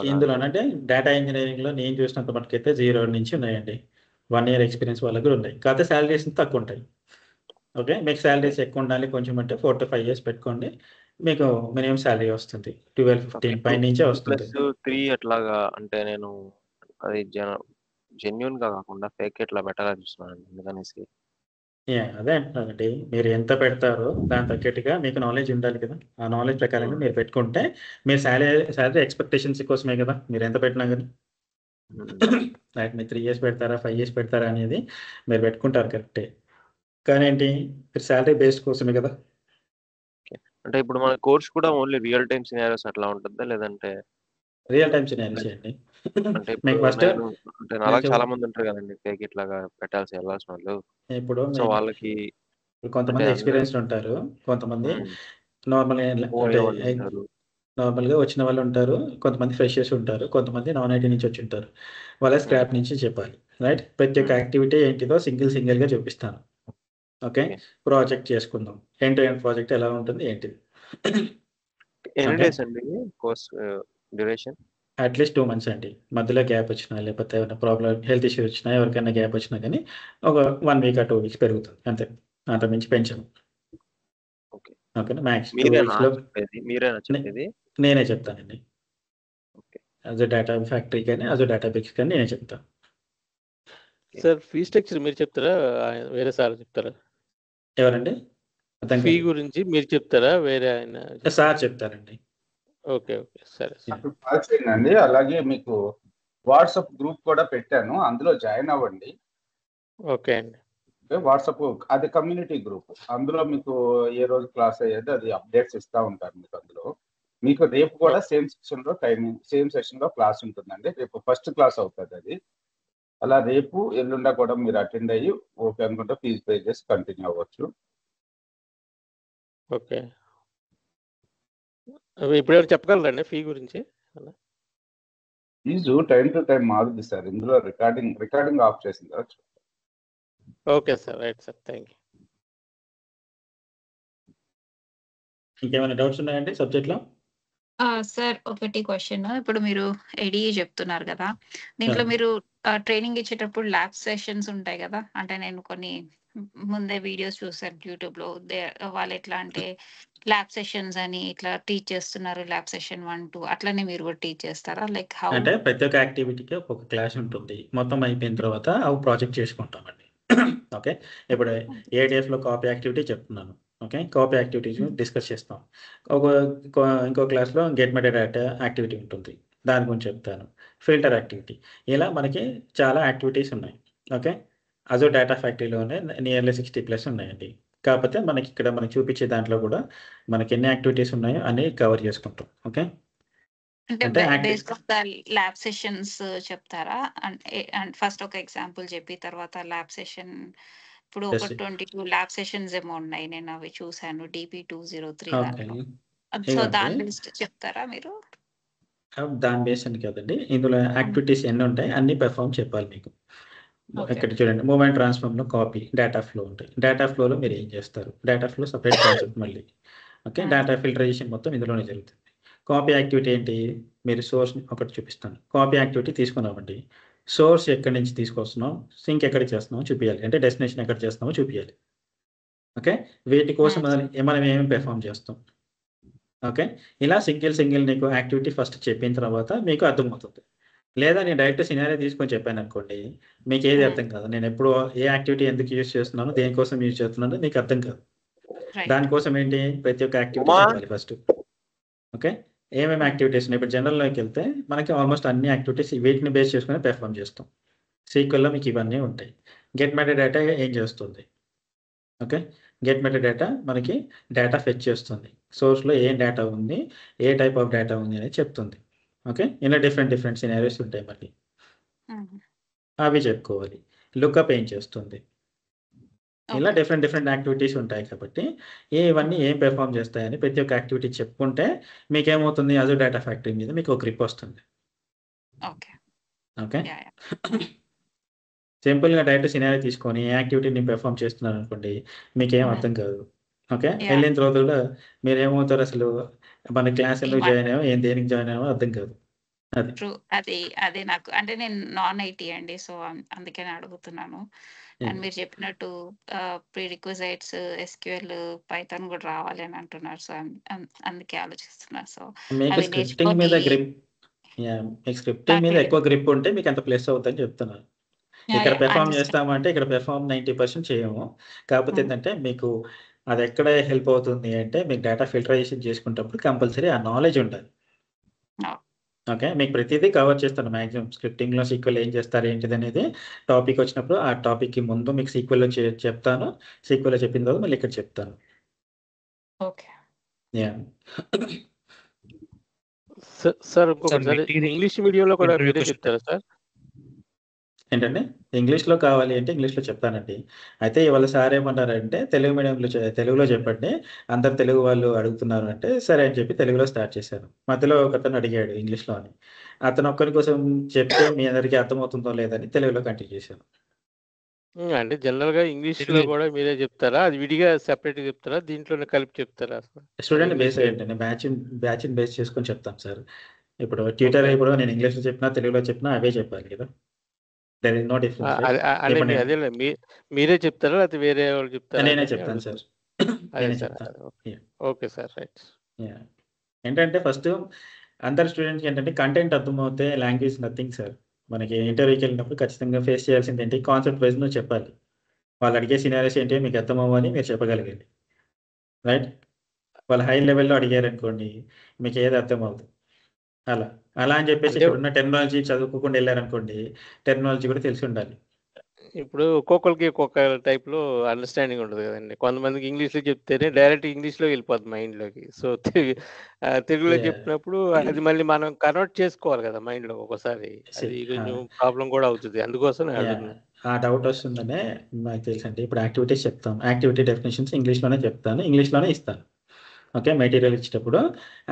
ఇందులోనంటే డేటా ఇంజనీరింగ్లో నేను చూసినంత మటుకైతే 0 నుంచి ఉన్నాయండి. 1 year ఎక్స్పీరియన్స్ వాళ్ళకి కూడా ఉన్నాయి. కాకపోతే శాలరీస్ తక్కువ ఉంటాయి. ఓకే, మీకు శాలరీస్ ఎక్కువ ఉండాలి కొంచెం అంటే 4 to 5 years పెట్టుకోండి, మీకు మినిమం శాలరీ వస్తుంది 12-15 పై నుంచే వస్తుంది. +3 అట్లాగా అంటే నేను అది జెన్యున్ గా కాకుండా ఫేక్ ఎట్లా పెట్టాలని చూస్తున్నాను అందుకనేసి. అదే అంటున్నానండి, మీరు ఎంత పెడతారో దాని తగ్గట్టుగా మీకు నాలెడ్జ్ ఉండాలి కదా. ఆ నాలెడ్జ్ ప్రకారంగా మీరు పెట్టుకుంటే మీరు శాలరీ ఎక్స్పెక్టేషన్స్ కోసమే కదా మీరు ఎంత పెట్టినా కానీ. రైట్, మీరు 3 years పెడతారా 5 years పెడతారా అనేది మీరు పెట్టుకుంటారు కరెక్టే, కానీ ఏంటి మీరు శాలరీ బేస్డ్ కోసమే కదా. అంటే ఇప్పుడు మన కోర్స్ కూడా ఓన్లీ రియల్ టైమ్ సినారియోస్ అట్లా ఉంటుందా, లేదంటే రియల్ టైమ్ సినారియోస్ చేయండి. అంటే మీకు ఫస్ట్ అంటే నాలా చాలా మంది ఉంటారు కదండి ఫేక్ ఇట్లాగా పెట్టాల్సి వెళ్ళాల్సిన వాళ్ళు. ఇప్పుడు సో వాళ్ళకి కొంతమంది ఎక్స్పీరియన్స్డ్ ఉంటారు, కొంతమంది నార్మల్గా వచ్చిన వాళ్ళు ఉంటారు, కొంతమంది ఫ్రెషర్స్ ఉంటారు, కొంతమంది నాన్ ఐటీ నుంచి వచ్చి ఉంటారు. వాళ్ళ స్క్రాప్ నుంచి చెప్పాలి, రైట్? ప్రతి ఒక్క యాక్టివిటీ ఏంటిదో సింగిల్గా చూపిస్తాను. ఓకే, ప్రాజెక్ట్ చేసుకుందాం, ఎండ్ టు ఎండ్ ప్రాజెక్ట్ ఎలా ఉంటుంది ఏంటిది. ఎన్ని డేస్ అండి కోర్స్ డ్యూరేషన్? అట్లీస్ట్ 2 months అండి. మధ్యలో గ్యాప్ వచ్చినా, లేకపోతే ఏమైనా ప్రాబ్లం హెల్త్ ఇష్యూ వచ్చినా, ఎవరికైనా గ్యాప్ వచ్చినా కానీ ఒక 1 week or 2 weeks పెరుగుతుంది అంతే, అంత మించి పెంచాము. ఓకేనా, మ్యాక్స్ 2 weeksలో నేనే చెప్తానండి. యాజ్ అ డేటా ఫ్యాక్టరీ కానీ యాజ్ అ డేటాబేస్ కానీ నేనే చెప్తాను. సార్ ఫీ స్ట్రక్చర్ మీరు చెప్తారా, వేరే సార్ చెప్తారా? ఎవరండి? ఫీ గురించి మీరు చెప్తారా, వేరే ఆయన సార్ చెప్తారండి. ఓకే ఓకే, సరే అండి. అలాగే మీకు వాట్సాప్ గ్రూప్ కూడా పెట్టాను, అందులో జాయిన్ అవ్వండి. ఓకే అండి. వాట్సాప్ అది కమ్యూనిటీ గ్రూప్, అందులో మీకు ఏ రోజు క్లాస్ అయ్యేది అది అప్డేట్స్ ఇస్తూ ఉంటారు మీకు. అందులో మీకు రేపు కూడా సేమ్ సెషన్ లో క్లాస్ ఉంటుందండి. రేపు ఫస్ట్ క్లాస్ అవుతుంది అది. అలా రేపు ఎల్లుండా కూడా మీరు అటెండ్ అయ్యి ఓకే అనుకుంటే ఫీజు పే చేసి కంటిన్యూ అవ్వచ్చు. ఓకే. ఇప్పుడు ఎవరు చెప్పగలరండి ఫీ గురించి? ఫీజు టైం టు టైం మారుద్ది సార్. ఇందులో రికార్డింగ్ ఆఫ్ చేసింది కదా. Okay sir, right sir, thank you. ఇంకేమైనా డౌట్స్ ఉన్నాయండి సబ్జెక్ట్లో? సార్ ఒకటి క్వశ్చన్. ఇప్పుడు మీరు ఏడీఈ చెప్తున్నారు కదా, దీంట్లో మీరు ట్రైనింగ్ ఇచ్చేటప్పుడు ల్యాబ్ సెషన్స్ ఉంటాయి కదా. అంటే నేను కొన్ని ముందే వీడియోస్ చూసాను యూట్యూబ్లో. వాళ్ళు ఎట్లా అంటే ల్యాబ్ సెషన్స్ అని ఇట్లా టీచ్ చేస్తున్నారు, ల్యాబ్ సెషన్ 1, 2 అట్లనే మీరు కూడా టీచ్ చేస్తారా? Like how? అంటే ప్రతి ఒక్క యాక్టివిటీకి ఒక క్లాస్ ఉంటుంది. మొత్తం అయిపోయిన తర్వాత అవి ప్రాజెక్ట్ చేసుకుంటామండి. ఓకే, ఇప్పుడు ఏడిఎఫ్లో కాపీ యాక్టివిటీ చెప్తున్నాను. ఓకే, కాపీ యాక్టివిటీస్ డిస్కస్ చేస్తాం. ఇంకో క్లాస్లో గెట్ మెటా డేటా యాక్టివిటీ ఉంటుంది, దాని గురించి చెప్తాను. ఫిల్టర్ యాక్టివిటీ, ఇలా మనకి చాలా యాక్టివిటీస్ ఉన్నాయి. ఓకే, అజో డేటా ఫ్యాక్టరీలోనే నియర్లీ 60+ ఉన్నాయండి. కాకపోతే మనకి ఇక్కడ మనకి చూపించే దాంట్లో కూడా మనకి ఎన్ని యాక్టివిటీస్ ఉన్నాయో అన్ని కవర్ చేసుకుంటాం. ఓకే, అంటే based of the lab sessions చెప్తారా? అంటే ఫస్ట్ ఒక ఎగ్జాంపుల్ చెప్పి తర్వాత ల్యాబ్ సెషన్. ఇప్పుడు ఒక 22 ల్యాబ్ సెషన్స్ ఏమో ఉన్నాయి, నేను అవి చూసాను DP 203 దాంట్లో. సో దాని బేస్డ్ చెప్తారా మీరు? దాని బేస్ అని కదండి, ఇందులో యాక్టివిటీస్ ఎన్ని ఉంటాయి అన్ని పెర్ఫామ్ చెప్పాలి మీకు. ఇక్కడ చూడండి, మూవ్మెంట్ ట్రాన్స్ఫార్మ్లో కాపీ, డేటా ఫ్లో ఉంటాయి. డేటా ఫ్లోలో మీరు ఏం చేస్తారు? డేటా ఫ్లో సపరేట్ కాన్సెప్ట్ మళ్ళీ. ఓకే, డేటా ఫిల్టరైజేషన్ మొత్తం ఇందులోనే జరుగుతుంది. కాపీ యాక్టివిటీ ఏంటి? మీరు సోర్స్ ఒకటి చూపిస్తాను. కాపీ యాక్టివిటీ తీసుకున్నామండి, సోర్స్ ఎక్కడి నుంచి తీసుకొస్తున్నాం, సింక్ ఎక్కడికి చేస్తున్నామో చూపించాలి, అంటే డెస్టినేషన్ ఎక్కడ చేస్తున్నామో చూపించాలి. ఓకే, వీటి కోసం మనం ఏమి పెర్ఫామ్ చేస్తాం. ఓకే, ఇలా సింగిల్ నీకు యాక్టివిటీ ఫస్ట్ చెప్పిన తర్వాత మీకు అర్థమవుతుంది. లేదా నేను డైరెక్ట్ సినారియో తీసుకొని చెప్పాను అనుకోండి, మీకు ఏది అర్థం కాదు. నేను ఎప్పుడు ఏ యాక్టివిటీ ఎందుకు యూజ్ చేస్తున్నాను, దేనికోసం యూజ్ చేస్తున్నాను మీకు అర్థం కాదు. దానికోసం ఏంటి, ప్రతి ఒక్క యాక్టివిటీ చెప్పాలి ఫస్ట్. ఓకే, ఏమేమి యాక్టివిటీస్ ఉన్నాయి? ఇప్పుడు జనరల్లోకి వెళ్తే మనకి ఆల్మోస్ట్ అన్ని యాక్టివిటీస్ వీటిని బేస్ చేసుకుని పెర్ఫామ్ చేస్తాం. సీక్వెల్లో మీకు ఇవన్నీ ఉంటాయి. గెట్ మెటా డేటా ఏం చేస్తుంది? ఓకే, గెట్ మెటా డేటా మనకి డేటా ఫెచ్ చేస్తుంది. సోర్స్లో ఏం డేటా ఉంది, ఏ టైప్ ఆఫ్ డేటా ఉంది అనేది చెప్తుంది. ఓకే, ఇలా డిఫరెంట్ సినారియోస్ ఉంటాయి మళ్ళీ, అవి చెప్పుకోవాలి. లుక్అప్ ఏం చేస్తుంది, ఇలా డిఫరెంట్ యాక్టివిటీస్ ఉంటాయి. కాబట్టి ఇవన్నీ ఏం పెర్ఫామ్ చేస్తాయని ప్రతి ఒక్క యాక్టివిటీ చెప్పుకుంటే మీకేమవుతుంది, అజో డేటా ఫ్యాక్టరీ మీద మీకు ఒక గ్రిప్ వస్తుంది. ఓకే, సింపుల్గా డైరెక్ట్ సినారియో తీసుకొని ఏ యాక్టివిటీని పెర్ఫామ్ చేస్తున్నారు అనుకోండి, మీకేం అర్థం కాదు. ఓకే, వెళ్ళిన తర్వాత కూడా మీరు ఏమవుతారు, అసలు మన క్లాస్ ఎందుకు జాయిన్ అయ్యామో, దేనికి జాయిన్ అయ్యామో అర్థం కాదు. అదే నాకు అంటే నేను నాన్ ఐటీ అండి, సో అందుకని అడుగుతున్నాను. అండ్ మీరు చెప్పినట్టు ప్రీ రిక్విజైట్స్ SQL పైథాన్ కూడా రావాలి అని అంటున్నారు. సో అందుకే ఆలోచిస్తున్నారు. సో మీకు స్క్రిప్టింగ్ మీద గ్రిప్, స్క్రిప్టింగ్ మీద ఎక్కువ గ్రిప్ ఉంటే మీకు అంత ప్లస్ అవుతుందని చెప్తున్నాను. ఇక్కడ పెర్ఫామ్ చేస్తామంటే ఇక్కడ పెర్ఫామ్ 90% చేయము. కాకపోతే ఏంటంటే మీకు అది ఎక్కడ హెల్ప్ అవుతుంది అంటే, మీకు డేటా ఫిల్టరైజేషన్ చేసుకునేటప్పుడు కంపల్సరీ ఆ నాలెడ్జ్ ఉండాలి. ఓకే, మీకు ప్రతిదీ కవర్ చేస్తాను మ్యాక్సిమం. స్క్రిప్టింగ్లో సీక్వెల్ ఏం చేస్తారు ఏంటిది అనేది టాపిక్ వచ్చినప్పుడు ఆ టాపిక్కి ముందు మీకు సీక్వెల్లో చెప్తాను. సీక్వెల్లో చెప్పిన తర్వాత మళ్ళీ ఇక్కడ చెప్తాను. ఓకే, సార్ ఇంగ్లీష్ మీడియంలో కూడా మీరే చెప్తారా సార్? ఏంటంటే ఇంగ్లీష్లో కావాలి అంటే ఇంగ్లీష్లో చెప్తానండి. అయితే ఇవాళ సార్ ఏమన్నారంటే తెలుగు మీడియంలో తెలుగులో చెప్పండి, అందరు తెలుగు వాళ్ళు అడుగుతున్నారు అంటే సరే అని చెప్పి తెలుగులో స్టార్ట్ చేశాను. మధ్యలో ఒకతను అడిగాడు ఇంగ్లీష్లో అని, అతను ఒక్కరి కోసం చెప్తే మీ అందరికీ అర్థమవుతుందో లేదని తెలుగులో కంటిన్యూ చేశాను. అంటే జనరల్గా ఇంగ్లీష్లో కూడా మీరే చెప్తారా, అది విడిగా సెపరేట్గా చెప్తారా, దీంట్లోనే కలిపి చెప్తారా? స్టూడెంట్ బేస్ ఏంటంటే బ్యాచ్ని బేస్ చేసుకొని చెప్తాం సార్. ఇప్పుడు ట్యూటర్ ఇప్పుడు నేను ఇంగ్లీష్లో చెప్పినా తెలుగులో చెప్పినా అవే చెప్పాలి కదా. There is no difference, right? అదే మీరే చెప్తారా లేకపోతే వేరే వాళ్ళు చెప్తారా? నేనే చెప్తాను సార్. Okay sir, right. ఏంటంటే ఫస్ట్ అందరు స్టూడెంట్స్కి ఏంటంటే కంటెంట్ అర్థమవుతే లాంగ్వేజ్ నథింగ్ సార్. మనకి ఇంటర్వ్యూకి వెళ్ళినప్పుడు ఖచ్చితంగా ఫేస్ చేయాల్సింది ఏంటి, కాన్సెప్ట్ వైజ్ నువ్వు చెప్పాలి. వాళ్ళు అడిగే సినారియోస్ ఏంటి మీకు అర్థమవ్వాలి, మీరు చెప్పగలగాలి, రైట్? వాళ్ళు హై లెవెల్లో అడిగారు అనుకోండి, మీకు ఏది అర్థం అవుతుంది. అలా అని చెప్పేసి ఇప్పుడున్న టెక్నాలజీ చదువుకోకుండా వెళ్ళారనుకోండి, టెక్నాలజీ కూడా తెలిసి ఉండాలి. ఇప్పుడు ఒక్కొక్కరికి ఒక్కొక్క టైప్లో అండర్స్టాండింగ్ ఉంటుంది కదండి. కొంతమందికి ఇంగ్లీష్లో చెప్తేనే డైరెక్ట్ ఇంగ్లీష్లో వెళ్ళిపోతుంది మైండ్లోకి. సో తెలుగులో చెప్పినప్పుడు అది మళ్ళీ మనం కన్వర్ట్ చేసుకోవాలి కదా మైండ్లో. ఒకసారి అది కొంచెం ప్రాబ్లం కూడా అవుతుంది. అందుకోసం ఆ డౌట్ వస్తుందనే నాకు తెలుసండి. ఇప్పుడు యాక్టివిటీస్ చెప్తాం, యాక్టివిటీ డెఫినేషన్స్ ఇంగ్లీష్లోనే చెప్తాను, ఇంగ్లీష్లోనే ఇస్తాను. ఓకే, మెటీరియల్ ఇచ్చేటప్పుడు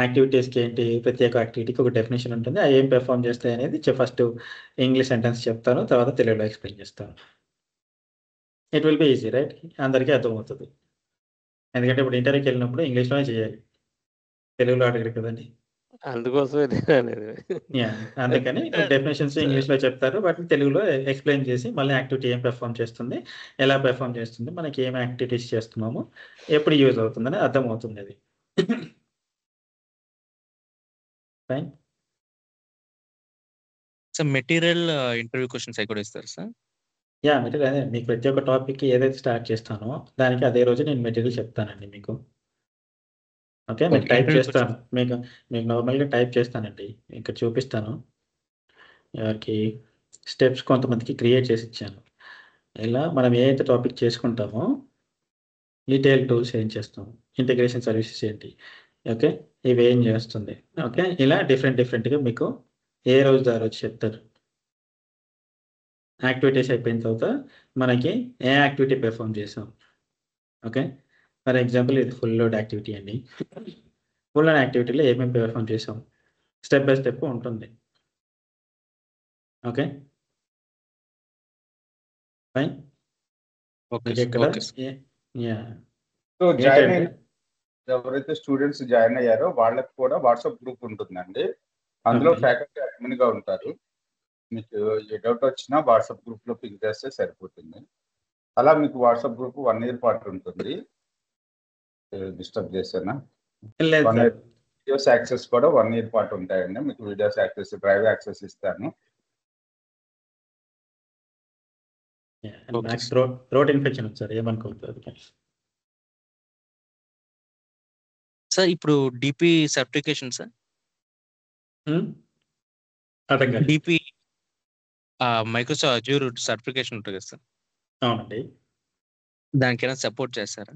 యాక్టివిటీస్కి ఏంటి, ప్రతి ఒక్క యాక్టివిటీకి ఒక డెఫినేషన్ ఉంటుంది, అవి ఏం పెర్ఫామ్ చేస్తాయి అనేది ఫస్ట్ ఇంగ్లీష్ సెంటెన్స్ చెప్తాను, తర్వాత తెలుగులో ఎక్స్ప్లెయిన్ చేస్తాను. It will be easy right, అందరికీ అర్థమవుతుంది. ఎందుకంటే ఇప్పుడు ఇంటర్వ్యూకి వెళ్ళినప్పుడు ఇంగ్లీష్లోనే చేయాలి, తెలుగులో అడగరు కదండి. అందుకోసమే నేను అనేది. యా, అందుకని డెఫినేషన్స్ ఇంగ్లీష్లో చెప్తారు, వాటిని తెలుగులో ఎక్స్ప్లెయిన్ చేసి మళ్ళీ యాక్టివిటీ ఏం పెర్ఫామ్ చేస్తుంది, ఎలా పెర్ఫామ్ చేస్తుంది, మనకి ఏం యాక్టివిటీస్ చేస్తున్నామో, ఎప్పుడు యూజ్ అవుతుందని అర్థమవుతుంది అది. Fine. Sir material interview questions అవి కూడా ఇస్తారు సార్? యా, మెటీరియల్ అదే మీకు ప్రతి ఒక్క టాపిక్కి ఏదైతే స్టార్ట్ చేస్తానో దానికి అదే రోజు నేను మెటీరియల్ చెప్తానండి మీకు. ఓకే, మీకు ఓకే, టైప్ ఇంటర్వ్యూ చేస్తాను, క్వశ్చన్. మీకు మీకు నార్మల్గా టైప్ చేస్తానండి, ఇక్కడ చూపిస్తాను. ఎవరికి స్టెప్స్ కొంతమందికి క్రియేట్ చేసి ఇచ్చాను. ఇలా మనం ఏదైతే టాపిక్ చేసుకుంటామో ఈటీఎల్ టూల్స్ ఏం చేస్తాం, ఇంటిగ్రేషన్ సర్వీసెస్ ఏంటి, ఓకే, ఇవి ఏం చేస్తుంది, ఓకే, ఇలా డిఫరెంట్గా మీకు ఏ రోజు ఆ రోజు చెప్తారు. యాక్టివిటీస్ అయిపోయిన తర్వాత మనకి ఏ యాక్టివిటీ పెర్ఫామ్ చేసాం. ఓకే, ఫర్ ఎగ్జాంపుల్ ఇది ఫుల్ లోడ్ యాక్టివిటీ అండి. ఫుల్ లోడ్ యాక్టివిటీలో ఏమేమి పెర్ఫామ్ చేసాం, స్టెప్ బై స్టెప్ ఉంటుంది. Okay fine. ఓకే మీకు సార్, ఇక్కడ okay sir. Yeah so join ఏంటంటే అయిన ఎవరైతే స్టూడెంట్స్ జాయిన్ అయ్యారో వాళ్ళకి కూడా వాట్సాప్ గ్రూప్ ఉంటుందండి. అందులో ఓకే ఫ్యాకల్టీ అడ్మిన్ గా ఉంటారు. మీకు ఏ డౌట్ వచ్చినా వాట్సాప్ గ్రూప్ లో పింక్ చేస్తే సరిపోతుంది. అలా మీకు వాట్సాప్ గ్రూప్ 1 year పాటు ఉంటుంది. డిస్టర్బ్ చేశానా? లేదు 1 సార్. year వీడియోస్ యాక్సెస్ కూడా 1 year పాటు ఉంటాయండి. మీకు వీడియోస్ యాక్సెస్, డ్రైవ్ యాక్సెస్ ఇస్తాను. ఓకే నాకు సార్. థ్రోట్ ఇన్ఫెక్షన్ ఉంది సార్, ఏమనుకోవద్దు. సార్ ఇప్పుడు డిపి సర్టిఫికేషన్ సార్, అర్థం కాలేదు. డిపి మైక్రోసాఫ్ట్ అజ్యూర్ సర్టిఫికేషన్ ఉంటుంది కదా సార్, అవునండి. దానికైనా సపోర్ట్ చేస్తారా?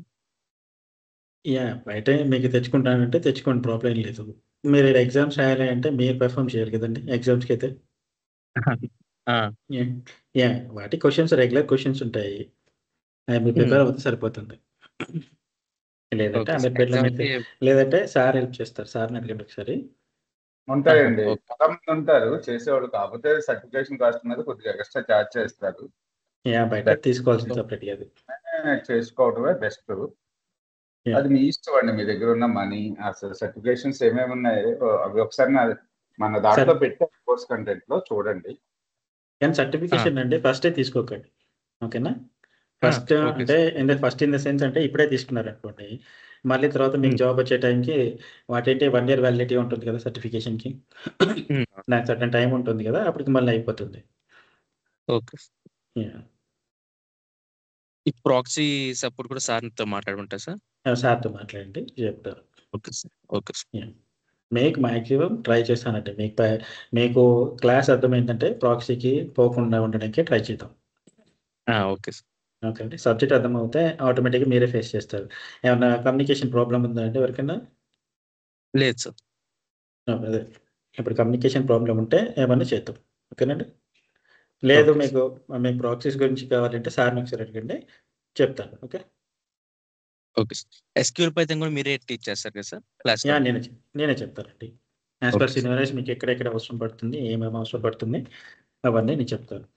యా, బయట మీకు తెచ్చుకుంటానంటే తెచ్చుకోండి, ప్రాబ్లం ఏం లేదు. మీరు ఎగ్జామ్స్ రాయాలి అంటే మీరు పెర్ఫామ్ చేయాలి కదండి ఎగ్జామ్స్కి అయితే. యా యా, వాటి క్వశ్చన్స్ రెగ్యులర్ క్వశ్చన్స్ ఉంటాయి, అవి మీరు ప్రిపేర్ అవుతే సరిపోతుంది. లేదంటే ఓకే సార్, అమీర్పేటలో మీకు, ఎగ్జామ్కి. లేదంటే సార్ హెల్ప్ చేస్తారు, సార్ని అడగండి ఒకసారి. ఉంటాయండి, ఓకే. చాలా మంది ఉంటారు చేసేవాళ్ళు. కాకపోతే సర్టిఫికేషన్ కాస్ట్ మీద కొద్దిగా ఎక్స్ట్రా ఛార్జ్ చేస్తారు. యా, బయట తీసుకోవాల్సింది సపరేట్గా అది. చేసుకోవడమే బెస్ట్. యా, అది మీ ఇష్టం అండి, మీ దగ్గర ఉన్న మనీ. అసలు సర్టిఫికేషన్స్ ఏమేమి ఉన్నాయో అవి ఒకసారి మన దాంట్లో పెట్టే కోర్స్ కంటెంట్ లో చూడండి. కానీ సర్టిఫికేషన్ అంటే ఫస్టే తీసుకోకండి, ఓకేనా? ఫస్ట్ ఓకే అంటే ఫస్ట్ ఇన్ ద సెన్స్ అంటే ఇప్పుడే తీసుకున్నారు అనుకోండి, మళ్ళీ తర్వాత మీకు జాబ్ వచ్చే టైంకి వాటంటే 1 year వ్యాలిడిటీ ఉంటుంది కదా సర్టిఫికేషన్కి, నాకు సర్టన్ టైం ఉంటుంది కదా, అప్పటికి మళ్ళీ అయిపోతుంది. ఓకే. యా, ఈ ప్రాక్సీ సపోర్ట్ కూడా సార్తో మాట్లాడుకుంటా సార్. సార్తో మాట్లాడండి, చెప్తారు. Okay sir, okay sir. Yeah, మీకు మ్యాక్సిమం ట్రై చేస్తానంటే మీకు క్లాస్ అర్థమైందంటే ప్రాక్సీకి పోకుండా ఉండడానికి ట్రై చేద్దాం. Okay sir. ఓకే అండి, సబ్జెక్ట్ అర్థమవుతే ఆటోమేటిక్గా మీరే ఫేస్ చేస్తారు. ఏమన్నా కమ్యూనికేషన్ ప్రాబ్లం ఉందా అండి ఎవరికైనా? లేదు సార్. అదే, ఇప్పుడు కమ్యూనికేషన్ ప్రాబ్లం ఉంటే ఏమన్నా చేద్దాం, ఓకేనండి? లేదు ఓకే మీకు ప్రాక్సీస్ గురించి కావాలంటే సార్ని ఒకసారి అడగండి, చెప్తాను. Okay okay sir. SQL Python కూడా మీరే టీచ్ చేస్తారు కదా సార్ క్లాస్? యా, నేనే చెప్తానండి. As per okay. సీనియరైజ్ మీకు ఎక్కడెక్కడ అవసరం పడుతుంది, ఏమేమి అవసరం పడుతుంది, అవన్నీ నేను చెప్తాను.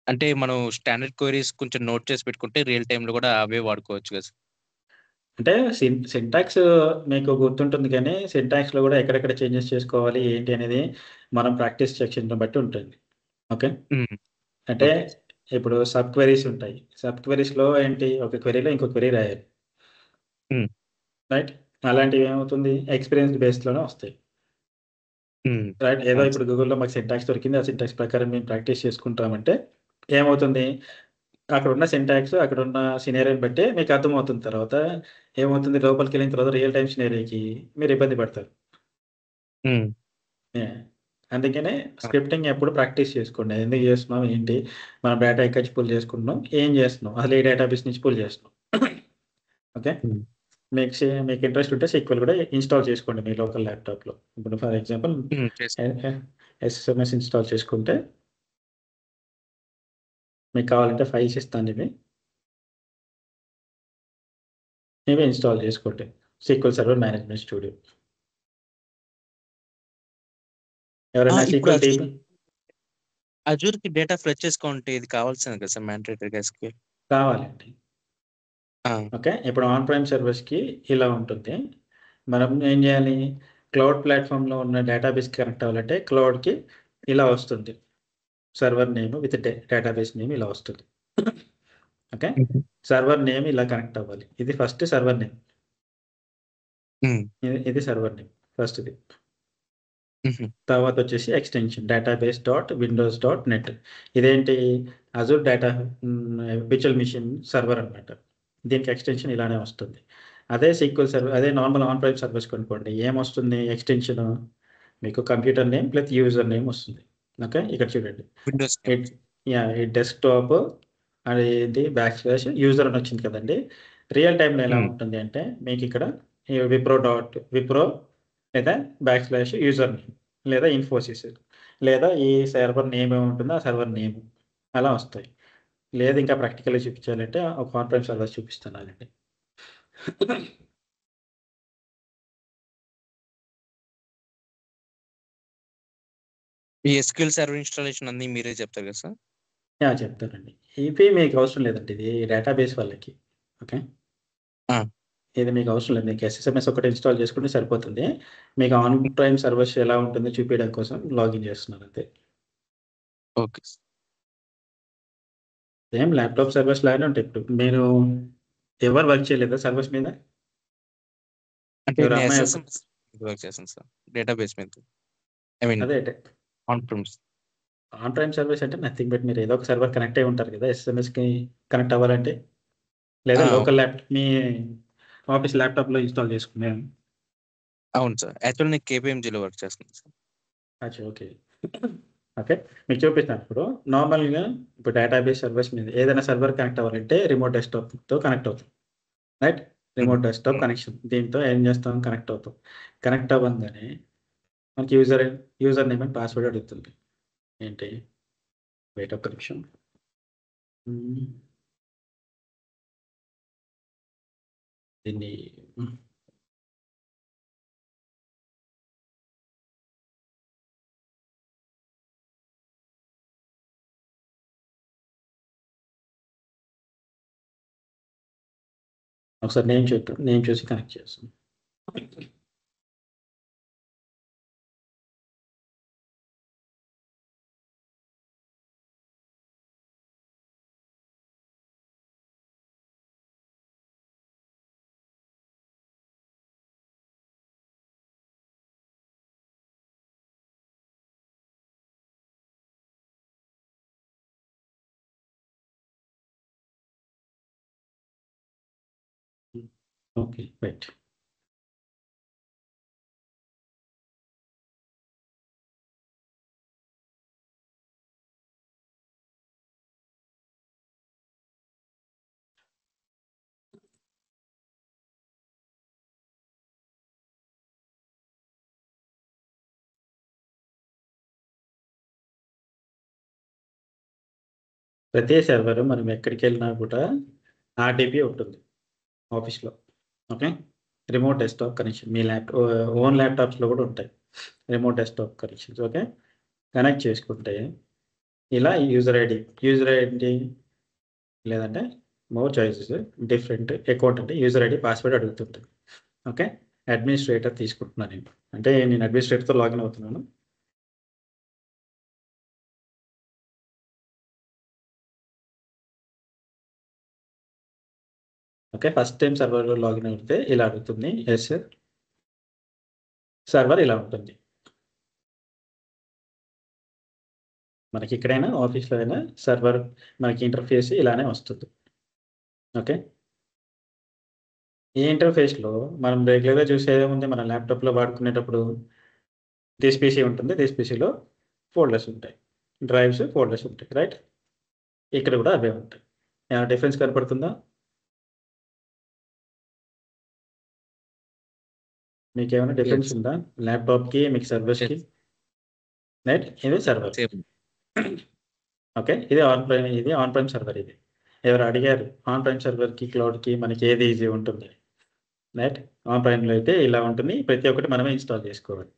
అంటే మనం స్టాండర్డ్ క్వైరీస్ కొంచెం నోట్ చేసి పెట్టుకుంటే రియల్ టైంలో కూడా అవే వాడుకోవచ్చు కదా సార్? అంటే సింటాక్స్ మీకు గుర్తుంటుంది, కానీ సింటాక్స్లో కూడా ఎక్కడెక్కడ చేంజెస్ చేసుకోవాలి ఏంటి అనేది మనం ప్రాక్టీస్ సెక్షన్ బట్టి ఉంటుంది. ఓకే, అంటే ఓకే. ఇప్పుడు సబ్ క్వెరీస్ ఉంటాయి, సబ్ క్వెరీస్లో ఏంటి, ఒక క్వెరీలో ఇంకో క్వెరీ రాయాలి, రైట్? అలాంటివి ఏమవుతుంది, ఎక్స్పీరియన్స్ బేస్లోనే వస్తాయి, రైట్? ఏదో ఇప్పుడు గూగుల్లో మాకు సింటాక్స్ దొరికింది, ఆ సింటాక్స్ ప్రకారం మేము ప్రాక్టీస్ చేసుకుంటామంటే ఏమవుతుంది, అక్కడ ఉన్న సింటాక్స్ అక్కడ ఉన్న సినేరియోని బట్టి మీకు అర్థమవుతుంది. తర్వాత ఏమవుతుంది, లోపలికి వెళ్ళిన తర్వాత రియల్ టైం సినేరియోకి మీరు ఇబ్బంది పడతారు. అందుకనే స్క్రిప్టింగ్ ఎప్పుడు ప్రాక్టీస్ చేసుకోండి. ఎందుకు చేస్తున్నాం ఏంటి, మనం డేటా ఎక్కడి నుంచి పుల్ చేసుకుంటున్నాం, ఏం చేస్తున్నాం, అసలు ఏ డేటాబేస్ నుంచి పుల్ చేస్తున్నాం. ఓకే, మీకు ఇంట్రెస్ట్ ఉంటే సీక్వెల్ కూడా ఇన్స్టాల్ చేసుకోండి మీ లోకల్ ల్యాప్టాప్లో. ఇప్పుడు ఫర్ ఎగ్జాంపుల్ ఎస్ఎస్ఎంఎస్ ఇన్స్టాల్ చేసుకుంటే మీకు కావాలంటే ఫైల్స్ ఇస్తాను ఇవి. ఇవి ఇన్స్టాల్ చేసుకోండి. SQL server management studio. ఎవరైనా ఇప్పుడు SQL టీమ్ అజూర్ కి డేటా ఫ్లెచ్ చేసుకుంటే ఇది కావాల్సింది కదా సార్ మ్యాండేటరీగా SQL. కావాలండి. ఓకే, ఇప్పుడు ఆన్ ప్రైమ్ సర్వర్స్కి ఇలా ఉంటుంది. మనం ఏం చేయాలి, క్లౌడ్ ప్లాట్ఫామ్లో ఉన్న డేటాబేస్ కనెక్ట్ అవ్వాలంటే క్లౌడ్కి ఇలా వస్తుంది, server name with database name ఇలా వస్తుంది. ఓకే, సర్వర్ నేమ్ ఇలా కనెక్ట్ అవ్వాలి. ఇది ఫస్ట్ సర్వర్ నేమ్, ఇది సర్వర్ నేమ్ ఫస్ట్ది. తర్వాత వచ్చేసి ఎక్స్టెన్షన్ database.windows.net. ఇదేంటి, Azure data virtual machine server అనమాట. దీనికి ఎక్స్టెన్షన్ ఇలానే వస్తుంది. అదే SQL సర్వర్, అదే నార్మల్ ఆన్ ప్రైమ్ సర్వర్స్ కొనుక్కోండి, ఏమొస్తుంది ఎక్స్టెన్షన్, మీకు computer name plus user name వస్తుంది. ఓకే, ఇక్కడ చూడండి, ఈ డెస్క్టాప్ అనేది బ్యాక్ / యూజర్ అని వచ్చింది కదండి. రియల్ టైంలో ఎలా ఉంటుంది అంటే మీకు ఇక్కడ విప్రో లేదా బ్యాక్ / యూజర్ నేమ్ లేదా ఇన్ఫోసిస్ లేదా ఈ సర్వర్ నేమ్ ఏముంటుందో ఆ సర్వర్ నేమ్ అలా వస్తాయి. లేదు ఇంకా ప్రాక్టికల్గా చూపించాలంటే ఒక ఆన్ ప్రైమ్ సర్వర్ చూపిస్తున్నానండి. ఈ SQL సర్వర్ ఇన్స్టాలేషన్ అన్ని మీరే చెప్తారు కదా సార్? చెప్తానండి. ఇవి మీకు అవసరం లేదండి, ఇది డేటాబేస్ వాళ్ళకి. ఓకే, ఇది మీకు అవసరం లేదు, మీకు SSMS ఒకటి ఇన్స్టాల్ చేసుకుంటే సరిపోతుంది. మీకు ఆన్ ప్రైమ్ సర్వర్స్ ఎలా ఉంటుందో చూపించడం కోసం లాగిన్ చేస్తున్నాను అంతే. ఓకే, సేమ్ ల్యాప్టాప్ సర్వర్స్ లాగానే ఉంటాయి. ఇప్పుడు మీరు ఎవరు వర్క్ చేయలేదా సర్వర్స్ మీద? అంటే ఎవరు నేను అమ్మాయి SSMS వర్క్ చేస్తాను సార్, డేటాబేస్ మీద. ఐ మీన్ అదే on primes. On prime service అంటే నథింగ్ బట్ మీరు ఏదో ఒక సర్వర్ కనెక్ట్ అయి ఉంటారు కదా SSMSకి కనెక్ట్ అవ్వాలంటే, లేదా లోకల్ ల్యాప్టాప్ మీ ఆఫీస్ ల్యాప్టాప్లో ఇన్స్టాల్ చేసుకున్నాను. అవును సార్, యాక్చువల్ నేను KPMGలో వర్క్ చేస్తున్నాను సార్. అచ్చా, ఓకే. ఓకే, మీకు చూపిస్తాను. ఇప్పుడు నార్మల్గా ఇప్పుడు డేటాబేస్ సర్వర్స్ మీద ఏదైనా సర్వర్ కనెక్ట్ అవ్వాలంటే రిమోట్ డెస్క్టాప్తో కనెక్ట్ అవుతాం, రైట్? రిమోట్ డెస్క్టాప్ కనెక్షన్, దీంతో ఏం చేస్తాం, కనెక్ట్ అవుతాం. కనెక్ట్ అవ్వగానే మనకి యూజర్ నేమ్ అండ్ పాస్వర్డ్ అడుగుతుంది. ఏంటి, వెయిట్ ఒక్క నిమిషం. దీన్ని ఒకసారి నేమ్ చూసి కనెక్ట్ చేస్తాం. Okay, right. ప్రతి సర్వర్ మనం ఎక్కడికి వెళ్ళినా కూడా RDP ఉంటుంది ఆఫీస్లో. ఓకే, రిమోట్ డెస్క్టాప్ కనెక్షన్ మీ ఓన్ ల్యాప్టాప్స్లో కూడా ఉంటాయి remote desktop connections. Okay, connect చేసుకుంటే ఇలా యూజర్ ఐడి లేదంటే మోర్ చాయిసెస్ డిఫరెంట్ అకౌంట్ అంటే యూజర్ ఐడి పాస్వర్డ్ అడుగుతుంటుంది. ఓకే, అడ్మినిస్ట్రేటర్ తీసుకుంటున్నాను నేను, అంటే నేను అడ్మినిస్ట్రేటర్తో లాగిన్ అవుతున్నాను. ఓకే, ఫస్ట్ టైం సర్వర్లో లాగిన్ అయితే ఇలా అడుగుతుంది. ఎస్, సర్వర్ ఇలా ఉంటుంది. మనకి ఎక్కడైనా ఆఫీస్లో అయినా సర్వర్ మనకి ఇంటర్ఫేస్ ఇలానే వస్తుంది. ఓకే, ఈ ఇంటర్ఫేస్లో మనం రెగ్యులర్గా చూసేది ఉంది, మన ల్యాప్టాప్లో వాడుకునేటప్పుడు దిస్ PC ఉంటుంది, దిస్ PCలో ఫోల్డర్స్ ఉంటాయి, డ్రైవ్స్ ఫోల్డర్స్ ఉంటాయి, రైట్? ఇక్కడ కూడా అవే ఉంటాయి. ఏమైనా డిఫరెన్స్ కనపడుతుందా మీకు? ఏమైనా డిఫరెన్స్ ఉందా ల్యాప్టాప్కి మీకు సర్వర్స్కి? రైట్, ఇది సర్వర్. ఓకే, ఇది ఆన్ ప్రైమ్ సర్వర్. ఇది ఎవరు అడిగారు ఆన్ ప్రైమ్ సర్వర్కి క్లౌడ్కి మనకి ఏది ఈజీ ఉంటుంది? రైట్. ఆన్ ప్రైమ్లో అయితే ఇలా ఉంటుంది. ప్రతి ఒక్కటి మనమే ఇన్స్టాల్ చేసుకోవాలి.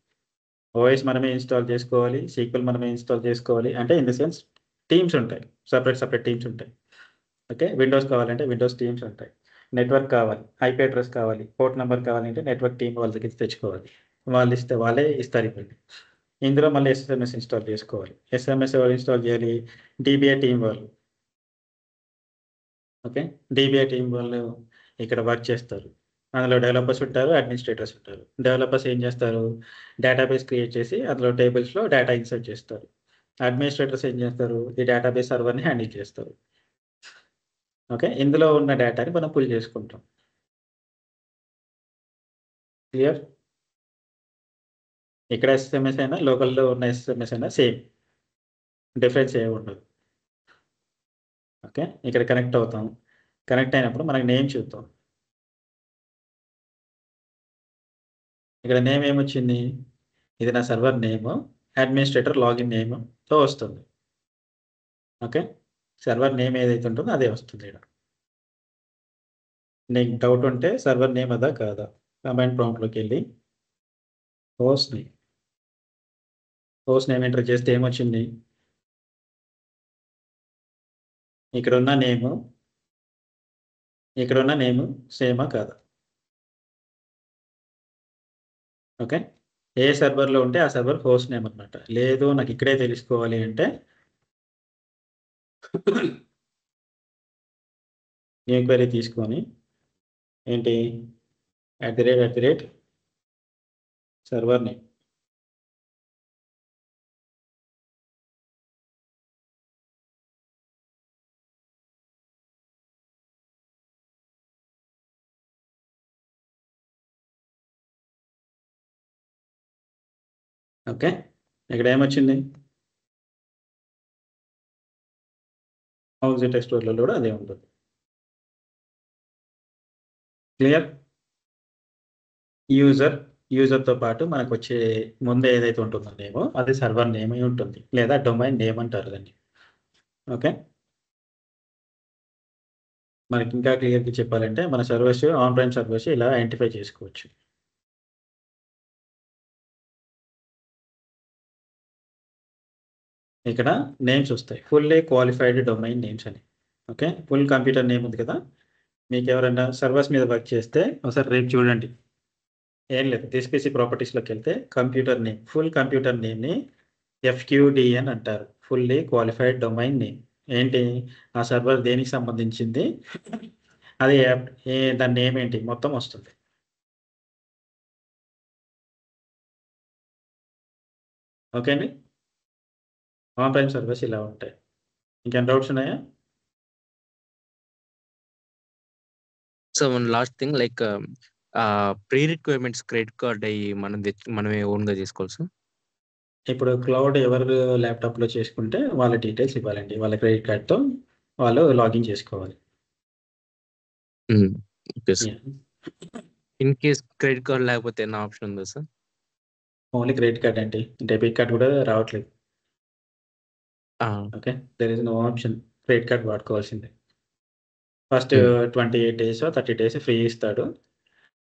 ఓఎస్ మనమే ఇన్స్టాల్ చేసుకోవాలి, సీక్వెల్ మనమే ఇన్స్టాల్ చేసుకోవాలి. అంటే ఇన్ ద సెన్స్ టీమ్స్ ఉంటాయి, సపరేట్ టీమ్స్ ఉంటాయి. ఓకే, విండోస్ కావాలంటే విండోస్ టీమ్స్ ఉంటాయి. నెట్వర్క్ కావాలి, ఐపీ అడ్రస్ కావాలి, పోర్ట్ నెంబర్ కావాలంటే నెట్వర్క్ టీమ్ వాళ్ళ దగ్గర తెచ్చుకోవాలి. వాళ్ళే ఇస్తారు ఇవ్వండి. ఇందులో మళ్ళీ ఎస్ఎంఎస్ ఇన్స్టాల్ చేసుకోవాలి. ఎస్ఎంఎస్ ఎవరు ఇన్స్టాల్ చేయాలి? డిబిఐ టీం వాళ్ళు. ఓకే, డిబిఐ టీం వాళ్ళు ఇక్కడ వర్క్ చేస్తారు. అందులో డెవలపర్స్ ఉంటారు, అడ్మినిస్ట్రేటర్స్ ఉంటారు. డెవలపర్స్ ఏం చేస్తారు? డేటాబేస్ క్రియేట్ చేసి అందులో టేబుల్స్లో డేటా ఇన్సర్ట్ చేస్తారు. అడ్మినిస్ట్రేటర్స్ ఏం చేస్తారు? ఈ డేటాబేస్ సర్వర్ని హ్యాండిల్ చేస్తారు. ఓకే, ఇందులో ఉన్న డేటాని మనం పుల్ చేసుకుంటాం. క్లియర్? ఇక్కడ ఎస్ఎంఎస్ అయినా లోకల్లో ఉన్న ఎస్ఎంఎస్ అయినా సేమ్, డిఫరెన్స్ ఏమి ఉండదు. ఓకే, ఇక్కడ కనెక్ట్ అవుతాం. కనెక్ట్ అయినప్పుడు మనకి నేమ్ చూద్దాం. ఇక్కడ నేమ్ ఏమొచ్చింది? ఇది నా సర్వర్ నేమ్, అడ్మినిస్ట్రేటర్ లాగిన్ నేమ్తో వస్తుంది. ఓకే, సర్వర్ నేమ్ ఏదైతే ఉంటుందో అదే వస్తుంది. ఇక్కడ నీకు డౌట్ ఉంటే సర్వర్ నేమ్ అదా కాదా కమాండ్ ప్రాంప్ట్లోకి వెళ్ళి హోస్ట్ నేమ్ ఎంటర్ చేస్తే ఏమొచ్చింది? ఇక్కడ ఉన్న నేమ్ సేమా కాదా? ఓకే, ఏ సర్వర్లో ఉంటే ఆ సర్వర్ హోస్ట్ నేమ్ అనమాట. లేదు నాకు ఇక్కడే తెలుసుకోవాలి అంటే న్యూ క్వెరీ తీసుకొని ఏంటి @ సర్వర్ నేమ్. ఓకే, ఇక్కడ ఏమొచ్చింది? హౌస్ టెక్స్టోర్లో కూడా అదే ఉంటుంది. క్లియర్? యూజర్తో పాటు మనకు వచ్చే ముందు ఏదైతే ఉంటుందో నేమో అది సర్వర్ నేమ్ అయి ఉంటుంది, లేదా డొమైన్ నేమ్ అంటారు దాన్ని. ఓకే, మనకి ఇంకా క్లియర్గా చెప్పాలంటే మన సర్వర్స్ ఆన్ ప్రైమ్ సర్వర్స్ ఇలా ఐడెంటిఫై చేసుకోవచ్చు. ఇక్కడ నేమ్స్ వస్తాయి, ఫుల్లీ క్వాలిఫైడ్ డొమైన్ నేమ్స్ అని. ఓకే, ఫుల్ కంప్యూటర్ నేమ్ ఉంది కదా, మీకు ఎవరైనా సర్వర్స్ మీద వర్క్ చేస్తే ఒకసారి రేపు చూడండి. ఏం లేదు, డిస్పిసి ప్రాపర్టీస్లోకి వెళ్తే కంప్యూటర్ నేమ్, ఫుల్ కంప్యూటర్ నేమ్ని FQDN అంటారు, ఫుల్లీ క్వాలిఫైడ్ డొమైన్ నేమ్. ఏంటి ఆ సర్వర్ దేనికి సంబంధించింది, అది దాని నేమ్ ఏంటి మొత్తం వస్తుంది. ఓకే అండి, ఆన్ ప్రైమ్ సర్వీస్ ఇలా ఉంటాయి. ఇంకేం డౌట్స్ ఉన్నాయా? So one last thing like pre requirements credit card అయ్యి మనమే ఓన్గా చేసుకోవాలి సార్. ఇప్పుడు క్లౌడ్ ఎవరు ల్యాప్టాప్లో చేసుకుంటే వాళ్ళ డీటెయిల్స్ ఇవ్వాలండి, వాళ్ళ క్రెడిట్ కార్డ్తో వాళ్ళు లాగిన్ చేసుకోవాలి. Okay sir. In case credit card లేకపోతే ఏమైనా ఆప్షన్ ఉందా సార్? ఓన్లీ క్రెడిట్ కార్డ్ అండి, డెబిట్ కార్డ్ కూడా రావట్లేదు. Okay, there is no option, credit card వాడుకోవాల్సిందే. ఫస్ట్ 28 days 30 days ఫ్రీ ఇస్తాడు,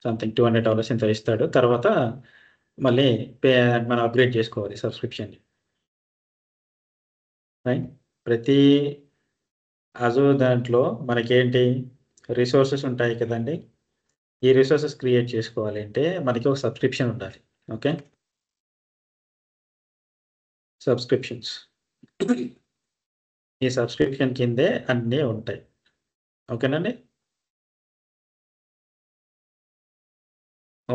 సంథింగ్ $200 ఎంత ఇస్తాడు. తర్వాత మళ్ళీ మనం అప్గ్రేడ్ చేసుకోవాలి సబ్స్క్రిప్షన్. రైట్, ప్రతి అజూర్ దాంట్లో మనకేంటి రిసోర్సెస్ ఉంటాయి కదండి. ఈ రిసోర్సెస్ క్రియేట్ చేసుకోవాలి అంటే మనకి ఒక సబ్స్క్రిప్షన్ ఉండాలి. ఓకే, సబ్స్క్రిప్షన్స్, ఈ సబ్స్క్రిప్షన్ కిందే అన్నీ ఉంటాయి. ఓకేనండి,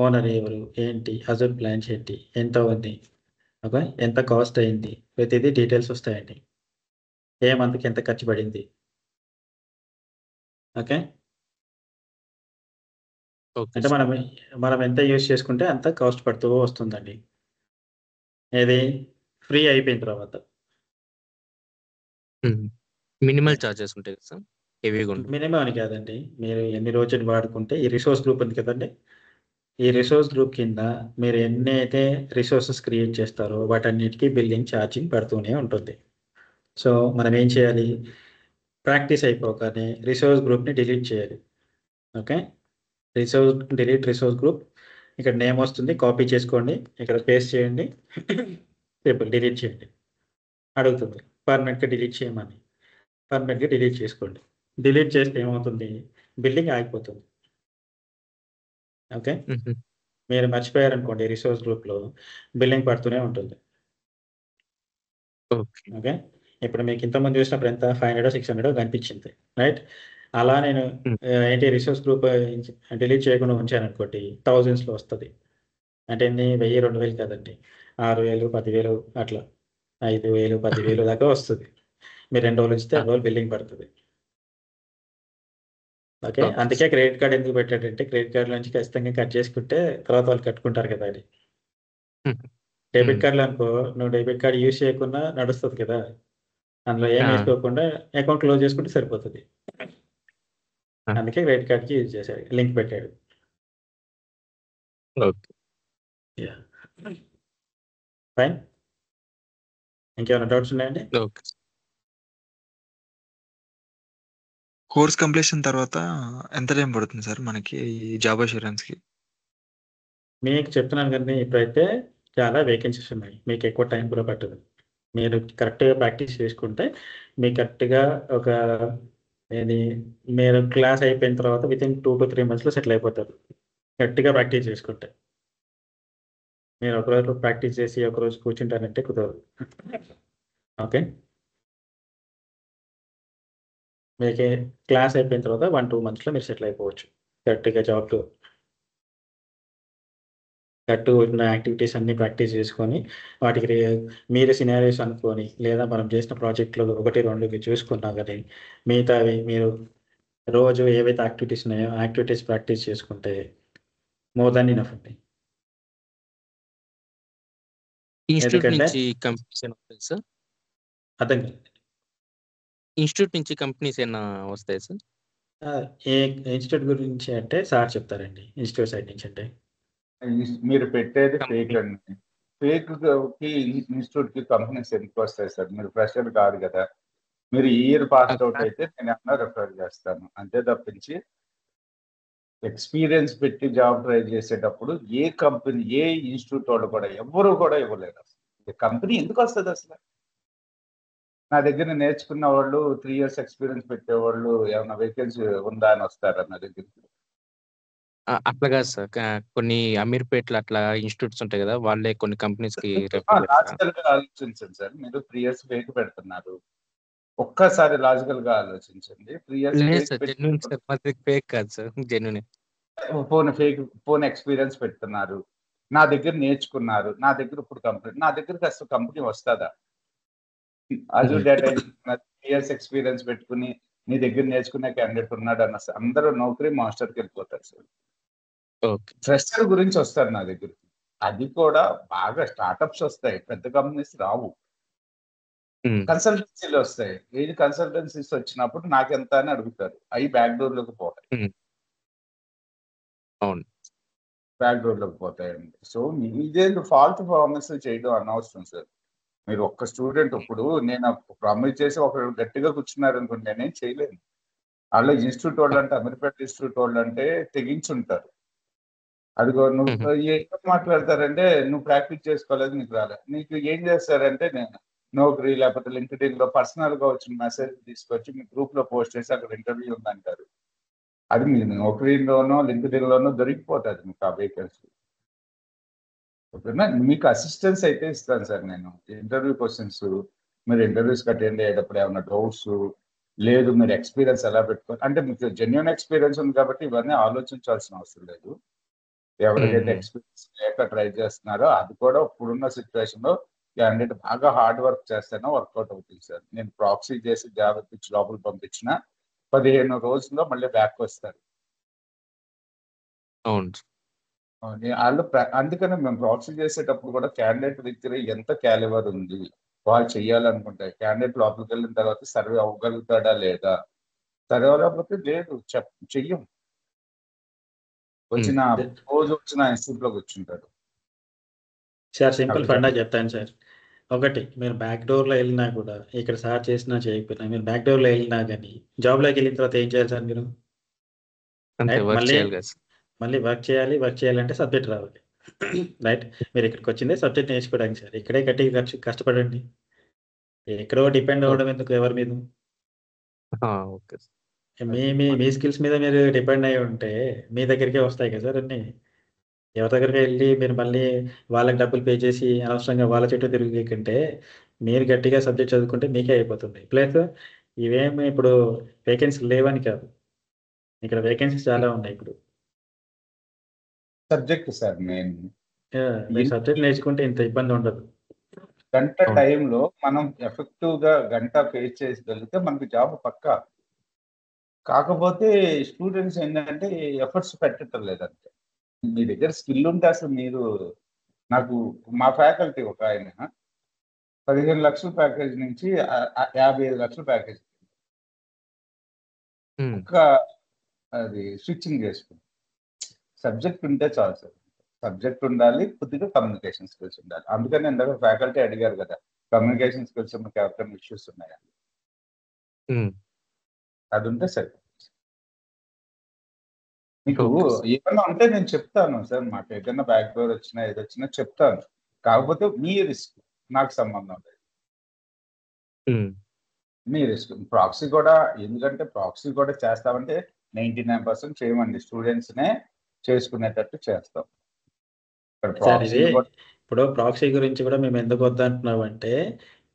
ఓనర్ ఎవరు, ఏంటి, అజూర్ ప్లాన్స్ ఏంటి, ఎంత ఉంది, ఓకే, ఎంత కాస్ట్ అయింది, ప్రతిదీ డీటెయిల్స్ వస్తాయండి. ఏ మంత్కి ఎంత ఖర్చు పడింది. ఓకే, అంటే మనం ఎంత యూజ్ చేసుకుంటే అంత కాస్ట్ పడుతూ వస్తుందండి. ఏది ఫ్రీ అయిపోయిన తర్వాత మినిమల్ చార్జెస్ ఉంటాయి కదా సార్, హెవీగా ఉంటుంది. మినిమం అని కాదండి, మీరు ఎన్ని రోజులు వాడుకుంటే ఈ రిసోర్స్ గ్రూప్ ఉంది కదండి, ఈ రిసోర్స్ గ్రూప్ కింద మీరు ఎన్ని అయితే రిసోర్సెస్ క్రియేట్ చేస్తారో వాటన్నిటికీ బిల్లింగ్ ఛార్జింగ్ పడుతూనే ఉంటుంది. సో మనం ఏం చేయాలి, ప్రాక్టీస్ అయిపోగానే రిసోర్స్ గ్రూప్ని డిలీట్ చేయాలి. Okay, delete resource group. ఇక్కడ నేమ్ వస్తుంది, కాపీ చేసుకోండి, ఇక్కడ పేస్ట్ చేయండి, సింపుల్ డిలీట్ చేయండి. అడుగుతుంది పర్మనెంట్గా డిలీట్ చేయమని, పర్మనెంట్గా డిలీట్ చేసుకోండి. డిలీట్ చేస్తే ఏమవుతుంది, బిల్డింగ్ ఆగిపోతుంది. ఓకే, మీరు మర్చిపోయారనుకోండి రిసోర్స్ గ్రూప్లో బిల్డింగ్ పడుతూనే ఉంటుంది. ఓకే, ఇప్పుడు మీకు ఇంతకుముందు చూసినప్పుడు ఎంత 500 600 కనిపించింది, రైట్? అలా నేను ఏంటి రిసోర్స్ గ్రూప్ డిలీట్ చేయకుండా ఉంచాను అనుకోండి, థౌజండ్స్లో వస్తుంది. అంటే ఎన్ని, 1000 2000 కదండి, 6000 10,000 అట్లా 5,000 10,000 దాకా వస్తుంది. మీరు 2 రోజులు ఇస్తే 2 రోజులు బిల్డింగ్ పడుతుంది. ఓకే, అందుకే క్రెడిట్ కార్డ్ ఎందుకు పెట్టాడంటే క్రెడిట్ కార్డ్ నుంచి ఖచ్చితంగా కట్ చేసుకుంటే తర్వాత వాళ్ళు కట్టుకుంటారు కదా అది. డెబిట్ కార్డులు అనుకో, నువ్వు డెబిట్ కార్డ్ యూజ్ చేయకుండా నడుస్తుంది కదా, అందులో ఏం వేసుకోకుండా అకౌంట్ క్లోజ్ చేసుకుంటే సరిపోతుంది. అందుకే క్రెడిట్ కార్డ్కి యూజ్ చేశాడు, లింక్ పెట్టాడు. ఫైన్, ఇంకేమైనా డౌట్స్ ఉన్నాయండి? కోర్స్ కంప్లీషన్ తర్వాత ఎంత టైం పడుతుంది సార్ మనకి ఈ జాబ్ అష్యూరెన్స్కి? మీకు చెప్తున్నాను కానీ ఇప్పుడైతే చాలా వేకెన్సీస్ ఉన్నాయి, మీకు ఎక్కువ టైం కూడా పట్టదు. మీరు కరెక్ట్గా ప్రాక్టీస్ చేసుకుంటే మీకు కరెక్ట్గా ఒక మీరు క్లాస్ అయిపోయిన తర్వాత వితిన్ 2 to 3 monthsలో సెటిల్ అయిపోతారు, గట్టిగా ప్రాక్టీస్ చేసుకుంటే. మీరు ఒకరోజు ప్రాక్టీస్ చేసి ఒకరోజు కూర్చుంటారంటే కుదరదు. ఓకే, మీకు క్లాస్ అయిపోయిన తర్వాత 1-2 monthsలో మీరు సెటిల్ అయిపోవచ్చు కరెక్ట్గా జాబ్లో. కరెక్ట్ ఉన్న యాక్టివిటీస్ అన్ని ప్రాక్టీస్ చేసుకొని వాటికి మీరు సినారియోస్ అనుకొని, లేదా మనం చేసిన ప్రాజెక్ట్లో 1-2 చూసుకున్నా కానీ మిగతావి మీరు రోజు ఏవైతే యాక్టివిటీస్ ఉన్నాయో యాక్టివిటీస్ ప్రాక్టీస్ చేసుకుంటే మోర్ దాన్ ఇనఫ్ అండి. ఇన్స్టిట్యూట్ నుంచి కంపెనీస్ ఏమైనా వస్తాయి సార్? అర్థం కాదు. ఇన్స్టిట్యూట్ నుంచి కంపెనీస్ ఏమైనా వస్తాయి సార్? ఏ ఇన్స్టిట్యూట్ గురించి అంటే సార్ చెప్తారండి. ఇన్స్టిట్యూట్ సైడ్ నుంచి అంటే మీరు పెట్టేది ఫేక్ అండి. ఫేక్ కి ఇన్స్టిట్యూట్ కి కంపెనీస్ ఎందుకు వస్తాయి సార్? మీరు ఫ్రెషర్ కాదు కదా, మీరు ఇయర్ పాస్ అవుట్ అయితే నేను ఏమన్నా రెఫర్ చేస్తాను అంతే తప్పించి ఎక్స్పీరియన్స్ పెట్టి జాబ్ ట్రై చేసేటప్పుడు ఏ కంపెనీ ఏ ఇన్స్టిట్యూట్ వాళ్ళు కూడా ఎవరు కూడా ఇవ్వలేరు. అసలు కంపెనీ ఎందుకు వస్తుంది అసలు? నా దగ్గర నేర్చుకున్న వాళ్ళు 3 years ఎక్స్పీరియన్స్ పెట్టేవాళ్ళు ఏమైనా వేకెన్సీ ఉందా అని వస్తారా నా దగ్గరికి? అట్లా కాదు సార్, కొన్ని అమీర్పేట్లు అట్లా ఇన్స్టిట్యూట్స్ ఉంటాయి కదా, వాళ్ళే కొన్ని కంపెనీస్ కి లాజికల్ గా ఆలోచించండి సార్. మీరు 3 years ఫేక్ పెడుతున్నారు, ఒక్కసారి లాజికల్ గా ఆలోచించండి. 3 years ఫేక్ కాదు సార్, జెన్యూన్. ఫోన్ ఎక్స్పీరియన్స్ పెడుతున్నారు, నా దగ్గర నేర్చుకున్నారు, నా దగ్గర ఇప్పుడు కంపెనీ, నా దగ్గరికి అసలు కంపెనీ వస్తుందా? అజూర్ డేటా 3 years ఎక్స్పీరియన్స్ పెట్టుకుని నీ దగ్గర నేర్చుకునే క్యాండిడేట్ ఉన్నాడు అన్న అందరూ నౌకరీ మాస్టర్కి వెళ్ళిపోతారు సార్. ఫ్రెషర్ గురించి వస్తారు నా దగ్గరికి, అది కూడా బాగా స్టార్టప్స్ వస్తాయి, పెద్ద కంపెనీస్ రావు, కన్సల్టెన్సీలు వస్తాయి. ఏది కన్సల్టెన్సీస్ వచ్చినప్పుడు నాకెంత అని అడుగుతారు, అవి బ్యాక్ డోర్లోకి పోతాయి. బ్యాక్ డోర్లోకి పోతాయండి. సో ఇదే ఫాల్ట్ ప్రామిస్ చేయడం అనవసరం సార్. మీరు ఒక్క స్టూడెంట్ ఇప్పుడు నేను ప్రామిస్ చేసి ఒక గట్టిగా కూర్చున్నారు అనుకోండి, నేనేం చేయలేను. అలా ఇన్స్టిట్యూట్ వాళ్ళు అంటే అమీర్పేట ఇన్స్టిట్యూట్ వాళ్ళు అంటే తెగించుంటారు. అదిగో నువ్వు ఏం మాట్లాడతారంటే నువ్వు ప్రాక్టీస్ చేసుకోలేదు, నీకు రాలేదు, నీకు ఏం చేస్తారంటే నేను నౌకరీ లేకపోతే లింక్డ్ఇన్ లో పర్సనల్ గా వచ్చిన మెసేజ్ తీసుకొచ్చి మీ గ్రూప్ లో పోస్ట్ చేసి అక్కడ ఇంటర్వ్యూ ఉందంటారు. అది మీ నౌకరీలోనో లింక్డ్ఇన్ లోనో దొరికిపోతుంది మీకు ఆ వేకెన్సీ. ఓకేనా? మీకు అసిస్టెన్స్ అయితే ఇస్తాను సార్ నేను. ఇంటర్వ్యూ క్వశ్చన్స్, మీరు ఇంటర్వ్యూస్కి అటెండ్ అయ్యేటప్పుడు ఏమైనా డౌట్స్ లేదు, మీరు ఎక్స్పీరియన్స్ ఎలా పెట్టుకోవాలి అంటే మీకు జెన్యున్ ఎక్స్పీరియన్స్ ఉంది కాబట్టి ఇవన్నీ ఆలోచించాల్సిన అవసరం లేదు. ఎవరికైతే ఎక్స్పీరియన్స్ లేక ట్రై చేస్తున్నారో అది కూడా ఇప్పుడున్న సిచ్యువేషన్ లో క్యాండిడేట్ బాగా హార్డ్ వర్క్ చేస్తేనే వర్కౌట్ అవుతుంది సార్. నేను ప్రాక్సీ చేసి జాబ్ ఇప్పించి లోపల పంపించిన 15 రోజుల్లో మళ్ళీ బ్యాక్ వస్తారు. వాళ్ళు అందుకనే మేము ప్రాక్సీ చేసేటప్పుడు కూడా క్యాండిడేట్ దగ్గర ఎంత క్యాలిబర్ ఉంది, వాళ్ళు చెయ్యాలనుకుంటే క్యాండిడేట్ లోపలికి వెళ్ళిన తర్వాత సర్వే అవ్వగలుగుతాడా లేదా, సర్వే అవ్వకపోతే లేదు చెయ్యం. రోజు వచ్చిన ఇన్స్టిట్యూట్ లో కూర్చుంటాడు సార్. సింపుల్ ఫండా చెప్తాను సార్. ఒకటి, మీరు బ్యాక్ డోర్లో వెళ్ళినా కూడా ఇక్కడ సార్ చేసినా చేయకపోయినా మీరు బ్యాక్ డోర్లో వెళ్ళినా కానీ జాబ్లోకి వెళ్ళిన తర్వాత ఏం చేయాలి సార్? మీరు మళ్ళీ వర్క్ చేయాలంటే సబ్జెక్ట్ రావాలి. రైట్. మీరు ఇక్కడికి వచ్చిందే సబ్జెక్ట్ నేర్చుకోవడానికి సార్. ఇక్కడే గట్టిగా కష్టపడండి. ఎక్కడో డిపెండ్ అవ్వడం ఎందుకు ఎవరి మీద. ఓకే మీ మీ మీ స్కిల్స్ మీద మీరు డిపెండ్ అయ్యి ఉంటే మీ దగ్గరికే వస్తాయి కదా సార్ అన్నీ. ఎవరి దగ్గరికి వెళ్ళి మీరు మళ్ళీ వాళ్ళకి డబ్బులు పే చేసి అనవసరంగా వాళ్ళ చుట్టూ తిరిగే కంటే మీరు గట్టిగా సబ్జెక్ట్ చదువుకుంటే మీకే అయిపోతుంది. ప్లస్ ఇవేమి ఇప్పుడు వేకెన్సీ లేవని కాదు, ఇక్కడ వేకెన్సీస్ చాలా ఉన్నాయి ఇప్పుడు. Subject sir main. మీరు సబ్జెక్ట్ నేర్చుకుంటే ఇంత ఇబ్బంది ఉండదు. గంట టైంలో మనం ఎఫెక్టివ్ గా గంట ఫేస్ చేయగలిగితే మనకి జాబ్ పక్కా. కాకపోతే స్టూడెంట్స్ ఏంటంటే ఎఫర్ట్స్ పెట్టడం లేదంటే. మీ దగ్గర స్కిల్ ఉంటే అసలు మీరు నాకు మా ఫ్యాకల్టీ ఒక ఆయన 15 లక్షల ప్యాకేజ్ నుంచి 55 లక్షల ప్యాకేజ్ ఒక్క అది స్విచ్చింగ్ చేసుకుంది. సబ్జెక్ట్ ఉంటే చాలు సార్. సబ్జెక్ట్ ఉండాలి, కొద్దిగా కమ్యూనికేషన్ స్కిల్స్ ఉండాలి. అందుకని ఇందాక ఫ్యాకల్టీ అడిగారు కదా, కమ్యూనికేషన్ స్కిల్స్ మీకు ఎవరికైనా ఇష్యూస్ ఉన్నాయా? అది ఉంటే సరే. మీకు ఏమన్నా ఉంటే నేను చెప్తాను సార్. మాకు ఏదైనా బ్యాక్ డోర్ వచ్చినా ఏది వచ్చినా చెప్తాను. కాకపోతే మీ రిస్క్, నాకు సంబంధం లేదు. మీ రిస్క్. ప్రాక్సీ కూడా, ఎందుకంటే ప్రాక్సీ కూడా చేస్తామంటే 99% చేయమండి, స్టూడెంట్స్నే చేసుకునేటట్టు చేస్తాం. సార్ ఇది ఇప్పుడు ప్రాక్సీ గురించి కూడా మేము ఎందుకు వద్దంటున్నాం అంటే,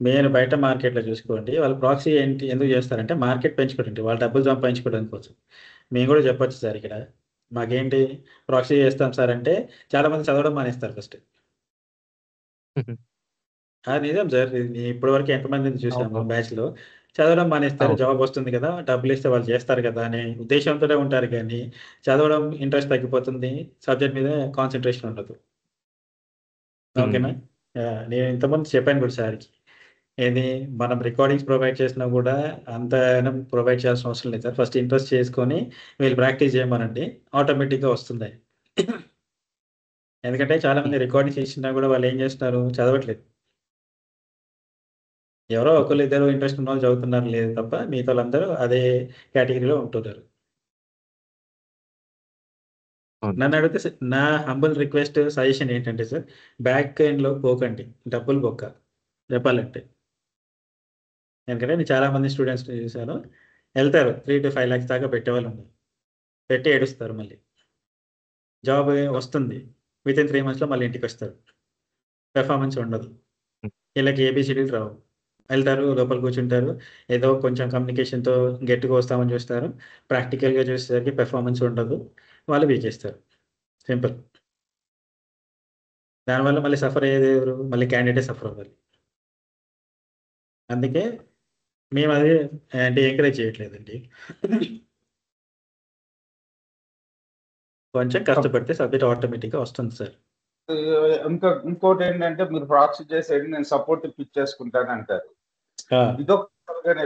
మీరు బయట మార్కెట్లో చూసుకోండి, వాళ్ళు ప్రాక్సీ ఏంటి ఎందుకు చేస్తారంటే మార్కెట్ పెంచుకోవడానికి, వాళ్ళు డబ్బులు సంపాదించుకోవడానికి కోసం. మేము కూడా చెప్పొచ్చు సార్ ఇక్కడ, మాకేంటి ప్రాక్సీ చేస్తాం సార్ అంటే చాలామంది చదవడం మానేస్తారు ఫస్ట్. నిజం సార్. ఇప్పటి వరకు ఎంతమందిని చూసాము బ్యాచ్లో చదవడం మానేస్తారు. జాబ్ వస్తుంది కదా, డబ్బులు ఇస్తే వాళ్ళు చేస్తారు కదా అనే ఉద్దేశంతోనే ఉంటారు, కానీ చదవడం ఇంట్రెస్ట్ తగ్గిపోతుంది, సబ్జెక్ట్ మీద కాన్సన్ట్రేషన్ ఉండదు. ఓకేనా? నేను ఇంతకుముందు చెప్పాను కూడా సార్కి, ఏది మనం రికార్డింగ్స్ ప్రొవైడ్ చేసినా కూడా అంత ప్రొవైడ్ చేయాల్సిన అవసరం లేదు సార్. ఫస్ట్ ఇంట్రెస్ట్ చేసుకొని వీళ్ళు ప్రాక్టీస్ చేయమనండి, ఆటోమేటిక్గా వస్తుంది. ఎందుకంటే చాలామంది రికార్డింగ్స్ చేసినా కూడా వాళ్ళు ఏం చేస్తున్నారు, చదవట్లేదు. ఎవరో ఒకళ్ళు ఇద్దరు ఇంట్రెస్ట్ ఉన్న వాళ్ళు చదువుతున్నారు లేదు తప్ప మిగతా వాళ్ళందరూ అదే కేటగిరీలో ఉంటున్నారు. నన్ను అడిగితే నా హంబుల్ రిక్వెస్ట్ సజెషన్ ఏంటంటే సార్, బ్యాక్ ఎండ్లో పోకండి, డబ్బులు పోక చెప్పాలంటే. ఎందుకంటే నేను చాలామంది స్టూడెంట్స్ చూశాను, వెళ్తారు 3 to 5 lakhs దాకా పెట్టేవాళ్ళు ఉన్నారు, పెట్టి ఏడుస్తారు. మళ్ళీ జాబ్ వస్తుంది, వితిన్ 3 monthsలో మళ్ళీ ఇంటికి వస్తారు, పెర్ఫార్మెన్స్ ఉండదు, వీళ్ళకి ఏబిసిడీలు రావు. వెళ్తారు, లోపల కూర్చుంటారు, ఏదో కొంచెం కమ్యూనికేషన్తో గట్టిగా వస్తామని చూస్తారు, ప్రాక్టికల్గా చూసేసరికి పెర్ఫార్మెన్స్ ఉండదు, వాళ్ళు వీకేస్తారు. సింపుల్. దానివల్ల మళ్ళీ సఫర్ అయ్యేది ఎవరు? మళ్ళీ క్యాండిడేట్ సఫర్ అవ్వాలి. అందుకే మేము అది అంటే ఎంకరేజ్ చేయట్లేదండి. కొంచెం కష్టపడితే సబ్జెక్ట్ ఆటోమేటిక్గా వస్తుంది సార్. ఇంకోటి ఏంటంటే, మీరు ప్రాక్సీ చేసేది నేను సపోర్ట్ ఇప్పించేసుకుంటాను అంటారు. ఇదొక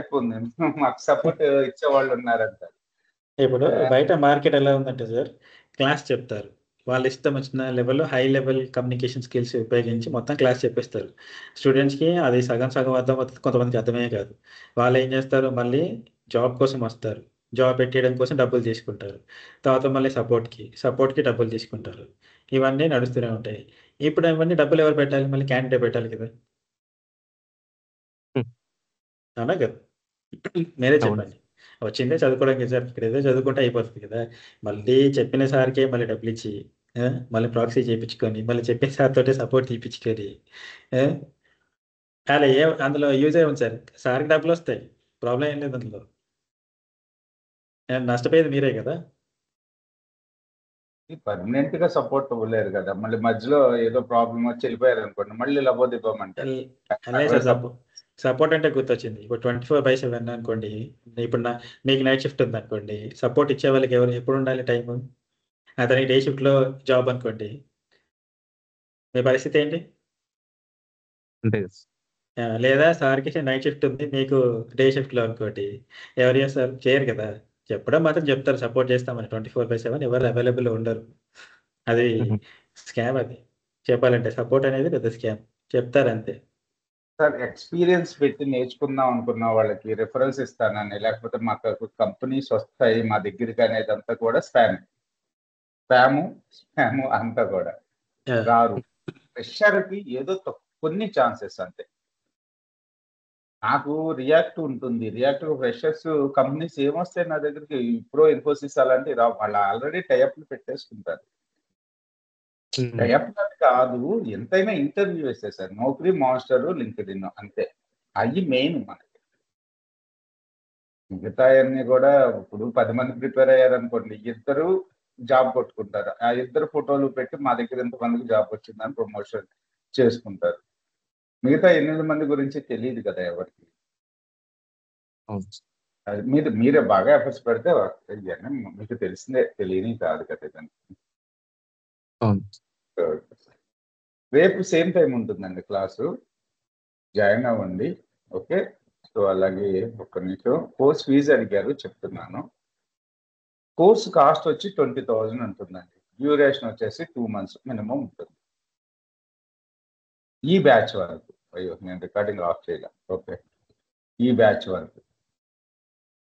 ఎక్కువ ఉంది, మాకు సపోర్ట్ ఇచ్చేవాళ్ళు ఉన్నారంటారు. ఇప్పుడు బయట మార్కెట్ ఎలా ఉందంటే సార్, క్లాస్ చెప్తారు, వాళ్ళ ఇష్టం వచ్చిన లెవెల్లో హై లెవెల్ కమ్యూనికేషన్ స్కిల్స్ ఉపయోగించి మొత్తం క్లాస్ చెప్పిస్తారు. స్టూడెంట్స్కి అది సగం అర్థం అవుతుంది, కొంతమందికి అర్థమే కాదు. వాళ్ళు ఏం చేస్తారు, మళ్ళీ జాబ్ కోసం వస్తారు, జాబ్ పెట్టేయడం కోసం డబ్బులు తీసుకుంటారు, తర్వాత మళ్ళీ సపోర్ట్కి డబ్బులు తీసుకుంటారు. ఇవన్నీ నడుస్తూనే ఉంటాయి. ఇప్పుడు ఇవన్నీ డబ్బులు ఎవరు పెట్టాలి? మళ్ళీ క్యాండిడేట్ పెట్టాలి కదా, అవునా కదా? మీరే చెప్పండి. వచ్చిందే చదువుకోవడానికి సార్, ఇక్కడ ఏదో చదువుకుంటే అయిపోతుంది కదా, మళ్ళీ చెప్పిన సార్కే మళ్ళీ డబ్బులు ఇచ్చి మళ్ళీ ప్రాక్సీ చేయించుకొని మళ్ళీ చెప్పిన సార్ తోటే సపోర్ట్ తీయించుకొని అలా అందులో యూజ్ ఉంది సార్. సార్కి డబ్బులు వస్తాయి, ప్రాబ్లం ఏం లేదు అందులో, నష్టపోయేది మీరే కదా. పర్మనెంట్ గా సపోర్ట్ ఇవ్వలేరు కదా, మళ్ళీ మధ్యలో ఏదో ప్రాబ్లం వచ్చి వెళ్ళిపోయారు అనుకోండి, మళ్ళీ లబోదివ్వమంటారు. సపోర్ట్ అంటే గుర్తొచ్చింది, ఇప్పుడు 24/7 అనుకోండి, ఇప్పుడు మీకు నైట్ షిఫ్ట్ ఉంది అనుకోండి, సపోర్ట్ ఇచ్చే వాళ్ళకి ఎవరు ఎప్పుడు ఉండాలి టైము? అతనికి డే షిఫ్ట్లో జాబ్ అనుకోండి, మీ పరిస్థితి ఏంటి? లేదా సార్కి నైట్ షిఫ్ట్ ఉంది, మీకు డే షిఫ్ట్లో అనుకోండి, ఎవరు చేస్తారు? చేయరు కదా. చెప్పడం మాత్రం చెప్తారు, సపోర్ట్ చేస్తామని. 24/7 ఎవరు అవైలబుల్ ఉండరు, అది స్కామ్. అది చెప్పాలంటే సపోర్ట్ అనేది పెద్ద స్కామ్, చెప్తారు అంతే. సార్, ఎక్స్పీరియన్స్ పెట్టి నేర్చుకుందాం అనుకున్న వాళ్ళకి రిఫరెన్స్ ఇస్తానని, లేకపోతే మాకు కంపెనీస్ వస్తాయి మా దగ్గరికి అనేది అంతా కూడా స్పామ్. స్పాము అంతా కూడా రారు. ఫ్రెషర్కి ఏదో కొన్ని ఛాన్సెస్ అంతే. నాకు రియాక్ట్ ఉంటుంది. రియాక్ట్ ఫ్రెషర్స్ కంపెనీస్ ఏమొస్తాయి నా దగ్గరికి, విప్రో, ఇన్ఫోసిస్ అలాంటివి రావు. వాళ్ళు ఆల్రెడీ టైఅప్లు పెట్టేసుకుంటారు. టైఅప్ కాదు, ఎంతైనా ఇంటర్వ్యూ వేసేసారు. నౌకరీ, మాస్టర్, లింక్డ్ఇన్ అంతే. అవి మెయిన్ మనకి. మిగతా అన్ని కూడా ఇప్పుడు 10 మంది ప్రిపేర్ అయ్యారనుకోండి, ఇద్దరు జాబ్ కొట్టుకుంటారు. ఆ ఇద్దరు ఫోటోలు పెట్టి మా దగ్గర ఎంతమందికి జాబ్ వచ్చిందని ప్రమోషన్ చేసుకుంటారు. మిగతా 8 మంది గురించి తెలియదు కదా ఎవరికి. మీరే బాగా ఎఫర్ట్స్ పెడితే ఇవన్నీ మీకు తెలిసిందే, తెలియని కాదు కదా ఇదని. రేపు సేమ్ టైం ఉంటుందండి క్లాసు, జాయిన్ అవ్వండి. ఓకే. సో అలాగే ఒక్క నిమిషం, కోర్స్ ఫీజు అడిగారు, చెప్తున్నాను. కోర్సు కాస్ట్ వచ్చి 20,000 ఉంటుందండి. డ్యూరేషన్ వచ్చేసి 2 months మినిమం ఉంటుంది. ఈ బ్యాచ్ వరకు, అయ్యో నేను రికార్డింగ్ ఆఫ్ చేయలే. ఓకే, ఈ బ్యాచ్ వరకు